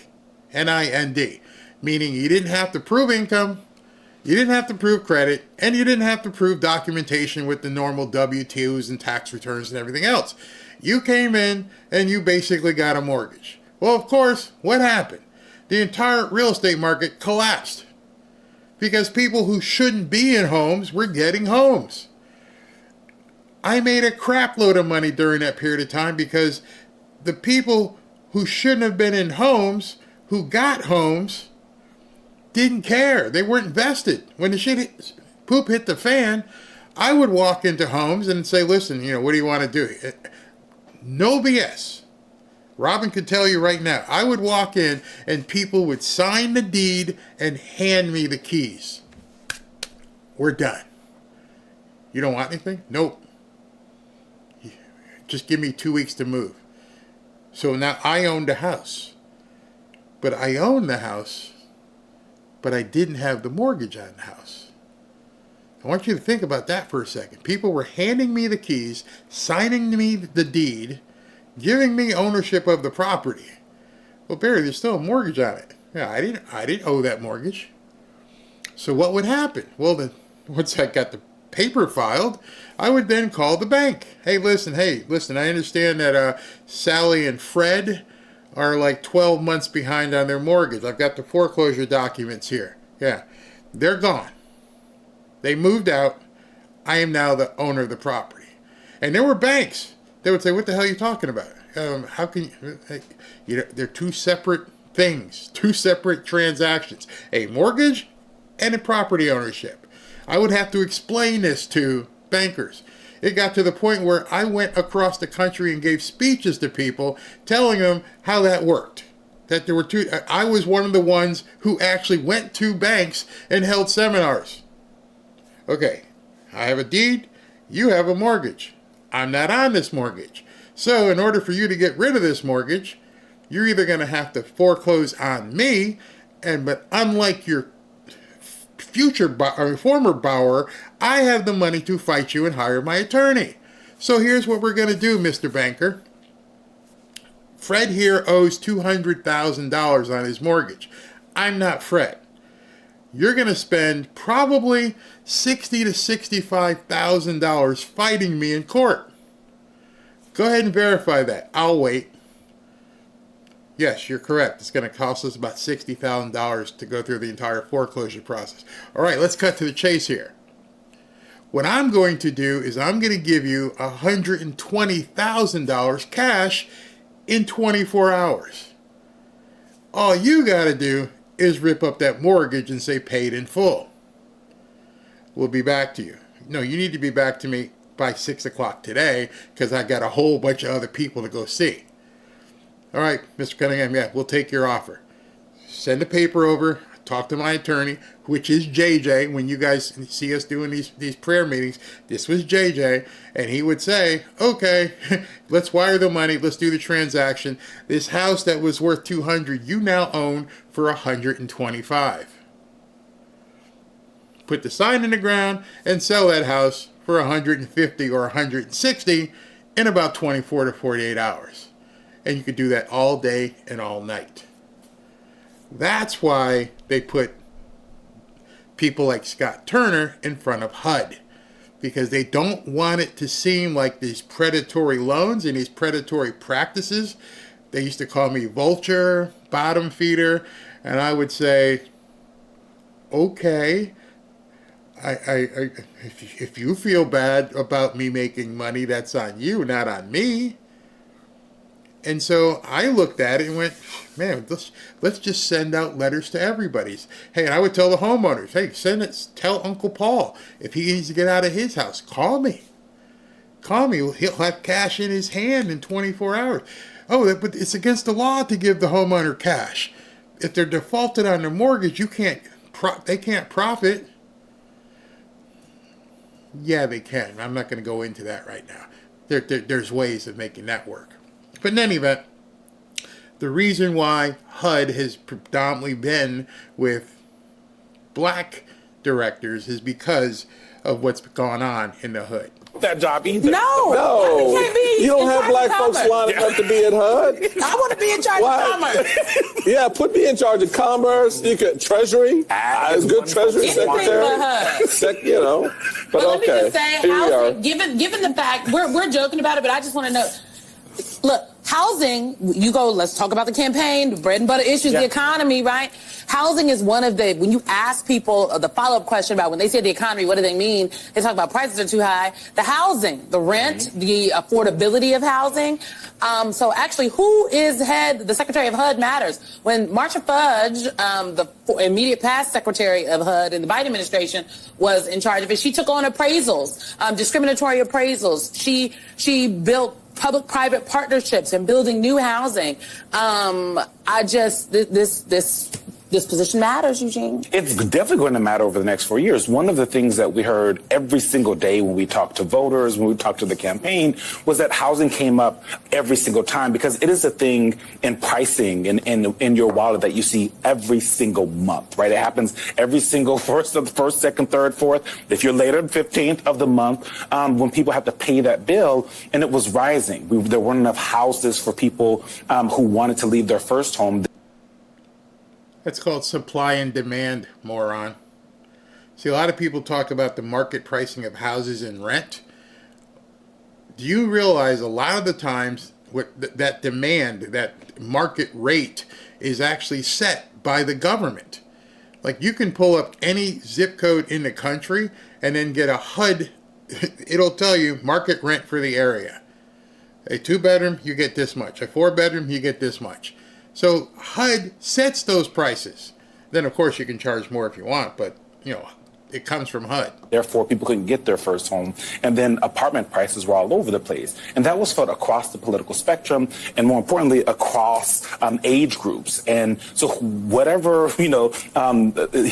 NIND. Meaning you didn't have to prove income, you didn't have to prove credit, and you didn't have to prove documentation with the normal W-2s and tax returns and everything else. You came in and you basically got a mortgage. Well, of course, what happened? The entire real estate market collapsed because people who shouldn't be in homes were getting homes. I made a crap load of money during that period of time because the people who shouldn't have been in homes, who got homes, didn't care. They weren't invested. When the poop hit the fan, I would walk into homes and say, listen, what do you want to do? No BS. Robin could tell you right now. I would walk in and people would sign the deed and hand me the keys. We're done. You don't want anything? Nope. Just give me 2 weeks to move. So now I owned the house. But I owned the house, but I didn't have the mortgage on the house. I want you to think about that for a second. People were handing me the keys, signing me the deed, giving me ownership of the property. Well, Barry, there's still a mortgage on it. Yeah, I didn't owe that mortgage. So what would happen? Well, then once I got the paper filed, I would then call the bank. Hey, listen, I understand that Sally and Fred are like 12 months behind on their mortgage. I've got the foreclosure documents here. Yeah, they're gone. They moved out. I am now the owner of the property. And there were banks. They would say, what the hell are you talking about? How can you, they're two separate things, two separate transactions, a mortgage and a property ownership. I would have to explain this to bankers. It got to the point where I went across the country and gave speeches to people telling them how that worked. That there were two. I was one of the ones who actually went to banks and held seminars. Okay, I have a deed, you have a mortgage. I'm not on this mortgage. So in order for you to get rid of this mortgage, you're either going to have to foreclose on me, but unlike your former borrower, I have the money to fight you and hire my attorney. So here's what we're going to do, Mr. Banker. Fred here owes $200,000 on his mortgage. I'm not Fred. You're going to spend probably $60,000 to $65,000 fighting me in court. Go ahead and verify that. I'll wait. Yes, you're correct. It's going to cost us about $60,000 to go through the entire foreclosure process. All right, let's cut to the chase here. What I'm going to do is I'm going to give you $120,000 cash in 24 hours. All you got to do is rip up that mortgage and say paid in full. We'll be back to you. No, you need to be back to me by 6 o'clock today because I got a whole bunch of other people to go see. All right, Mr. Cunningham, yeah, we'll take your offer. Send the paper over, talk to my attorney, which is JJ. When you guys see us doing these prayer meetings, this was JJ, and he would say, okay, let's wire the money, let's do the transaction. This house that was worth $200, you now own for $125. Put the sign in the ground and sell that house for $150 or $160 in about 24 to 48 hours. And you could do that all day and all night. That's why they put people like Scott Turner in front of HUD. Because they don't want it to seem like these predatory loans and these predatory practices. They used to call me vulture, bottom feeder. And I would say, okay, if you feel bad about me making money, that's on you, not on me. And so I looked at it and went, man, let's just send out letters to everybody. Hey, and I would tell the homeowners, hey, tell Uncle Paul, if he needs to get out of his house, call me. Call me. He'll have cash in his hand in 24 hours. Oh, but it's against the law to give the homeowner cash. If they're defaulted on their mortgage, they can't profit. Yeah, they can. I'm not going to go into that right now. There's ways of making that work. But in any event, the reason why HUD has predominantly been with black directors is because of what's gone on in the hood. That job either. No. You don't have black folks lining up to be at HUD. I want to be in charge of commerce. Yeah, put me in charge of commerce. You could treasury. As good treasury secretary. But let me okay. just say, housing, given the fact we're joking about it, but I just want to know. Look, housing, let's talk about the campaign, the bread and butter issues, the economy, right? Housing is one of when you ask people the follow-up question about when they say the economy, what do they mean? They talk about prices are too high. The housing, the rent, the affordability of housing. So actually, who is head? The Secretary of HUD matters. When Marsha Fudge, the immediate past Secretary of HUD in the Biden administration, was in charge of it, she took on appraisals, discriminatory appraisals. She built public-private partnerships and building new housing. This position matters, Eugene. It's definitely going to matter over the next 4 years. One of the things that we heard every single day when we talked to voters, when we talked to the campaign, was that housing came up every single time because it is a thing in pricing and in your wallet that you see every single month, right? It happens every single first, second, third, fourth. If you're later than 15th of the month, when people have to pay that bill, and it was rising. There weren't enough houses for people who wanted to leave their first home. That's called supply and demand, moron. See, a lot of people talk about the market pricing of houses and rent. Do you realize a lot of the times that demand, that market rate, is actually set by the government? Like, you can pull up any zip code in the country and then get a HUD. It'll tell you market rent for the area. A 2-bedroom, you get this much. A 4-bedroom, you get this much. So HUD sets those prices. Then, of course, you can charge more if you want, but, it comes from HUD. Therefore, people couldn't get their first home. And then apartment prices were all over the place. And that was felt across the political spectrum and, more importantly, across age groups. And so whatever, he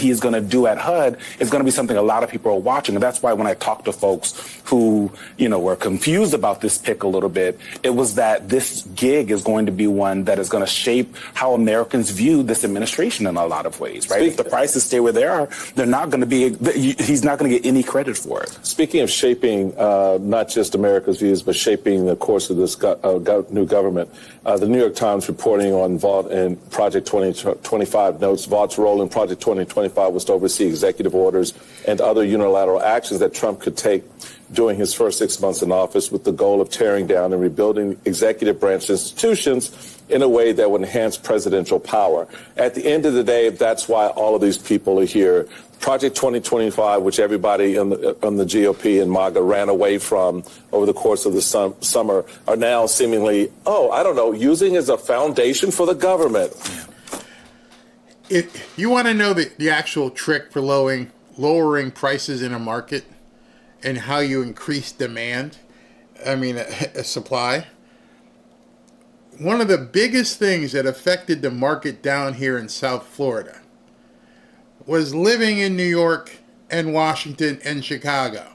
is going to do at HUD is going to be something a lot of people are watching. And that's why when I talk to folks who, were confused about this pick a little bit, it was that this gig is going to be one that is going to shape how Americans view this administration in a lot of ways, right? If the prices stay where they are, they're not going to be, he's not going to get any credit for it. Speaking of shaping not just America's views, but shaping the course of this new government, the New York Times reporting on Vought and Project 2025 notes Vaught's role in Project 2025 was to oversee executive orders and other unilateral actions that Trump could take during his first 6 months in office with the goal of tearing down and rebuilding executive branch institutions in a way that would enhance presidential power. At the end of the day, that's why all of these people are here. Project 2025, which everybody on the GOP and MAGA ran away from over the course of the summer, are now seemingly, using as a foundation for the government. If you want to know the actual trick for lowering prices in a market and how you increase demand, a supply, one of the biggest things that affected the market down here in South Florida was living in New York and Washington and Chicago.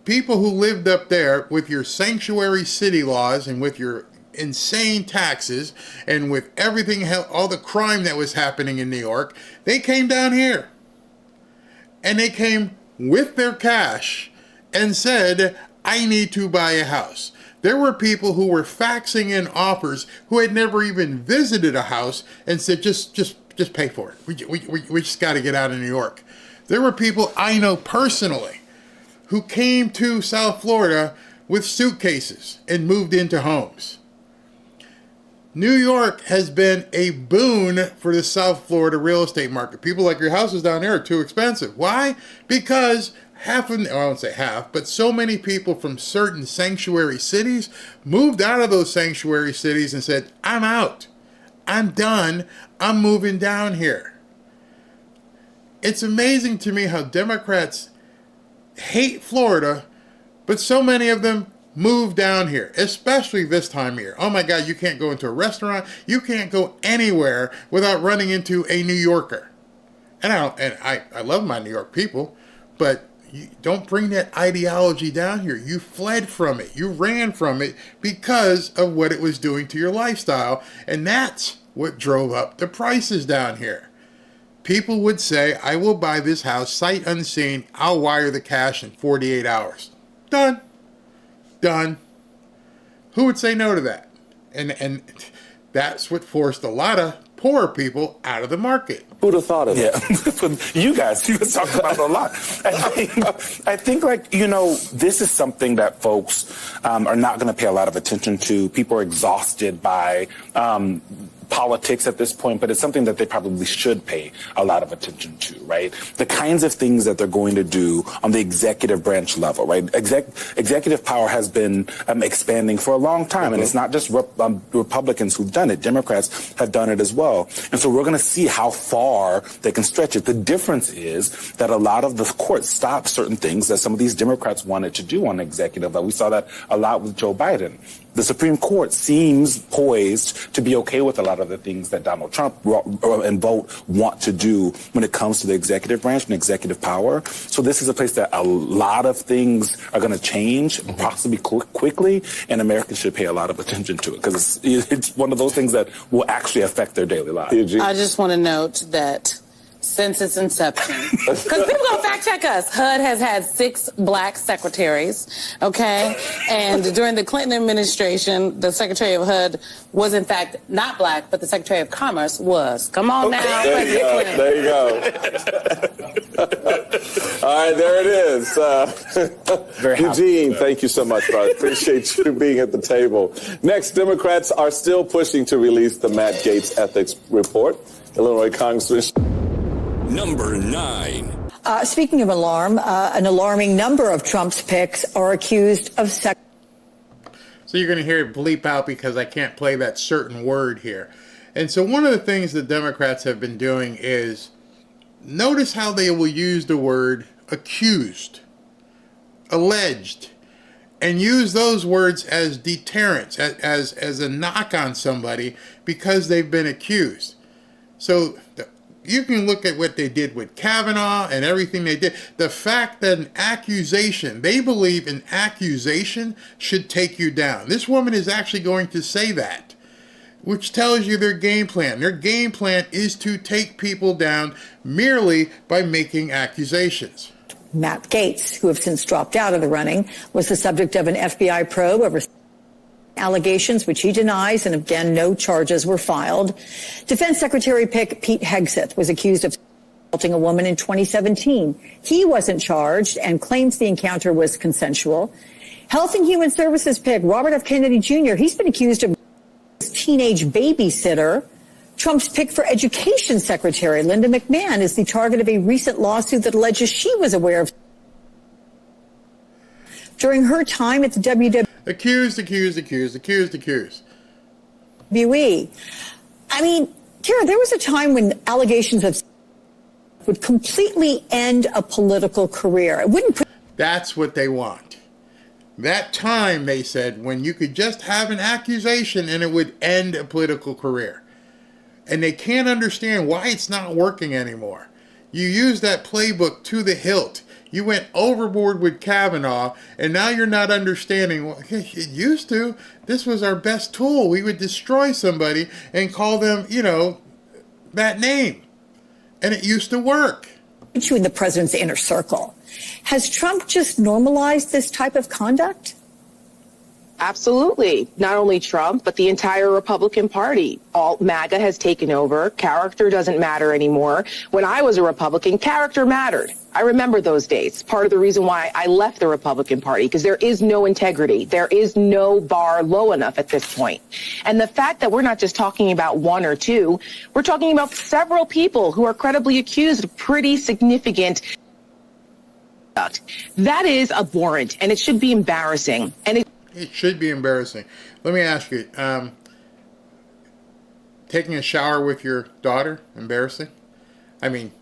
People who lived up there with your sanctuary city laws and with your insane taxes and with everything, all the crime that was happening in New York, they came down here. And they came with their cash and said, I need to buy a house. There were people who were faxing in offers who had never even visited a house and said, just pay for it. We just got to get out of New York. There were people I know personally who came to South Florida with suitcases and moved into homes. New York has been a boon for the South Florida real estate market. People like, your houses down there are too expensive. Why? Because I won't say half, but so many people from certain sanctuary cities moved out of those sanctuary cities and said, I'm out. I'm done. I'm moving down here. It's amazing to me how Democrats hate Florida, but so many of them move down here, especially this time of year. Oh my God, you can't go into a restaurant. You can't go anywhere without running into a New Yorker. And I love my New York people, but you don't bring that ideology down here. You fled from it. You ran from it because of what it was doing to your lifestyle. And that's what drove up the prices down here. People would say, I will buy this house sight unseen. I'll wire the cash in 48 hours. Done. Who would say no to that? And that's what forced a lot of poor people out of the market. Who'd have thought of it? Yeah, you guys talked about it a lot. I think this is something that folks are not going to pay a lot of attention to. People are exhausted by politics at this point, but it's something that they probably should pay a lot of attention to, right? The kinds of things that they're going to do on the executive branch level, right? Executive power has been expanding for a long time, and it's not just Republicans who've done it. Democrats have done it as well. And so we're going to see how far they can stretch it. The difference is that a lot of the courts stopped certain things that some of these Democrats wanted to do on the executive level. We saw that a lot with Joe Biden. The Supreme Court seems poised to be okay with a lot of the things that Donald Trump and Vought want to do when it comes to the executive branch and executive power. So this is a place that a lot of things are going to change, possibly quickly, and Americans should pay a lot of attention to it because it's one of those things that will actually affect their daily lives. I just want to note that since its inception, because people gonna fact check us, HUD has had 6 black secretaries, okay? And during the Clinton administration, the Secretary of HUD was in fact not black, but the Secretary of Commerce was. Come on now, President Clinton. There you go. All right, there it is. Eugene, thank you so much, bro. I appreciate you being at the table. Next, Democrats are still pushing to release the Matt Gaetz ethics report. Illinois Congressman. Number 9. Speaking of alarm, an alarming number of Trump's picks are accused of sex. So you're going to hear it bleep out because I can't play that certain word here. And so one of the things the Democrats have been doing is notice how they will use the word accused, alleged, and use those words as deterrents, as a knock on somebody because they've been accused. So you can look at what they did with Kavanaugh and everything they did. The fact that an accusation, they believe an accusation should take you down. This woman is actually going to say that, which tells you their game plan. Their game plan is to take people down merely by making accusations. Matt Gaetz, who have since dropped out of the running, was the subject of an FBI probe over allegations, which he denies, and again, no charges were filed. Defense Secretary pick Pete Hegseth was accused of assaulting a woman in 2017. He wasn't charged and claims the encounter was consensual. Health and Human Services pick Robert F. Kennedy Jr., he's been accused of teenage babysitter. Trump's pick for Education Secretary, Linda McMahon, is the target of a recent lawsuit that alleges she was aware of during her time at the WWE. Accused. I mean, Tara, there was a time when allegations of would completely end a political career. It wouldn't. That's what they want. That time, they said, when you could just have an accusation and it would end a political career. And they can't understand why it's not working anymore. You use that playbook to the hilt. You went overboard with Kavanaugh, and now you're not understanding. Well, it used to. This was our best tool. We would destroy somebody and call them, that name. And it used to work. You in the president's inner circle. Has Trump just normalized this type of conduct? Absolutely. Not only Trump, but the entire Republican Party. All MAGA has taken over. Character doesn't matter anymore. When I was a Republican, character mattered. I remember those days. Part of the reason why I left the Republican Party, because there is no integrity. There is no bar low enough at this point. And the fact that we're not just talking about one or two, we're talking about several people who are credibly accused of pretty significant conduct. That is abhorrent, and it should be embarrassing. And it should be embarrassing. Let me ask you, taking a shower with your daughter, embarrassing? I mean,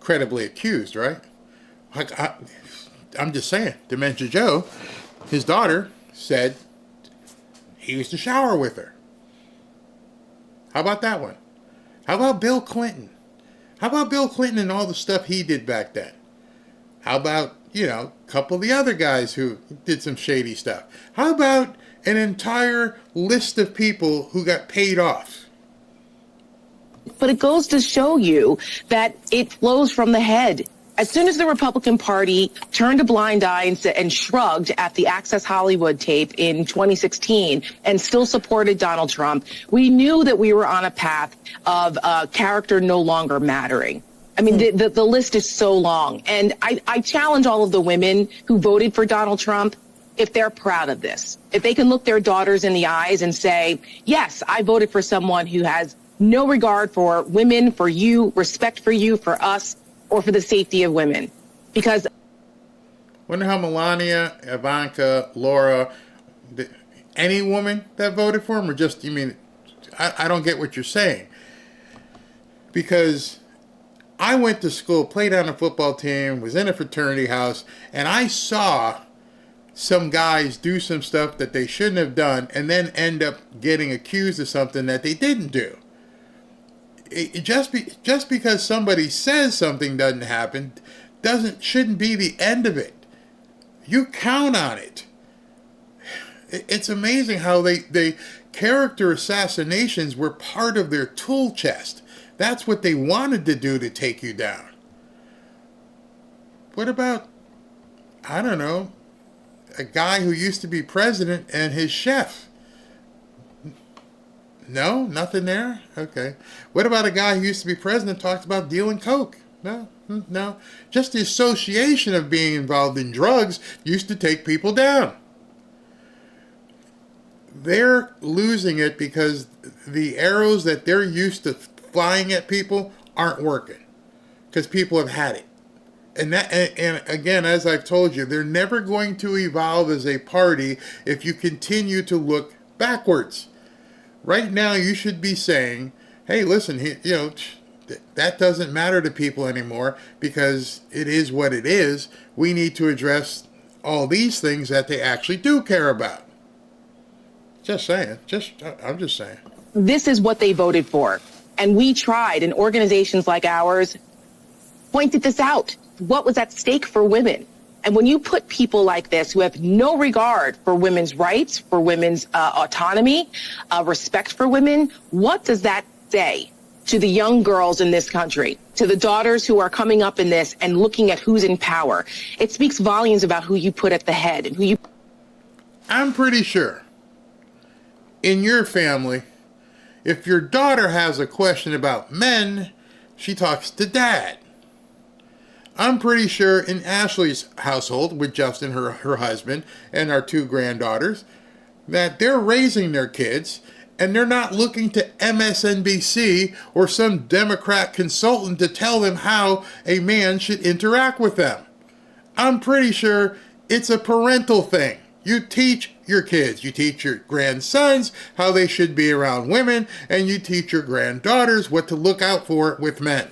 credibly accused, right? I'm just saying, Dementia Joe, his daughter said he used to shower with her. How about that one? How about Bill Clinton? How about Bill Clinton and all the stuff he did back then? How about, a couple of the other guys who did some shady stuff? How about an entire list of people who got paid off? But it goes to show you that it flows from the head. As soon as the Republican Party turned a blind eye and shrugged at the Access Hollywood tape in 2016 and still supported Donald Trump, we knew that we were on a path of character no longer mattering. I mean, the list is so long. And I challenge all of the women who voted for Donald Trump, if they're proud of this, if they can look their daughters in the eyes and say, yes, I voted for someone who has no regard for women, for you, respect for you, for us, or for the safety of women. Because wonder how Melania, Ivanka, Laura, any woman that voted for him, or just, I don't get what you're saying. Because I went to school, played on a football team, was in a fraternity house, and I saw some guys do some stuff that they shouldn't have done and then end up getting accused of something that they didn't do. Just because somebody says something doesn't happen shouldn't be the end of it. You count on it. It's amazing how they character assassinations were part of their tool chest. That's what they wanted to do to take you down. What about, I don't know, a guy who used to be president and his chef? No? Nothing there? Okay. What about a guy who used to be president talked about dealing coke? No. Just the association of being involved in drugs used to take people down. They're losing it because the arrows that they're used to flying at people aren't working because people have had it. And again, as I've told you, they're never going to evolve as a party if you continue to look backwards. Right now, you should be saying, hey, listen, That doesn't matter to people anymore because it is what it is. We need to address all these things that they actually do care about. Just saying. I'm just saying. This is what they voted for. And we tried, and organizations like ours pointed this out. What was at stake for women? And when you put people like this who have no regard for women's rights, for women's autonomy, respect for women, what does that say to the young girls in this country, to the daughters who are coming up in this and looking at who's in power? It speaks volumes about who you put at the head and who you... I'm pretty sure in your family, if your daughter has a question about men, she talks to dad. I'm pretty sure in Ashley's household with Justin, her husband, and our 2 granddaughters, that they're raising their kids and they're not looking to MSNBC or some Democrat consultant to tell them how a man should interact with them. I'm pretty sure it's a parental thing. You teach your kids, you teach your grandsons how they should be around women, and you teach your granddaughters what to look out for with men.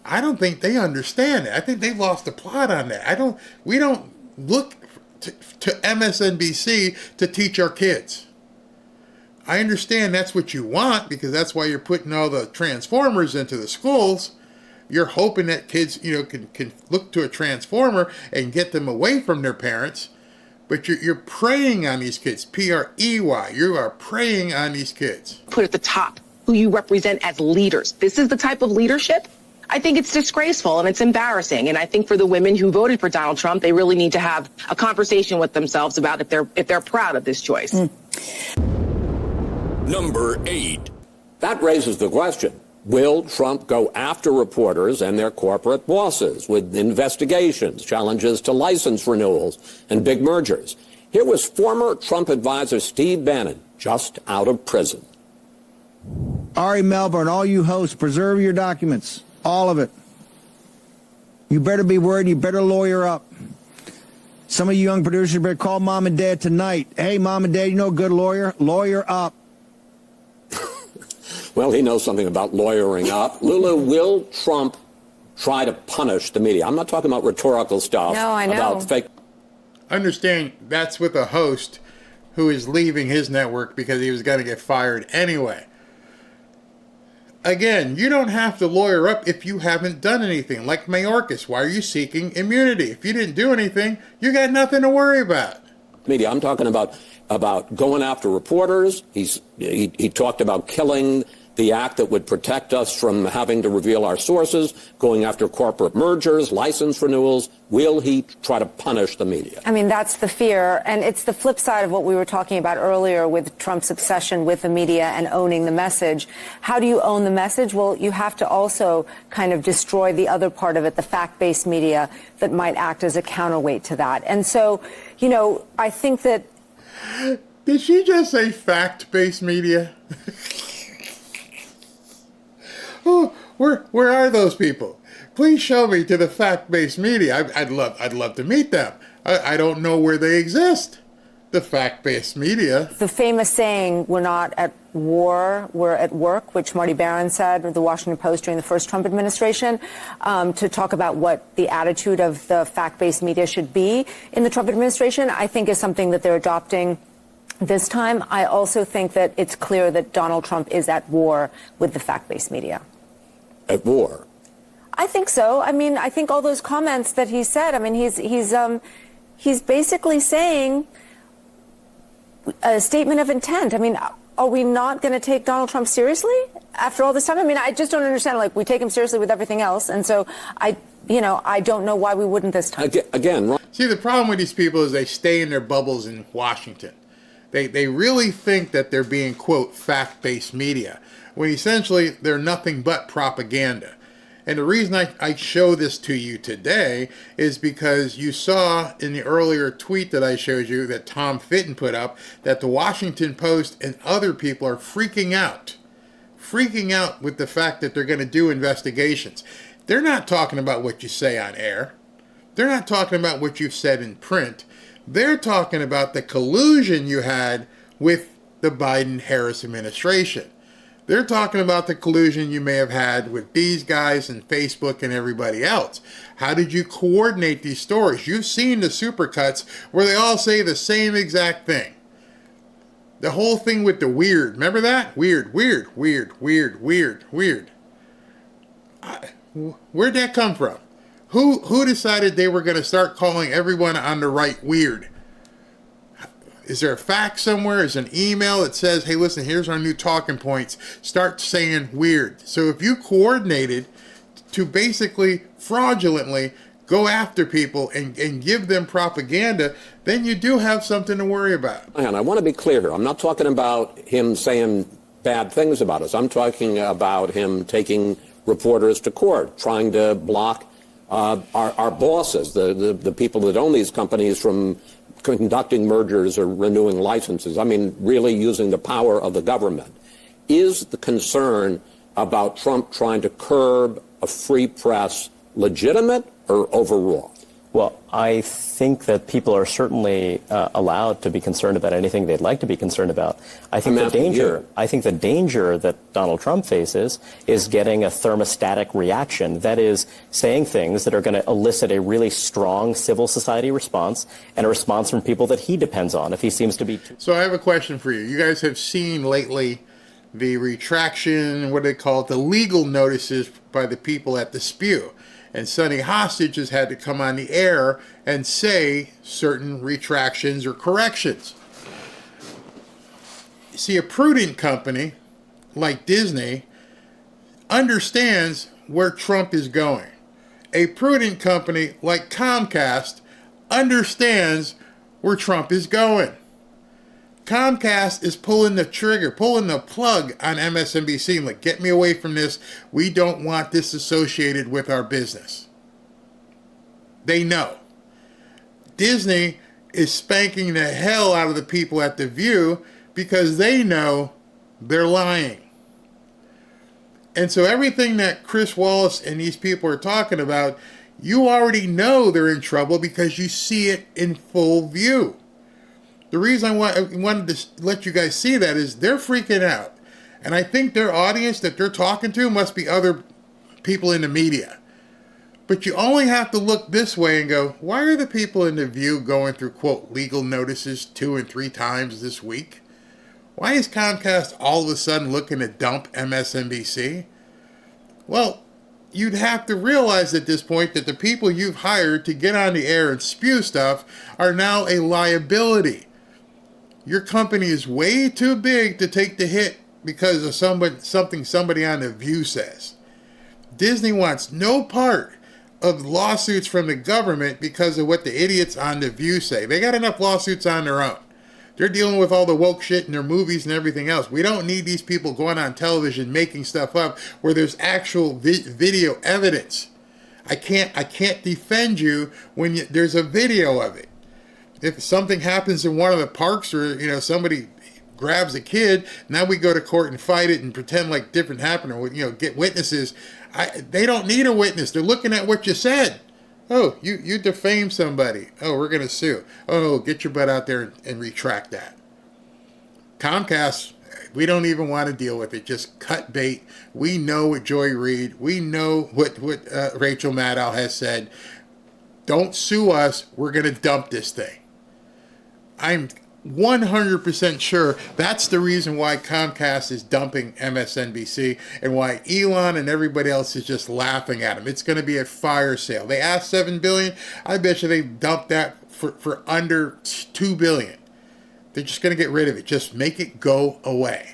I don't think they understand it. I think they lost the plot on that. We don't look to MSNBC to teach our kids. I understand that's what you want because that's why you're putting all the transformers into the schools. You're hoping that kids, can look to a transformer and get them away from their parents. But you're preying on these kids. P-R-E-Y. You are preying on these kids. Put at the top who you represent as leaders. This is the type of leadership. I think it's disgraceful and it's embarrassing. And I think for the women who voted for Donald Trump, they really need to have a conversation with themselves about if they're proud of this choice. Number 8. That raises the question. Will Trump go after reporters and their corporate bosses with investigations, challenges to license renewals, and big mergers? Here was former Trump advisor Steve Bannon, just out of prison. Ari Melbourne, all you hosts, preserve your documents. All of it. You better be worried. You better lawyer up. Some of you young producers better call mom and dad tonight. Hey, mom and dad, you know a good lawyer? Lawyer up. Well, he knows something about lawyering up. Lulu, will Trump try to punish the media? I'm not talking about rhetorical stuff. No, I know. About fake. Understand that's with a host who is leaving his network because he was going to get fired anyway. Again, you don't have to lawyer up if you haven't done anything. Like Mayorkas, why are you seeking immunity? If you didn't do anything, you got nothing to worry about. Media. I'm talking about going after reporters. He talked about killing the act that would protect us from having to reveal our sources, going after corporate mergers, license renewals. Will he try to punish the media? I mean, that's the fear. And it's the flip side of what we were talking about earlier with Trump's obsession with the media and owning the message. How do you own the message? Well, you have to also kind of destroy the other part of it, the fact-based media that might act as a counterweight to that. And so, I think that... Did she just say fact-based media? Oh, where are those people? Please show me to the fact-based media. I'd love to meet them. I don't know where they exist. The fact-based media. The famous saying, "We're not at war, we're at work," which Marty Barron said at the Washington Post during the first Trump administration, to talk about what the attitude of the fact-based media should be in the Trump administration, I think is something that they're adopting this time. I also think that it's clear that Donald Trump is at war with the fact-based media. At war? I think so. I mean, I think all those comments that he said, I mean, he's basically saying a statement of intent. I mean, are we not going to take Donald Trump seriously after all this time? I mean, I just don't understand. Like, we take him seriously with everything else. And so I don't know why we wouldn't this time. Again, see, the problem with these people is they stay in their bubbles in Washington. They really think that they're being, quote, fact-based media, when essentially they're nothing but propaganda. And the reason I show this to you today is because you saw in the earlier tweet that I showed you that Tom Fitton put up that the Washington Post and other people are freaking out with the fact that they're going to do investigations. They're not talking about what you say on air. They're not talking about what you've said in print. They're talking about the collusion you had with the Biden-Harris administration. They're talking about the collusion you may have had with these guys and Facebook and everybody else. How did you coordinate these stories? You've seen the supercuts where they all say the same exact thing. The whole thing with the weird. Remember that? Weird, weird, weird, weird, weird, weird. Where'd that come from? Who decided they were going to start calling everyone on the right weird? Is there a fax somewhere? Is there an email that says, hey, listen, here's our new talking points. Start saying weird. So if you coordinated to basically fraudulently go after people and give them propaganda, then you do have something to worry about. And I want to be clear here. I'm not talking about him saying bad things about us. I'm talking about him taking reporters to court, trying to block our bosses, the people that own these companies, from conducting mergers or renewing licenses. I mean, really using the power of the government. Is the concern about Trump trying to curb a free press legitimate or overwrought? Well, I think that people are certainly allowed to be concerned about anything they'd like to be concerned about. I think the danger that Donald Trump faces is getting a thermostatic reaction. That is, saying things that are going to elicit a really strong civil society response and a response from people that he depends on. If he seems to be So I have a question for you. You guys have seen lately the retraction, what do they call it, the legal notices by the people at the Spew. And Sonny Hostage has had to come on the air and say certain retractions or corrections. See, a prudent company like Disney understands where Trump is going. A prudent company like Comcast understands where Trump is going. Comcast is pulling the trigger, pulling the plug on MSNBC. Like, get me away from this. We don't want this associated with our business. They know. Disney is spanking the hell out of the people at The View because they know they're lying. And so everything that Chris Wallace and these people are talking about, you already know they're in trouble because you see it in full view. The reason I wanted to let you guys see that is they're freaking out. And I think their audience that they're talking to must be other people in the media. But you only have to look this way and go, why are the people in The View going through, quote, legal notices 2 and 3 times this week? Why is Comcast all of a sudden looking to dump MSNBC? Well, you'd have to realize at this point that the people you've hired to get on the air and spew stuff are now a liability. Your company is way too big to take the hit because of something somebody on The View says. Disney wants no part of lawsuits from the government because of what the idiots on The View say. They got enough lawsuits on their own. They're dealing with all the woke shit in their movies and everything else. We don't need these people going on television making stuff up where there's actual video evidence. I can't defend you when there's a video of it. If something happens in one of the parks, or somebody grabs a kid, now we go to court and fight it and pretend like different happened, or get witnesses. They don't need a witness. They're looking at what you said. Oh, you defamed somebody. Oh, we're going to sue. Oh, get your butt out there and retract that. Comcast, we don't even want to deal with it. Just cut bait. We know what Joy Reid, we know what Rachel Maddow has said. Don't sue us. We're going to dump this thing. I'm 100% sure that's the reason why Comcast is dumping MSNBC and why Elon and everybody else is just laughing at him. It's going to be a fire sale. They asked $7 billion. I bet you they dumped that for under $2 billion. They're just going to get rid of it. Just make it go away.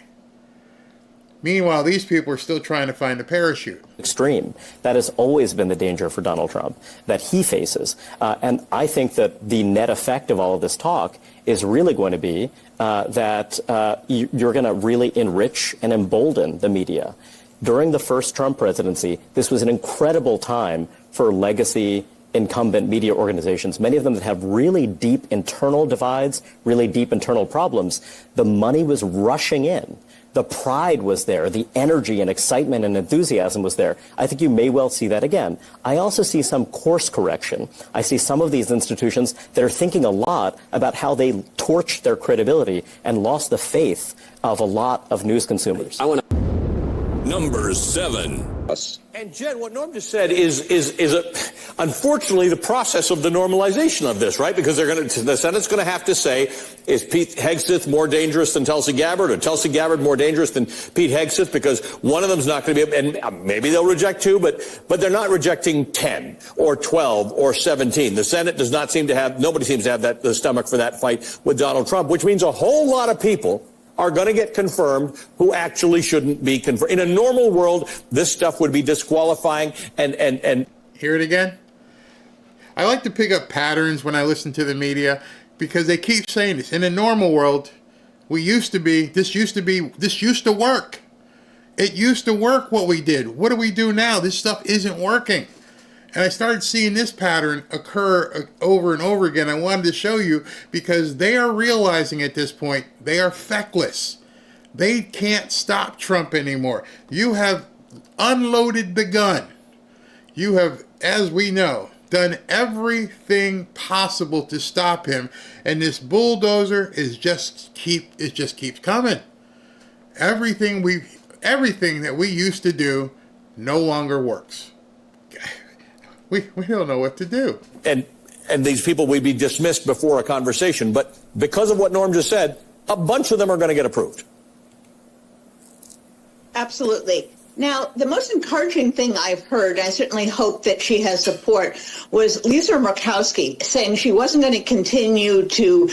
Meanwhile, these people are still trying to find a parachute. Extreme. That has always been the danger for Donald Trump that he faces. And I think that the net effect of all of this talk is really going to be that you're going to really enrich and embolden the media. During the first Trump presidency, this was an incredible time for legacy incumbent media organizations, many of them that have really deep internal divides, really deep internal problems. The money was rushing in. The pride was there. The energy and excitement and enthusiasm was there. I think you may well see that again. I also see some course correction. I see some of these institutions that are thinking a lot about how they torched their credibility and lost the faith of a lot of news consumers. Number 7. And Jen, what Norm just said is unfortunately the process of the normalization of this, right? Because the Senate's going to have to say, is Pete Hegseth more dangerous than Tulsi Gabbard, or Tulsi Gabbard more dangerous than Pete Hegseth? Because one of them's not going to be, and maybe they'll reject 2, but they're not rejecting 10 or 12 or 17. The Senate does not seem to have, nobody seems to have the stomach for that fight with Donald Trump, which means a whole lot of people are going to get confirmed who actually shouldn't be confirmed. In a normal world, this stuff would be disqualifying and Hear it again? I like to pick up patterns when I listen to the media because they keep saying this. In a normal world, this used to work. It used to work what we did. What do we do now? This stuff isn't working. And I started seeing this pattern occur over and over again. I wanted to show you because they are realizing at this point they are feckless. They can't stop Trump anymore. You have unloaded the gun. You have, as we know, done everything possible to stop him. And this bulldozer just keeps coming. Everything that we used to do no longer works. We don't know what to do. And these people would be dismissed before a conversation. But because of what Norm just said, a bunch of them are going to get approved. Absolutely. Now, the most encouraging thing I've heard, I certainly hope that she has support, was Lisa Murkowski saying she wasn't going to continue to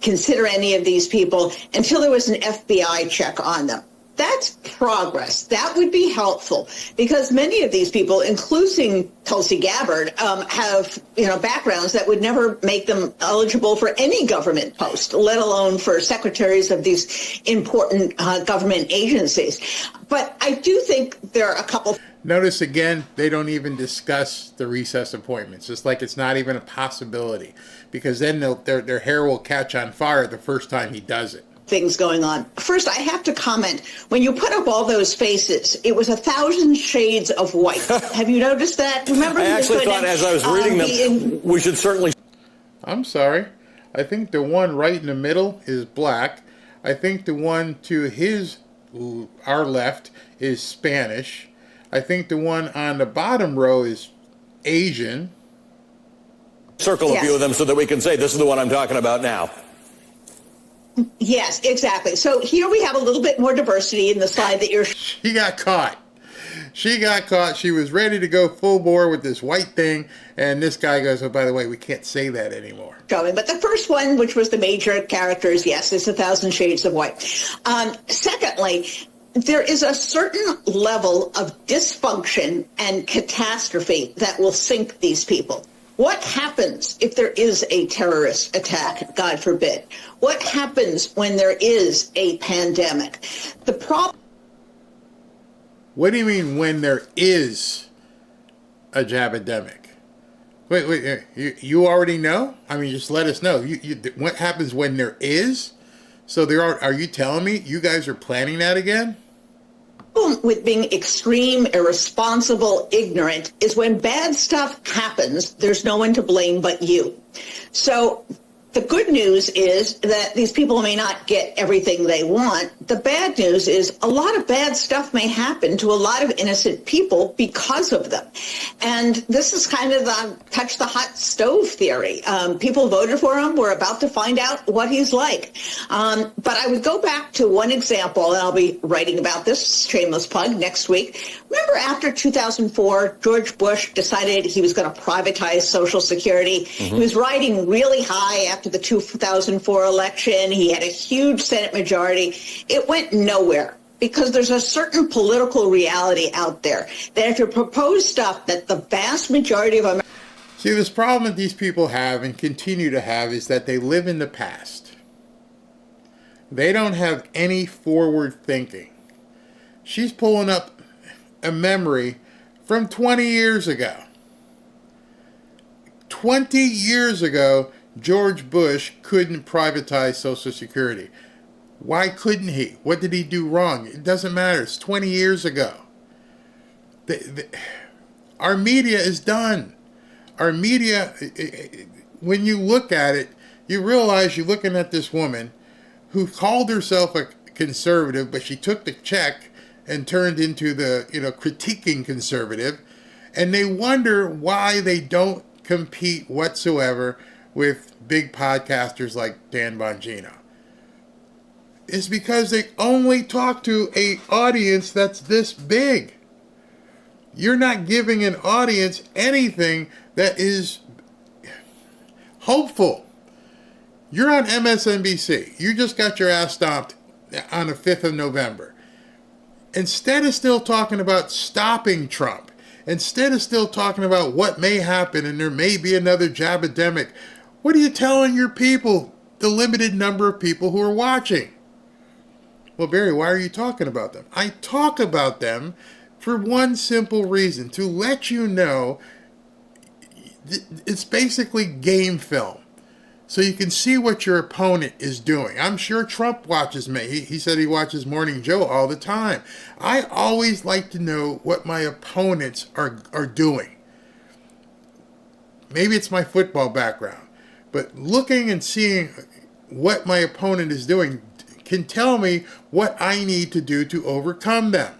consider any of these people until there was an FBI check on them. That's progress. That would be helpful because many of these people, including Tulsi Gabbard, have backgrounds that would never make them eligible for any government post, let alone for secretaries of these important government agencies. But I do think there are a couple. Notice again, they don't even discuss the recess appointments. It's like it's not even a possibility because then their hair will catch on fire the first time he does it. Things going on. First, I have to comment, when you put up all those faces, it was 1,000 shades of white. Have you noticed that? Remember, I actually thought as I was reading them, we should certainly... I'm sorry. I think the one right in the middle is black. I think the one to our left is Spanish. I think the one on the bottom row is Asian. Circle a few of them so that we can say, this is the one I'm talking about now. Yes, exactly. So here we have a little bit more diversity in the slide that you're... She got caught. She was ready to go full bore with this white thing. And this guy goes, oh, by the way, we can't say that anymore. Showing. But the first one, which was the major characters, yes, it's 1,000 shades of white. Secondly, there is a certain level of dysfunction and catastrophe that will sink these people. What happens if there is a terrorist attack, God forbid? What happens when there is a pandemic? The problem... What do you mean when there is a jabademic? Wait, you already know? I mean, just let us know. What happens when there is? So are you telling me you guys are planning that again? With being extreme, irresponsible, ignorant is when bad stuff happens, there's no one to blame but you. So the good news is that these people may not get everything they want. The bad news is a lot of bad stuff may happen to a lot of innocent people because of them. And this is kind of the touch the hot stove theory. People voted for him. We're about to find out what he's like. But I would go back to one example, and I'll be writing about this, shameless plug, next week. Remember after 2004, George Bush decided he was going to privatize Social Security. Mm-hmm. He was riding really high after the 2004 election. He had a huge Senate majority. It went nowhere because there's a certain political reality out there that if you propose stuff that the vast majority of Americans... See, this problem that these people have and continue to have is that they live in the past. They don't have any forward thinking. She's pulling up a memory from 20 years ago. 20 years ago, George Bush couldn't privatize Social Security. Why couldn't he? What did he do wrong? It doesn't matter. It's 20 years ago. Our media is done. Our media, when you look at it, you realize you're looking at this woman who called herself a conservative, but she took the check and turned into the, critiquing conservative. And they wonder why they don't compete whatsoever with big podcasters like Dan Bongino. It's because they only talk to an audience that's this big. You're not giving an audience anything that is hopeful. You're on MSNBC. You just got your ass stomped on the 5th of November. Instead of still talking about stopping Trump, instead of still talking about what may happen and there may be another jabademic, what are you telling your people, the limited number of people who are watching? Well, Barry, why are you talking about them? I talk about them for one simple reason, to let you know it's basically game film. So you can see what your opponent is doing. I'm sure Trump watches me. He said he watches Morning Joe all the time. I always like to know what my opponents are doing. Maybe it's my football background, but looking and seeing what my opponent is doing can tell me what I need to do to overcome them.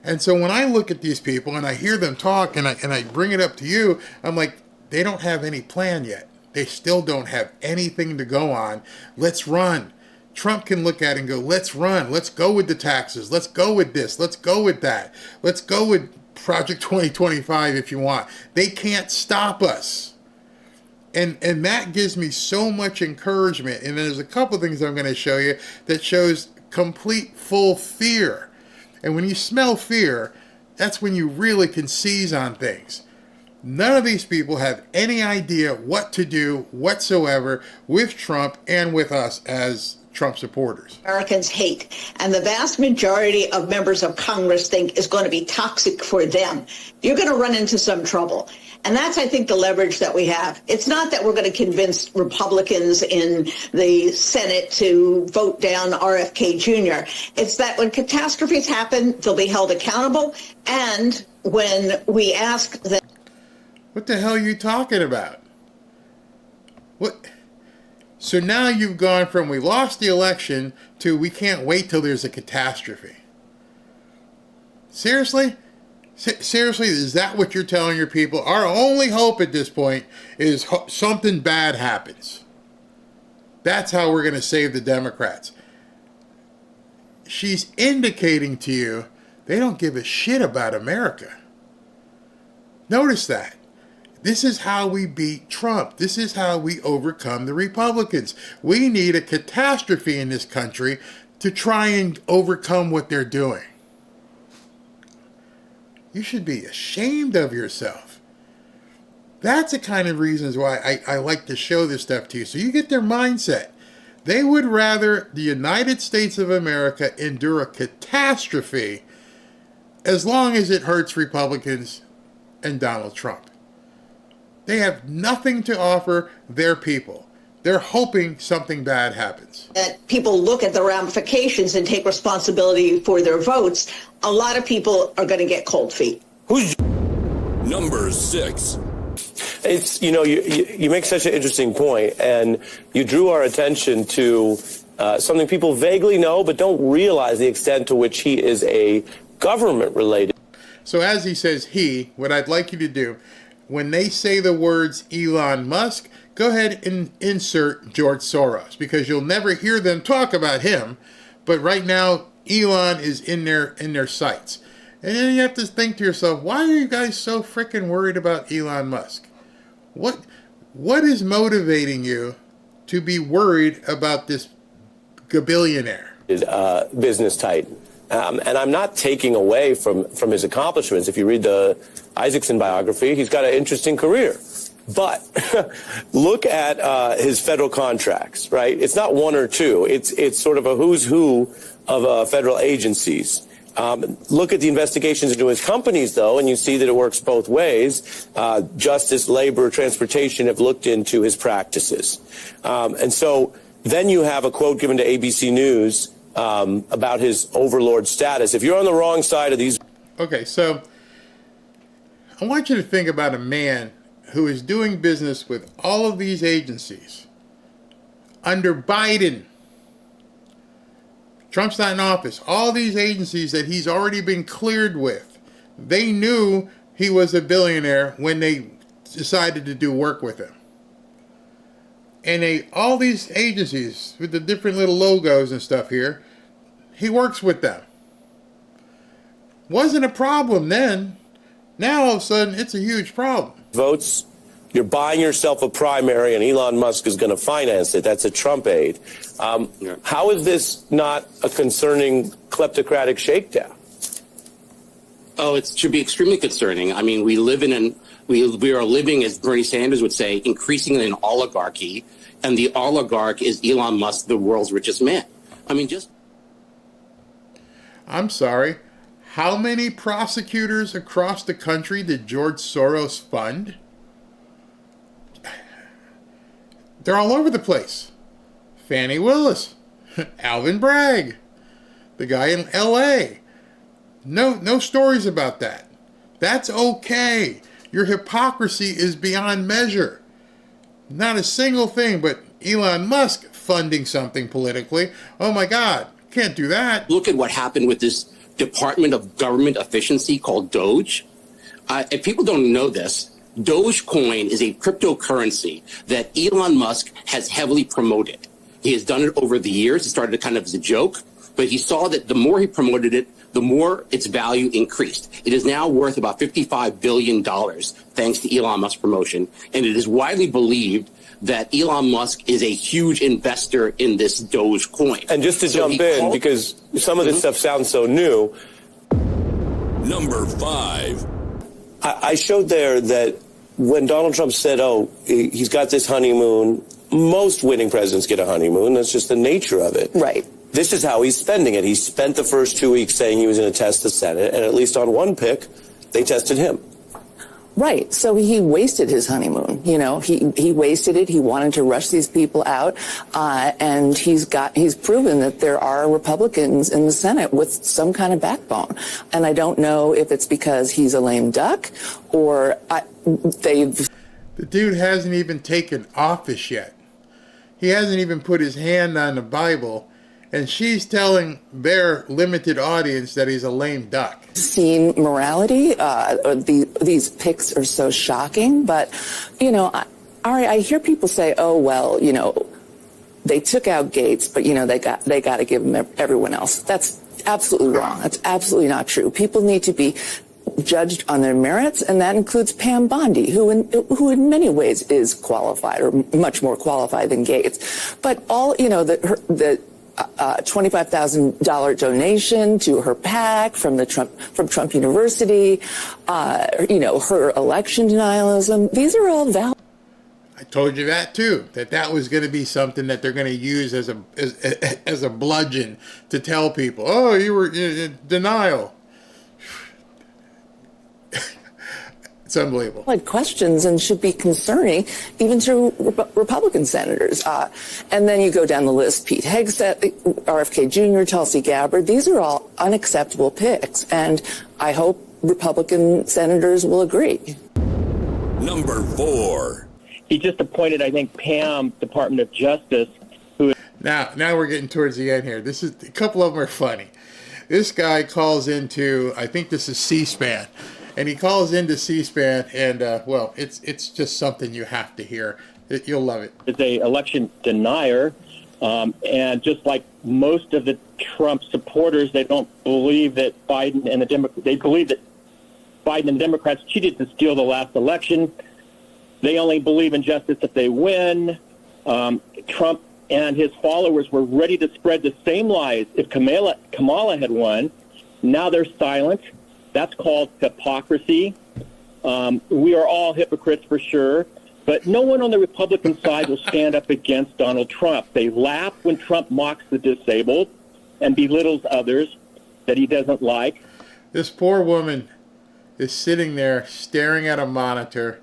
And so when I look at these people and I hear them talk and I bring it up to you, I'm like, they don't have any plan yet. They still don't have anything to go on. Let's run. Trump can look at it and go, let's run. Let's go with the taxes. Let's go with this. Let's go with that. Let's go with Project 2025 if you want. They can't stop us. And that gives me so much encouragement. And there's a couple things I'm going to show you that shows complete full fear. And when you smell fear, that's when you really can seize on things. None of these people have any idea what to do whatsoever with Trump and with us as Trump supporters. Americans hate, and the vast majority of members of Congress think is going to be toxic for them. You're going to run into some trouble. And that's, I think, the leverage that we have. It's not that we're going to convince Republicans in the Senate to vote down RFK Jr. It's that when catastrophes happen, they'll be held accountable. And when we ask them, what the hell are you talking about? What? So now you've gone from we lost the election to we can't wait till there's a catastrophe. Seriously? Seriously, is that what you're telling your people? Our only hope at this point is something bad happens. That's how we're going to save the Democrats. She's indicating to you they don't give a shit about America. Notice that. This is how we beat Trump. This is how we overcome the Republicans. We need a catastrophe in this country to try and overcome what they're doing. You should be ashamed of yourself. That's the kind of reasons why I like to show this stuff to you, so you get their mindset. They would rather the United States of America endure a catastrophe as long as it hurts Republicans and Donald Trump. They have nothing to offer their people. They're hoping something bad happens. That people look at the ramifications and take responsibility for their votes. A lot of people are going to get cold feet. Who's number 6? It's, you make such an interesting point, and you drew our attention to something people vaguely know but don't realize the extent to which he is a government-related. So as he says what I'd like you to do, when they say the words Elon Musk, go ahead and insert George Soros, because you'll never hear them talk about him. But right now, Elon is in their sights. And then you have to think to yourself, why are you guys so freaking worried about Elon Musk? What is motivating you to be worried about this gabillionaire? Business titan. And I'm not taking away from his accomplishments. If you read the Isaacson biography, he's got an interesting career. But look at his federal contracts, right? It's not one or two. It's sort of a who's who of federal agencies. Look at the investigations into his companies, though, and you see that it works both ways. Justice, labor, transportation have looked into his practices. And so then you have a quote given to ABC News about his overlord status. If you're on the wrong side of these... Okay, so I want you to think about a man who is doing business with all of these agencies under Biden. Trump's not in office. All these agencies that he's already been cleared with, they knew he was a billionaire when they decided to do work with him. And all these agencies with the different little logos and stuff here, he works with them. Wasn't a problem then. Now all of a sudden it's a huge problem. Votes, you're buying yourself a primary, and Elon Musk is going to finance it. That's a Trump aid. How is this not a concerning kleptocratic shakedown? Oh, it should be extremely concerning. I mean, we are living, as Bernie Sanders would say, increasingly in an oligarchy, and the oligarch is Elon Musk, the world's richest man. I mean, I'm sorry. How many prosecutors across the country did George Soros fund? They're all over the place. Fannie Willis, Alvin Bragg, the guy in L.A. No stories about that. That's okay. Your hypocrisy is beyond measure. Not a single thing, but Elon Musk funding something politically. Oh my God, can't do that. Look at what happened with this Department of Government Efficiency called DOGE. If people don't know this, Dogecoin is a cryptocurrency that Elon Musk has heavily promoted. He has done it over the years. It started kind of as a joke, but he saw that the more he promoted it, the more its value increased. It is now worth about $55 billion thanks to Elon Musk's promotion. And it is widely believed that Elon Musk is a huge investor in this Dogecoin. And just to jump in, because some of this stuff sounds so new. Number 5. I showed there that when Donald Trump said, he's got this honeymoon, most winning presidents get a honeymoon. That's just the nature of it. Right. This is how he's spending it. He spent the first 2 weeks saying he was going to test the Senate, and at least on one pick, they tested him. Right. So he wasted his honeymoon. You know, he wasted it. He wanted to rush these people out. And he's proven that there are Republicans in the Senate with some kind of backbone. And I don't know if it's because he's a lame duck or they've. The dude hasn't even taken office yet. He hasn't even put his hand on the Bible. And she's telling their limited audience that he's a lame duck. Seen morality. These picks are so shocking. But, you know, Ari, I hear people say, oh, well, you know, they took out Gates, but, you know, they got to give them everyone else. That's absolutely wrong. That's absolutely not true. People need to be judged on their merits, and that includes Pam Bondi, who in many ways is qualified, or much more qualified than Gates. But all, you know, the $25,000 donation to her PAC from Trump University, you know, her election denialism. These are all valid. I told you that too. That was going to be something that they're going to use as a bludgeon to tell people, oh, you were in denial. It's unbelievable. Like questions and should be concerning even to Republican senators. And then you go down the list, Pete Hegseth, RFK Jr., Tulsi Gabbard. These are all unacceptable picks. And I hope Republican senators will agree. Number 4. He just appointed, I think, Pam, Department of Justice. Now we're getting towards the end here. This is a couple of them are funny. This guy calls into, I think this is C-SPAN. And he calls into C-SPAN, and, well, it's just something you have to hear. You'll love it. Is a election denier, and just like most of the Trump supporters, they don't believe that Biden and they believe that Biden and Democrats cheated to steal the last election. They only believe in justice if they win. Trump and his followers were ready to spread the same lies if Kamala had won. Now they're silent. That's called hypocrisy. We are all hypocrites for sure, but no one on the Republican side will stand up against Donald Trump. They laugh when Trump mocks the disabled and belittles others that he doesn't like. This poor woman is sitting there staring at a monitor,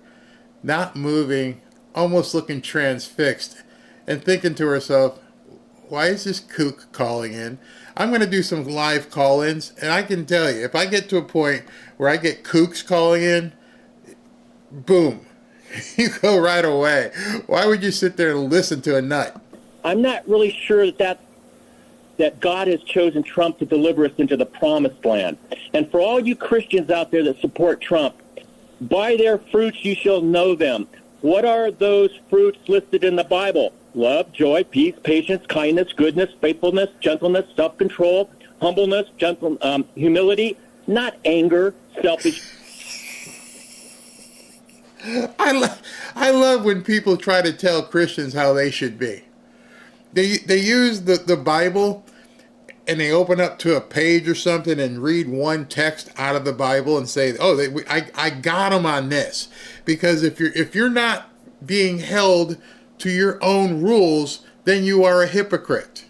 not moving, almost looking transfixed, and thinking to herself, why is this kook calling in? I'm going to do some live call-ins, and I can tell you, if I get to a point where I get kooks calling in, boom, you go right away. Why would you sit there and listen to a nut? I'm not really sure that that God has chosen Trump to deliver us into the promised land. And for all you Christians out there that support Trump, by their fruits you shall know them. What are those fruits listed in the Bible? Love, joy, peace, patience, kindness, goodness, faithfulness, gentleness, self-control, humbleness, humility, not anger, selfish. I love when people try to tell Christians how they should be. They use the Bible and they open up to a page or something and read one text out of the Bible and say, "Oh, I got them on this." Because if you're not being held to your own rules, then you are a hypocrite.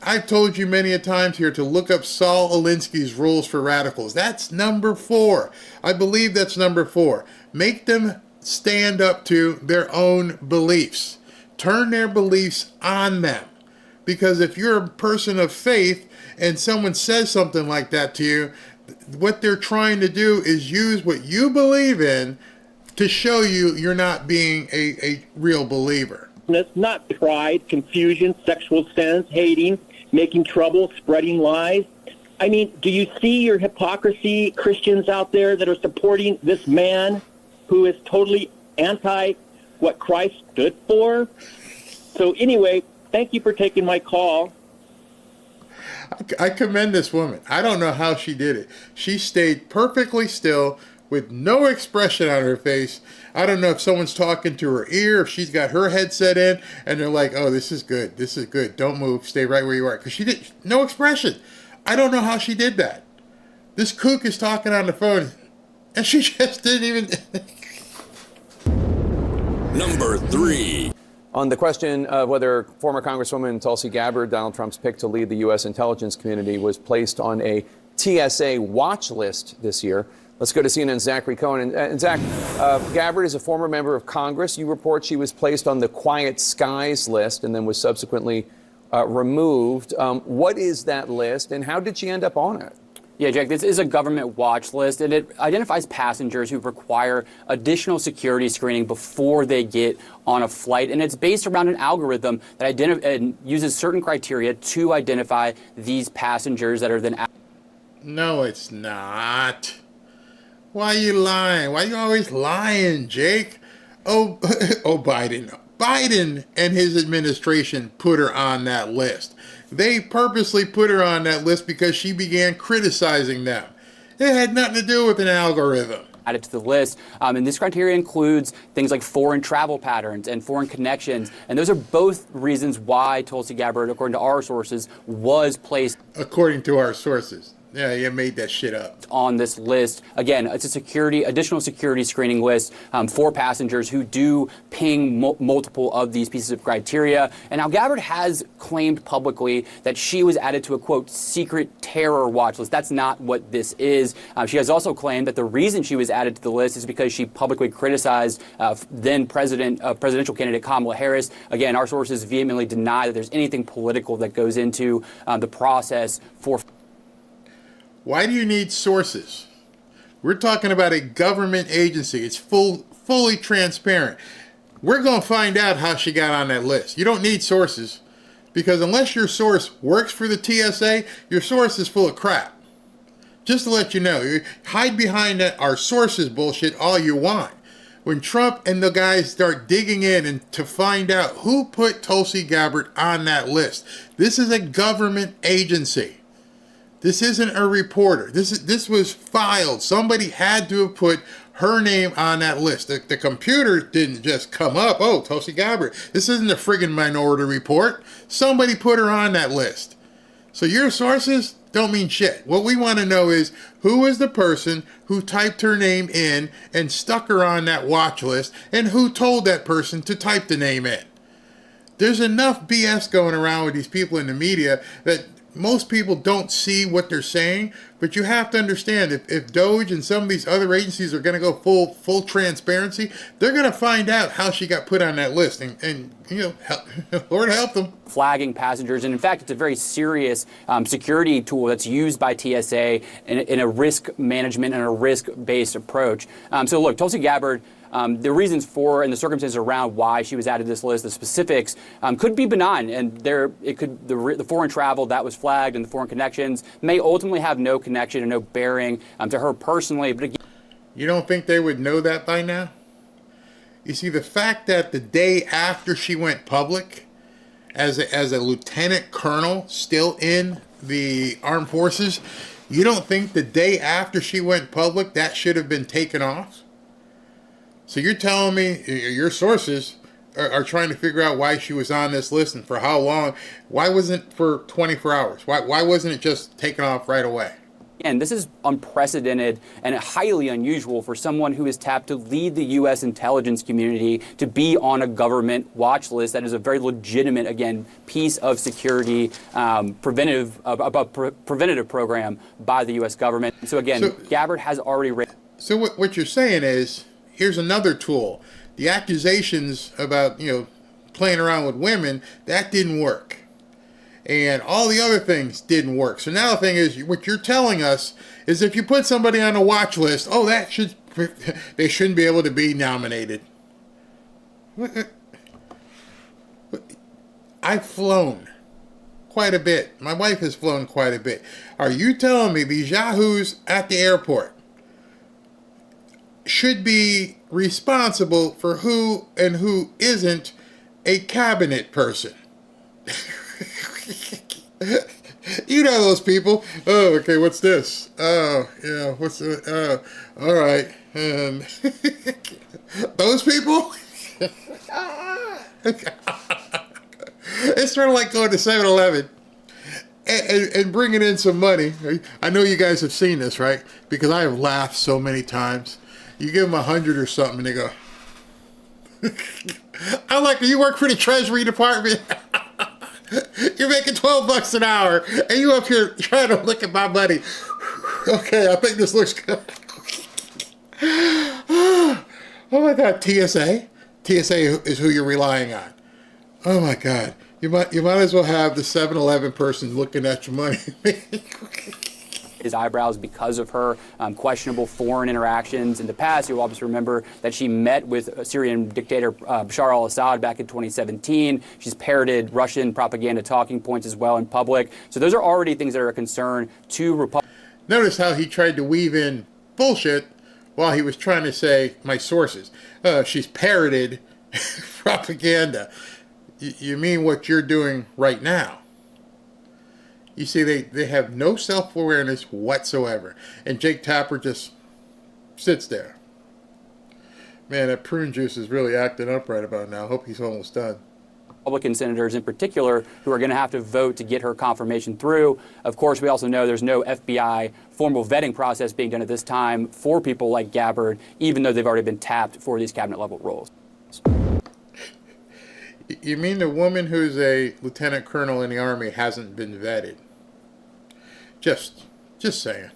I've told you many a times here to look up Saul Alinsky's rules for radicals. That's number 4. I believe that's number 4. Make them stand up to their own beliefs. Turn their beliefs on them. Because if you're a person of faith and someone says something like that to you, what they're trying to do is use what you believe in to show you you're not being a real believer. That's not pride, confusion, sexual sins, hating, making trouble, spreading lies. I mean, do you see your hypocrisy, Christians out there that are supporting this man who is totally anti what Christ stood for? So anyway, thank you for taking my call. I commend this woman. I don't know how she did it. She stayed perfectly still with no expression on her face. I don't know if someone's talking to her ear, if she's got her headset in, and they're like, "Oh, this is good. This is good. Don't move. Stay right where you are." Because she did no expression. I don't know how she did that. This kook is talking on the phone, and she just didn't even... Number 3. On the question of whether former Congresswoman Tulsi Gabbard, Donald Trump's pick to lead the U.S. intelligence community, was placed on a TSA watch list this year, let's go to CNN's Zachary Cohen. And Zach, Gabbard is a former member of Congress. You report she was placed on the Quiet Skies list and then was subsequently removed. What is that list, and how did she end up on it? Yeah, Jack, this is a government watch list, and it identifies passengers who require additional security screening before they get on a flight. And it's based around an algorithm that uses certain criteria to identify these passengers that are then... No, it's not. Why are you lying? Why are you always lying, Jake? Oh, Biden. Biden and his administration put her on that list. They purposely put her on that list because she began criticizing them. It had nothing to do with an algorithm. Added to the list, and this criteria includes things like foreign travel patterns and foreign connections, and those are both reasons why Tulsi Gabbard, according to our sources, was placed. According to our sources. Yeah, you made that shit up. On this list. Again, it's a additional security screening list for passengers who do ping multiple of these pieces of criteria. And now Gabbard has claimed publicly that she was added to a, quote, secret terror watch list. That's not what this is. She has also claimed that the reason she was added to the list is because she publicly criticized then presidential candidate Kamala Harris. Again, our sources vehemently deny that there's anything political that goes into the process for... Why do you need sources? We're talking about a government agency. It's fully transparent. We're going to find out how she got on that list. You don't need sources, because unless your source works for the TSA, your source is full of crap. Just to let you know, you hide behind that our sources bullshit all you want. When Trump and the guys start digging in and to find out who put Tulsi Gabbard on that list, this is a government agency. This isn't a reporter. This was filed. Somebody had to have put her name on that list. The computer didn't just come up. Oh, Tulsi Gabbard. This isn't a friggin' Minority Report. Somebody put her on that list. So your sources don't mean shit. What we want to know is who was the person who typed her name in and stuck her on that watch list, and who told that person to type the name in. There's enough BS going around with these people in the media that most people don't see what they're saying, but you have to understand if DOGE and some of these other agencies are going to go full transparency, they're going to find out how she got put on that list, and you know, Lord help them. Flagging passengers, and in fact, it's a very serious security tool that's used by TSA in a risk management and a risk-based approach. So look, Tulsi Gabbard The reasons for and the circumstances around why she was added to this list, the specifics, could be benign, and the foreign travel that was flagged and the foreign connections may ultimately have no connection and no bearing to her personally. But again, you don't think they would know that by now? You see, the fact that the day after she went public, as a lieutenant colonel still in the armed forces, you don't think the day after she went public that should have been taken off? So you're telling me your sources are trying to figure out why she was on this list and for how long? Why wasn't it for 24 hours? Why wasn't it just taken off right away? And this is unprecedented and highly unusual for someone who is tapped to lead the U.S. intelligence community to be on a government watch list. That is a very legitimate, again, piece of security preventative program by the U.S. government. So again, Gabbard has already. So what you're saying is, here's another tool. The accusations about playing around with women, that didn't work. And all the other things didn't work. So now the thing is, what you're telling us is if you put somebody on a watch list, they shouldn't be able to be nominated. I've flown quite a bit. My wife has flown quite a bit. Are you telling me these yahoos at the airport should be responsible for who and who isn't a cabinet person? You know those people. Oh, okay, what's this? Oh, yeah, what's all right. Those people? It's sort of like going to 7-Eleven and bringing in some money. I know you guys have seen this, right? Because I have laughed so many times. You give them 100 or something, and they go, I'm like, you work for the Treasury Department? You're making $12 an hour, and you up here trying to look at my money. Okay, I think this looks good. Oh my God, TSA? TSA is who you're relying on. Oh my God, you might as well have the 7-Eleven person looking at your money. His eyebrows because of her questionable foreign interactions in the past. You'll obviously remember that she met with Syrian dictator Bashar al-Assad back in 2017. She's parroted Russian propaganda talking points as well in public. So those are already things that are a concern to Republicans. Notice how he tried to weave in bullshit while he was trying to say, my sources. She's parroted propaganda. You mean what you're doing right now? You see, they have no self-awareness whatsoever. And Jake Tapper just sits there. Man, that prune juice is really acting up right about now. Hope he's almost done. Republican senators in particular who are going to have to vote to get her confirmation through. Of course, we also know there's no FBI formal vetting process being done at this time for people like Gabbard, even though they've already been tapped for these cabinet-level roles. You mean the woman who's a lieutenant colonel in the Army hasn't been vetted? Just saying.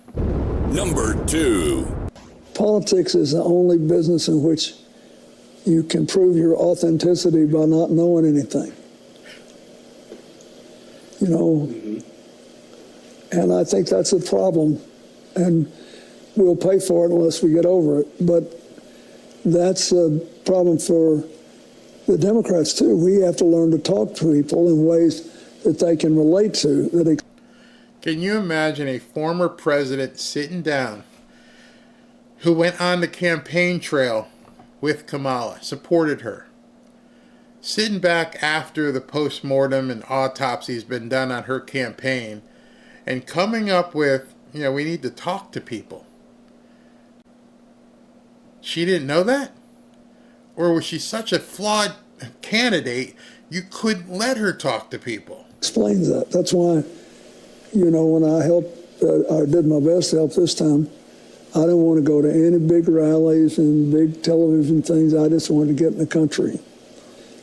Number 2. Politics is the only business in which you can prove your authenticity by not knowing anything. And I think that's a problem. And we'll pay for it unless we get over it. But that's a problem for the Democrats, too. We have to learn to talk to people in ways that they can relate to. Can you imagine a former president sitting down who went on the campaign trail with Kamala, supported her, sitting back after the postmortem and autopsy has been done on her campaign, and coming up with, we need to talk to people? She didn't know that? Or was she such a flawed candidate, you couldn't let her talk to people? Explains that. That's why, when I helped, I did my best to help this time. I didn't want to go to any big rallies and big television things. I just wanted to get in the country.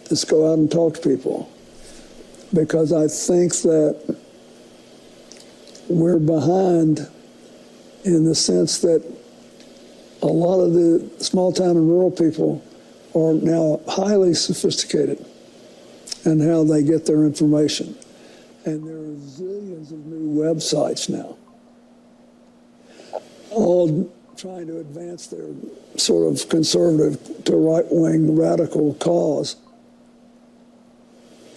Just go out and talk to people. Because I think that we're behind in the sense that a lot of the small town and rural people are now highly sophisticated in how they get their information. And there are zillions of new websites now, all trying to advance their sort of conservative to right-wing radical cause.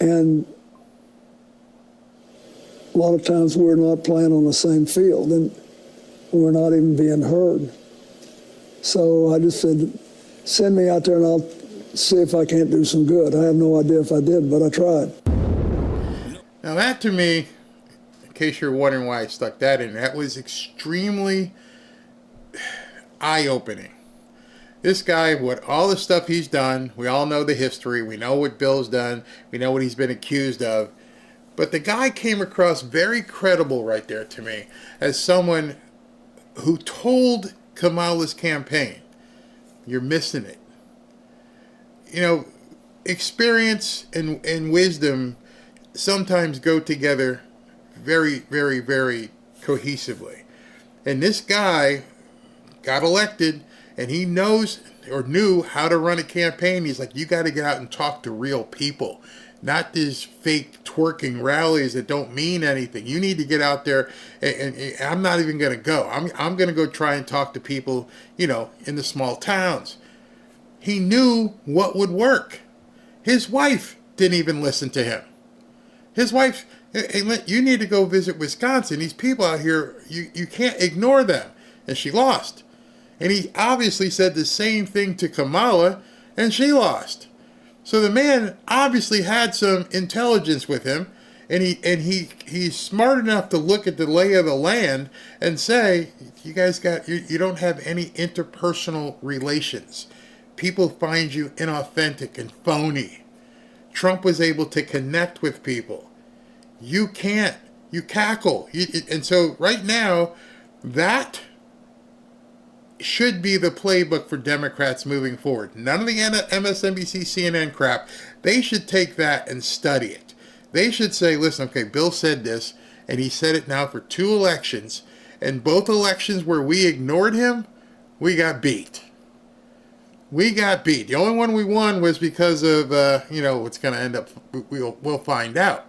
And a lot of times we're not playing on the same field and we're not even being heard. So I just said, send me out there and I'll see if I can't do some good. I have no idea if I did, but I tried. Now that to me, in case you're wondering why I stuck that in, that was extremely eye-opening. This guy, what all the stuff he's done, we all know the history, we know what Bill's done, we know what he's been accused of, but the guy came across very credible right there to me as someone who told Kamala's campaign, you're missing it. You know, experience and wisdom sometimes go together very, very, very cohesively. And this guy got elected, and he knows or knew how to run a campaign. He's like, you got to get out and talk to real people, not these fake twerking rallies that don't mean anything. You need to get out there, and I'm not even going to go. I'm going to go try and talk to people, you know, in the small towns. He knew what would work. His wife didn't even listen to him. His wife, hey, you need to go visit Wisconsin. These people out here, you can't ignore them. And she lost. And he obviously said the same thing to Kamala, and she lost. So the man obviously had some intelligence with him, and he's smart enough to look at the lay of the land and say, you guys you don't have any interpersonal relations. People find you inauthentic and phony. Trump was able to connect with people. You can't. You cackle. And so right now, that should be the playbook for Democrats moving forward. None of the MSNBC, CNN crap. They should take that and study it. They should say, listen, okay, Bill said this, and he said it now for 2 elections, and both elections where we ignored him, we got beat. We got beat. The only one we won was because of, what's going to end up, we'll find out.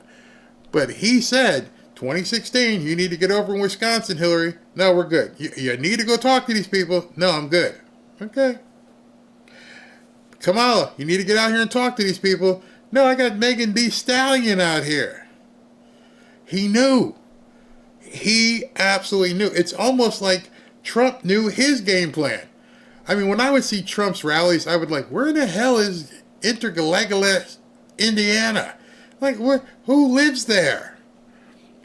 But he said, 2016, you need to get over in Wisconsin, Hillary. No, we're good. You need to go talk to these people. No, I'm good. Okay. Kamala, you need to get out here and talk to these people. No, I got Megan Thee Stallion out here. He knew. He absolutely knew. It's almost like Trump knew his game plan. I mean, when I would see Trump's rallies, I would like, where the hell is Intergalactic, Indiana? Like, who lives there?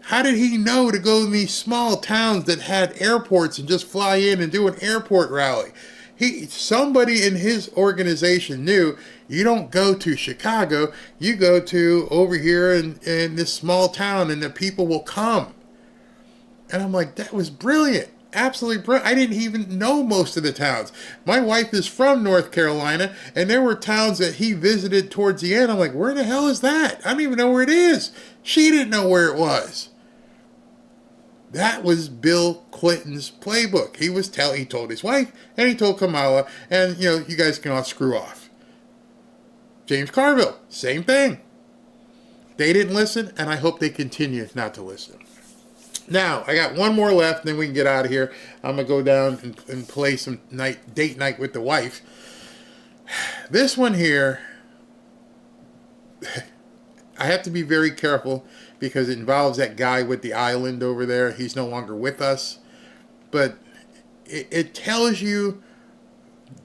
How did he know to go in these small towns that had airports and just fly in and do an airport rally? Somebody in his organization knew you don't go to Chicago, you go to over here in this small town and the people will come. And I'm like, that was brilliant. Absolutely brilliant. I didn't even know most of the towns. My wife is from North Carolina, and there were towns that he visited towards the end. I'm like, where the hell is that? I don't even know where it is. She didn't know where it was. That was Bill Clinton's playbook. He told his wife, and he told Kamala, and you guys can all screw off. James Carville, same thing. They didn't listen, and I hope they continue not to listen. Now, I got one more left, then we can get out of here. I'm going to go down and play some date night with the wife. This one here, I have to be very careful because it involves that guy with the island over there. He's no longer with us. But it tells you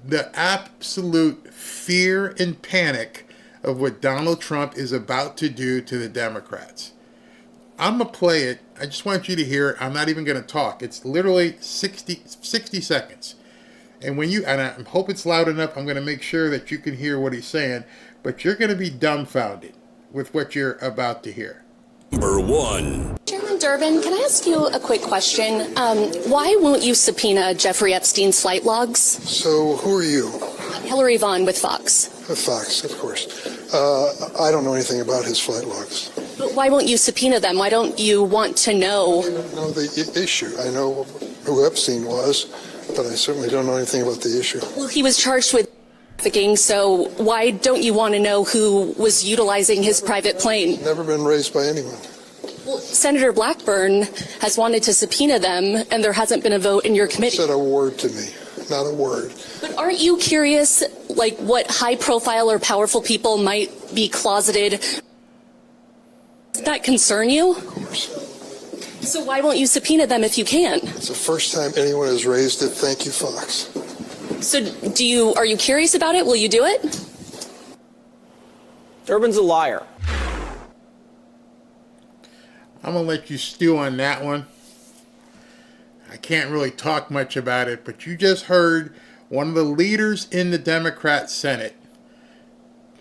the absolute fear and panic of what Donald Trump is about to do to the Democrats. I'm going to play it. I just want you to hear it. I'm not even going to talk. It's literally 60 seconds. And I hope it's loud enough. I'm going to make sure that you can hear what he's saying. But you're going to be dumbfounded with what you're about to hear. Number 1. Chairman Durbin, can I ask you a quick question? Why won't you subpoena Jeffrey Epstein's flight logs? So who are you? I'm Hillary Vaughn with Fox. With Fox, of course. I don't know anything about his flight logs. But why won't you subpoena them? Why don't you want to know? I don't know the issue. I know who Epstein was, but I certainly don't know anything about the issue. Well, he was charged with trafficking, so why don't you want to know who was utilizing his private plane? Never been raised by anyone. Well, Senator Blackburn has wanted to subpoena them, and there hasn't been a vote in your committee. Said a word to me, not a word. But aren't you curious, like, what high-profile or powerful people might be closeted? Does that concern you? Of course. So why won't you subpoena them if you can? It's the first time anyone has raised it. Thank you, Fox. So are you curious about it? Will you do it? Durbin's a liar. I'm going to let you stew on that one. I can't really talk much about it, but you just heard one of the leaders in the Democrat Senate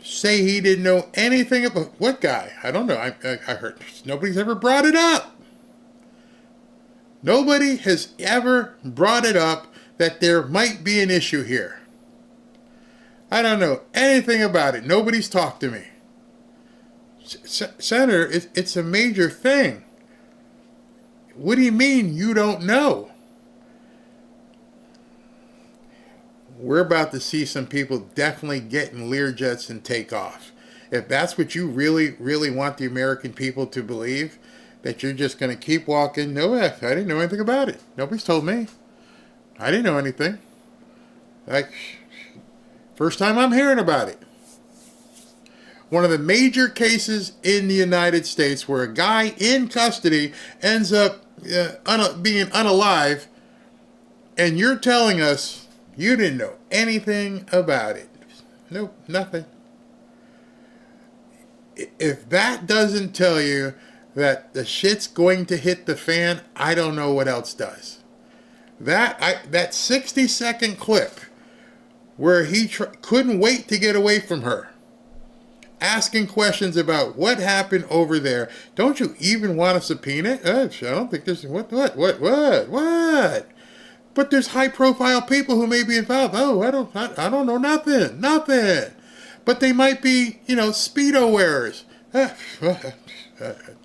say he didn't know anything about what guy? I don't know. I heard nobody's ever brought it up. Nobody has ever brought it up that there might be an issue here. I don't know anything about it. Nobody's talked to me. Senator, it's a major thing. What do you mean you don't know? We're about to see some people definitely get in Learjets and take off. If that's what you really, really want the American people to believe, that you're just going to keep walking, no, I didn't know anything about it. Nobody's told me. I didn't know anything. First time I'm hearing about it. One of the major cases in the United States where a guy in custody ends up being unalive, and you're telling us you didn't know anything about it. Nope, nothing. If that doesn't tell you that the shit's going to hit the fan, I don't know what else does. That 60-second clip where he couldn't wait to get away from her, asking questions about what happened over there. Don't you even want to subpoena it? I don't think there's what? But there's high-profile people who may be involved. Oh, I don't know nothing. But they might be, Speedo wearers.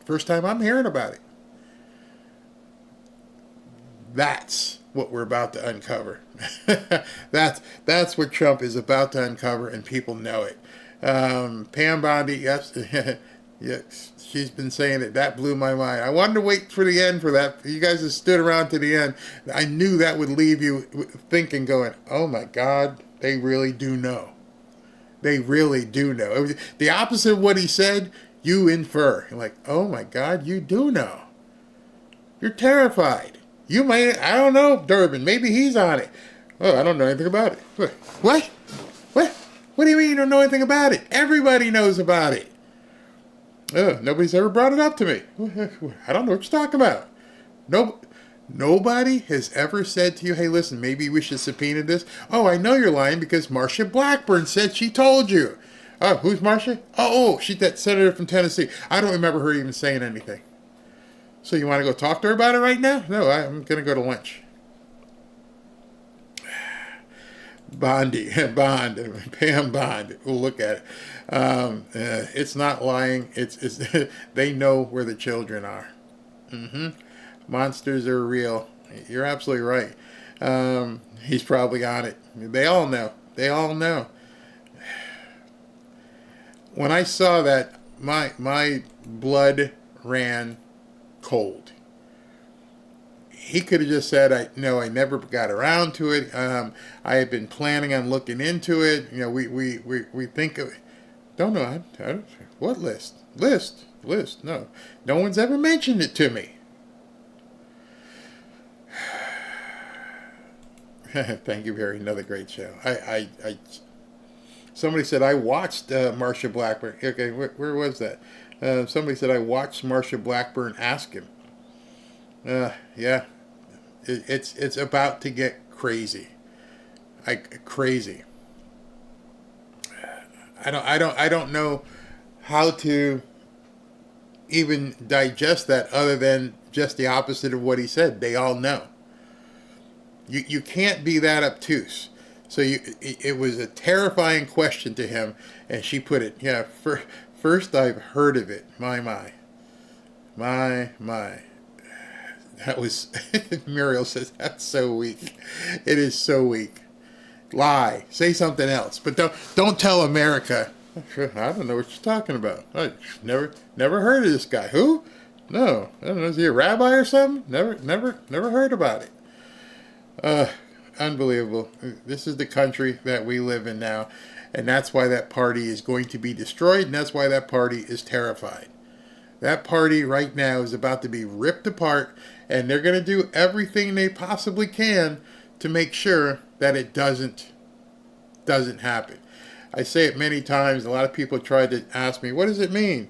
First time I'm hearing about it. That's what we're about to uncover. That's what Trump is about to uncover, and people know it. Pam Bondi, yes, yes, she's been saying it. That blew my mind. I wanted to wait for the end for that. You guys have stood around to the end. I knew that would leave you thinking, going, oh my God, they really do know. They really do know. The opposite of what he said, you infer. You're like, oh my God, you do know. You're terrified. You might, I don't know, Durbin, maybe he's on it. Oh, I don't know anything about it. What? What do you mean you don't know anything about it? Everybody knows about it. Oh, nobody's ever brought it up to me. I don't know what you're talking about. Nobody has ever said to you, hey, listen, maybe we should subpoena this. Oh, I know you're lying because Marsha Blackburn said she told you. Oh, who's Marsha? Oh, she's that senator from Tennessee. I don't remember her even saying anything. So you want to go talk to her about it right now? No, I'm going to go to lunch. Bond, Pam Bond. We'll look at it. It's not lying. It's they know where the children are. Monsters are real. You're absolutely right. He's probably on it. They all know. They all know. When I saw that, my blood ran cold. He could have just said, I never got around to it. I had been planning on looking into it. We think of, don't know. What list? List. No one's ever mentioned it to me. Thank you, Barry. Another great show. Somebody said I watched Marsha Blackburn. Okay, where was that? Somebody said I watched Marsha Blackburn ask him. Yeah, it's about to get crazy. Crazy. I don't know how to even digest that other than just the opposite of what he said. They all know. You can't be that obtuse. So it was a terrifying question to him, and she put it, first I've heard of it. My. That was, Muriel says, that's so weak. It is so weak. Lie. Say something else. But don't tell America. I don't know what you're talking about. I never heard of this guy. Who? No, I don't know. Is he a rabbi or something? Never heard about it. Unbelievable. This is the country that we live in now, and that's why that party is going to be destroyed, and that's why that party is terrified. That party right now is about to be ripped apart, and they're going to do everything they possibly can to make sure that it doesn't happen. I say it many times. A lot of people try to ask me, what does it mean?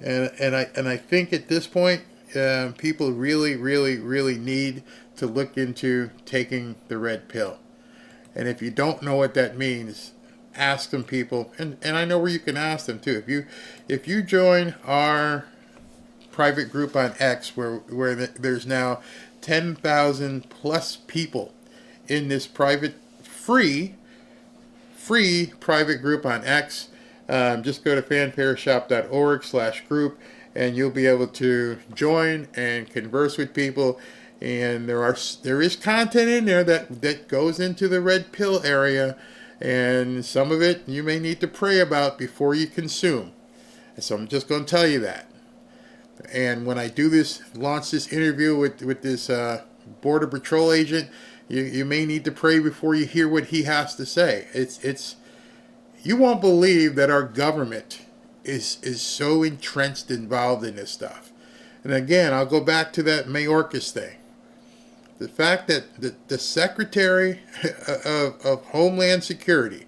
And I think at this point, people really need to look into taking the red pill. And if you don't know what that means, ask some people. And I know where you can ask them too. If you join our private group on X, where there's now 10,000 plus people in this private free private group on X, just go to fanparashop.org/group and you'll be able to join and converse with people. And there is content in there that goes into the red pill area, and some of it you may need to pray about before you consume. So I'm just going to tell you that. And when I launch this interview with this Border Patrol agent, you may need to pray before you hear what he has to say. You won't believe that our government is so entrenched, involved in this stuff. And again, I'll go back to that Mayorkas thing. The fact that the Secretary of Homeland Security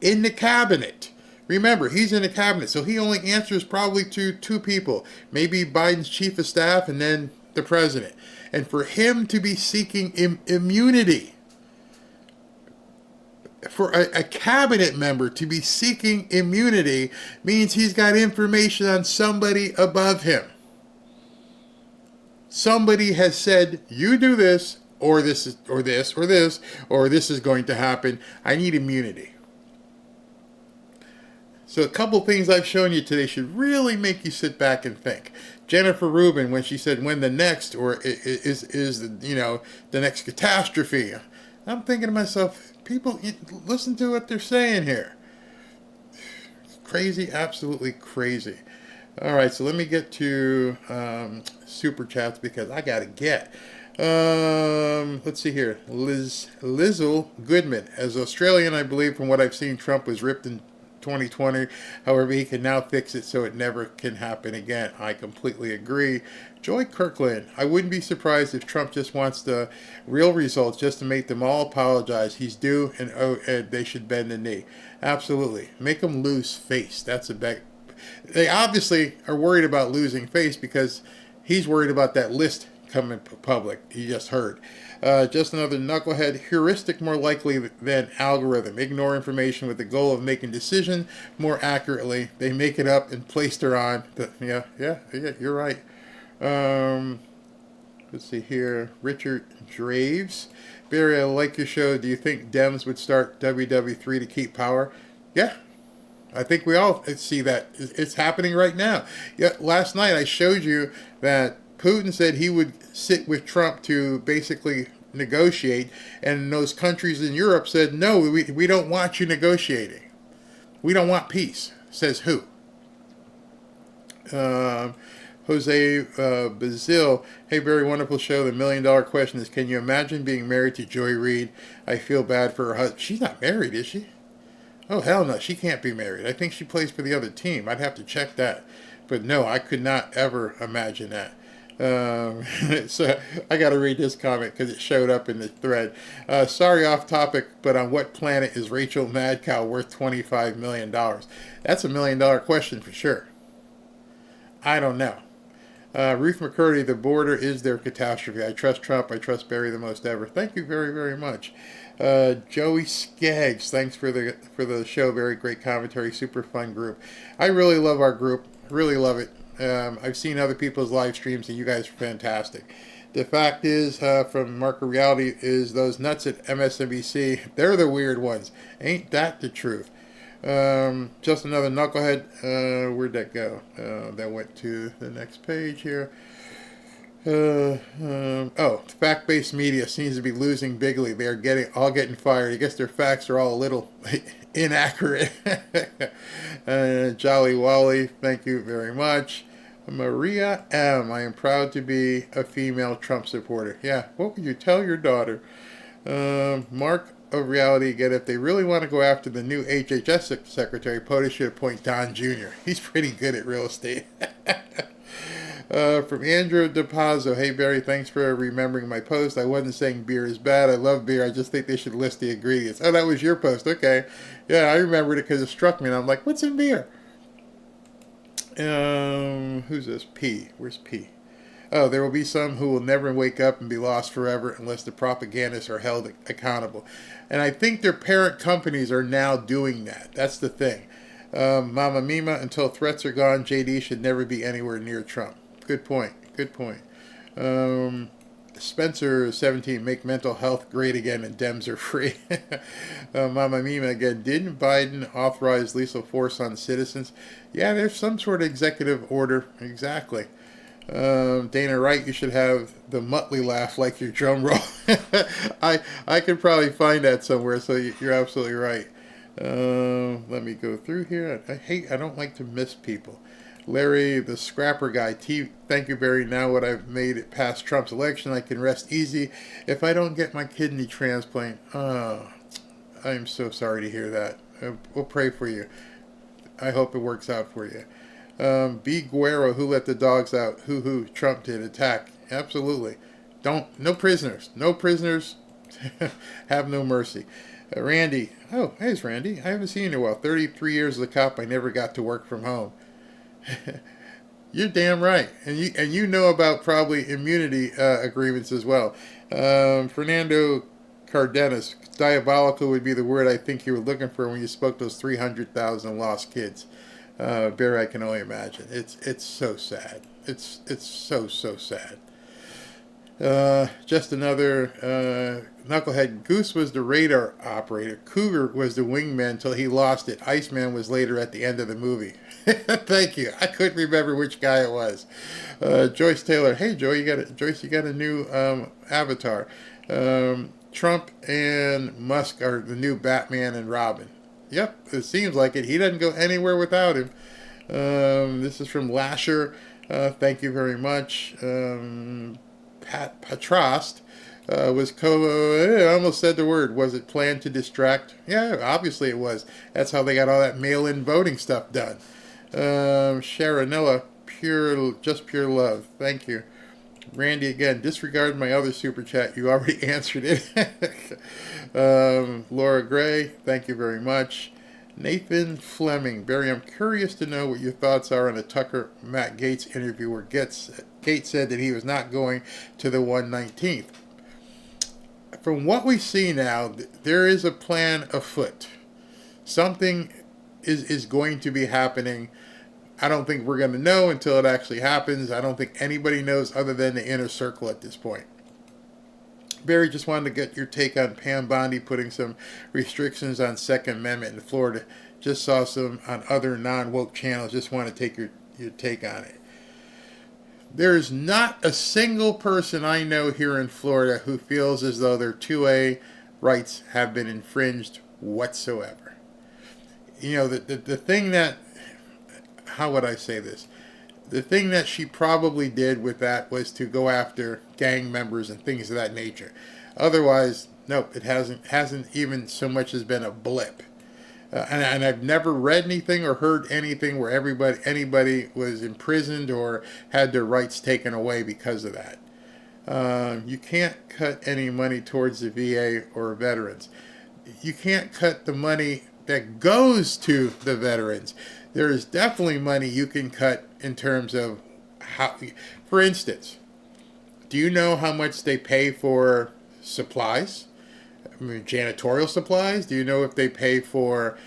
in the cabinet, remember, he's in the cabinet, so he only answers probably to two people, maybe Biden's chief of staff and then the president. And for him to be seeking immunity, for a cabinet member to be seeking immunity, means he's got information on somebody above him. Somebody has said, you do this, or this is going to happen. I need immunity. So a couple things I've shown you today should really make you sit back and think. Jennifer Rubin, when she said, when the next, or is the next catastrophe, I'm thinking to myself, people, listen to what they're saying here. Crazy, absolutely crazy. All right, so let me get to super chats because I got to get. Let's see here. Lizzle Goodman. As Australian, I believe from what I've seen, Trump was ripped in 2020. However, he can now fix it so it never can happen again. I completely agree. Joy Kirkland. I wouldn't be surprised if Trump just wants the real results just to make them all apologize. He's due, and they should bend the knee. Absolutely. Make them lose face. That's a big. They obviously are worried about losing face because he's worried about that list coming public. You just heard. Just another knucklehead. Heuristic more likely than algorithm. Ignore information with the goal of making decision more accurately. They make it up and place her on. Yeah, you're right. Let's see here. Richard Draves. Barry, I like your show. Do you think Dems would start WW3 to keep power? Yeah. I think we all see that. It's happening right now. Yeah, last night I showed you that Putin said he would sit with Trump to basically negotiate, and those countries in Europe said, no, we don't want you negotiating. We don't want peace. Says who? Jose Bazil. Hey, very wonderful show. The $1 million question is, can you imagine being married to Joy Reid? I feel bad for her husband. She's not married, is she? Oh, hell no, she can't be married. I think she plays for the other team. I'd have to check that. But no, I could not ever imagine that. So I got to read this comment because it showed up in the thread. Sorry, off topic, but on what planet is Rachel Madcow worth $25 million? That's $1 million question for sure. I don't know. Ruth McCurdy, the border is their catastrophe. I trust Trump. I trust Barry the most ever. Thank you very, very much. Joey Skaggs, thanks for the show. Very great commentary. Super fun group. I really love our group. Really love it. I've seen other people's live streams, and you guys are fantastic. The fact is, from Market Reality, is those nuts at MSNBC, they're the weird ones. Ain't that the truth? Just another knucklehead. Where'd that go? That went to the next page here. Fact-based media seems to be losing bigly. They're getting fired. I guess their facts are all a little inaccurate. Jolly Wally, thank you very much. Maria M. I am proud to be a female Trump supporter. Yeah, what would you tell your daughter? Mark of Reality, again, if they really want to go after the new HHS secretary, POTUS should appoint Don Jr. He's pretty good at real estate. From Andrew DePazzo, hey Barry, thanks for remembering my post. I wasn't saying beer is bad. I love beer. I just think they should list the ingredients. Oh, that was your post. Okay. Yeah, I remembered it because it struck me, and I'm like, what's in beer? Who's this? P. Where's P? Oh, there will be some who will never wake up and be lost forever unless the propagandists are held accountable. And I think their parent companies are now doing that. That's the thing. Mama Mima, until threats are gone, JD should never be anywhere near Trump. Good point. Good point. Spencer 17, make mental health great again and Dems are free. Mama Mima again, didn't Biden authorize lethal force on citizens? Yeah, there's some sort of executive order. Exactly. Dana Wright, you should have the Muttley laugh like your drum roll. I could probably find that somewhere, so you're absolutely right. Let me go through here. I don't like to miss people. Larry, the scrapper guy, thank you, Barry. Now what I've made it past Trump's election, I can rest easy if I don't get my kidney transplant. Oh, I'm so sorry to hear that. We'll pray for you. I hope it works out for you. B. Guerrero, who let the dogs out? Who Trump did attack. Absolutely. No prisoners. No prisoners. Have no mercy. Randy. Oh, hey, Randy. I haven't seen you in a while. 33 years as a cop. I never got to work from home. You're damn right. And you know about probably immunity agreements as well. Fernando Cardenas. Diabolical would be the word I think you were looking for when you spoke those 300,000 lost kids. Barry, I can only imagine. It's so sad. It's so sad. Just another knucklehead. Goose was the radar operator. Cougar was the wingman until he lost it. Iceman was later at the end of the movie. Thank you. I couldn't remember which guy it was. Joyce Taylor. Hey, Joy, Joyce, you got a new avatar. Trump and Musk are the new Batman and Robin. Yep, it seems like it. He doesn't go anywhere without him. This is from Lasher. Thank you very much. Pat Patrost was I almost said the word. Was it planned to distract? Yeah, obviously it was. That's how they got all that mail-in voting stuff done. Sharonella, just pure love. Thank you. Randy, again, disregard my other super chat. You already answered it. Laura Gray, thank you very much. Nathan Fleming, Barry, I'm curious to know what your thoughts are on the Tucker Matt Gaetz interview where Gaetz said that he was not going to the 119th. From what we see now, there is a plan afoot. Something is going to be happening. I don't think we're going to know until it actually happens. I don't think anybody knows other than the inner circle at this point. Barry, just wanted to get your take on Pam Bondi putting some restrictions on Second Amendment in Florida. Just saw some on other non-woke channels. Just want to take your take on it. There's not a single person I know here in Florida who feels as though their 2A rights have been infringed whatsoever. You know, the thing that, how would I say this? The thing that she probably did with that was to go after gang members and things of that nature. Otherwise, nope, it hasn't even so much as been a blip. And I've never read anything or heard anything where anybody was imprisoned or had their rights taken away because of that. You can't cut any money towards the VA or veterans. You can't cut the money that goes to the veterans. There is definitely money you can cut in terms of how, for instance, do you know how much they pay for supplies? I mean, janitorial supplies? Do you know if they pay for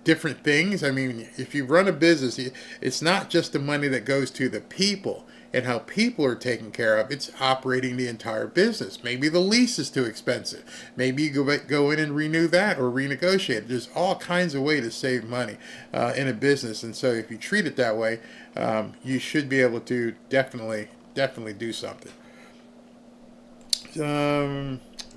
different things? I mean, if you run a business, it's not just the money that goes to the people and how people are taken care of. It's operating the entire business. Maybe the lease is too expensive. Maybe you go in and renew that or renegotiate. There's all kinds of ways to save money in a business. And so if you treat it that way, you should be able to definitely do something.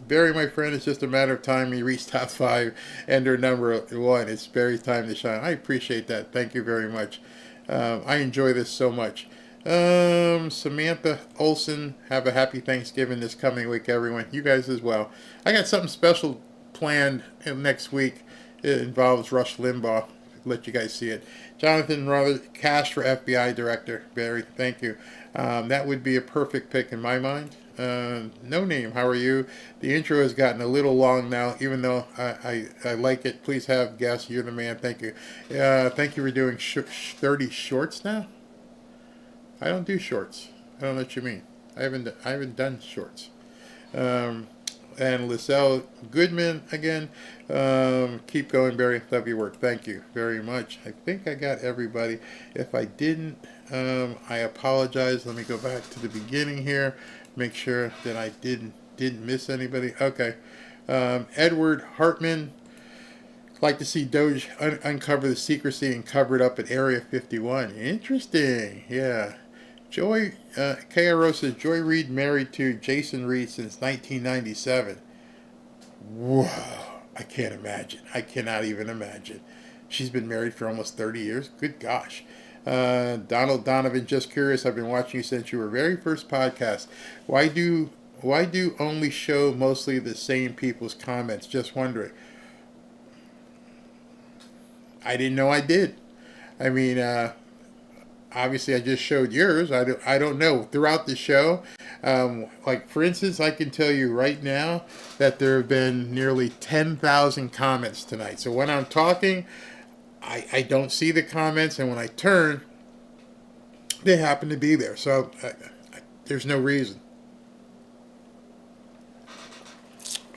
Barry, my friend, it's just a matter of time you reach top 5 and they're number 1. It's Barry's time to shine. I appreciate that. Thank you very much. I enjoy this so much. Samantha Olson, have a happy Thanksgiving this coming week, everyone. You guys as well. I got something special planned next week. It involves Rush Limbaugh. Let you guys see it. Jonathan Ruther, cash for FBI director. Barry, thank you. That would be a perfect pick in my mind. No Name, how are you? The intro has gotten a little long now, even though I like it. Please have guests. You're the man. Thank you. Thank you for doing 30 shorts now. I don't do shorts. I don't know what you mean. I haven't done shorts. And Lizelle Goodman again. Keep going, Barry. Love your work. Thank you very much. I think I got everybody. If I didn't, I apologize. Let me go back to the beginning here. Make sure that I didn't miss anybody. Okay. Edward Hartman. Like to see DOGE uncover the secrecy and cover it up at Area 51. Interesting. Yeah. Joy, KRO says, Joy Reid married to Jason Reid since 1997. Whoa. I can't imagine. I cannot even imagine. She's been married for almost 30 years. Good gosh. Donald Donovan, just curious. I've been watching you since your very first podcast. Why do only show mostly the same people's comments? Just wondering. I didn't know I did. I mean, obviously I just showed yours. I don't know. Throughout the show, like for instance, I can tell you right now that there have been nearly 10,000 comments tonight. So when I'm talking, I don't see the comments, and when I turn, they happen to be there. So there's no reason.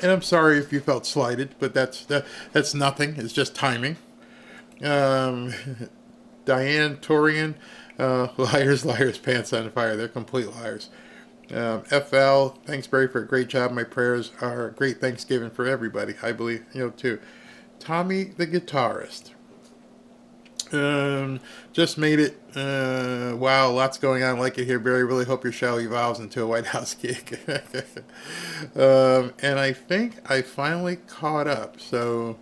And I'm sorry if you felt slighted, but that's nothing. It's just timing. Diane Torian, liars, pants on fire. They're complete liars. FL, thanks Barry for a great job. My prayers are a great Thanksgiving for everybody. I believe, too. Tommy the guitarist. Just made it. Wow, lots going on. Like it here, Barry. Really hope your show evolves into a White House gig. And I think I finally caught up. So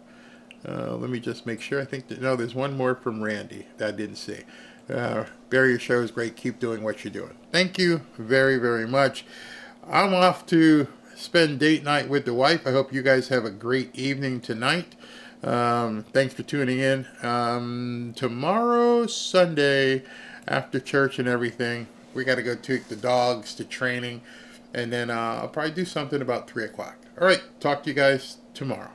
let me just make sure. I think there's one more from Randy that I didn't see. Barry, your show is great. Keep doing what you're doing. Thank you very, very much. I'm off to spend date night with the wife. I hope you guys have a great evening tonight. Thanks for tuning in. Tomorrow, Sunday, after church and everything, we got to go take the dogs to training, and then I'll probably do something about 3 o'clock. All right, talk to you guys tomorrow.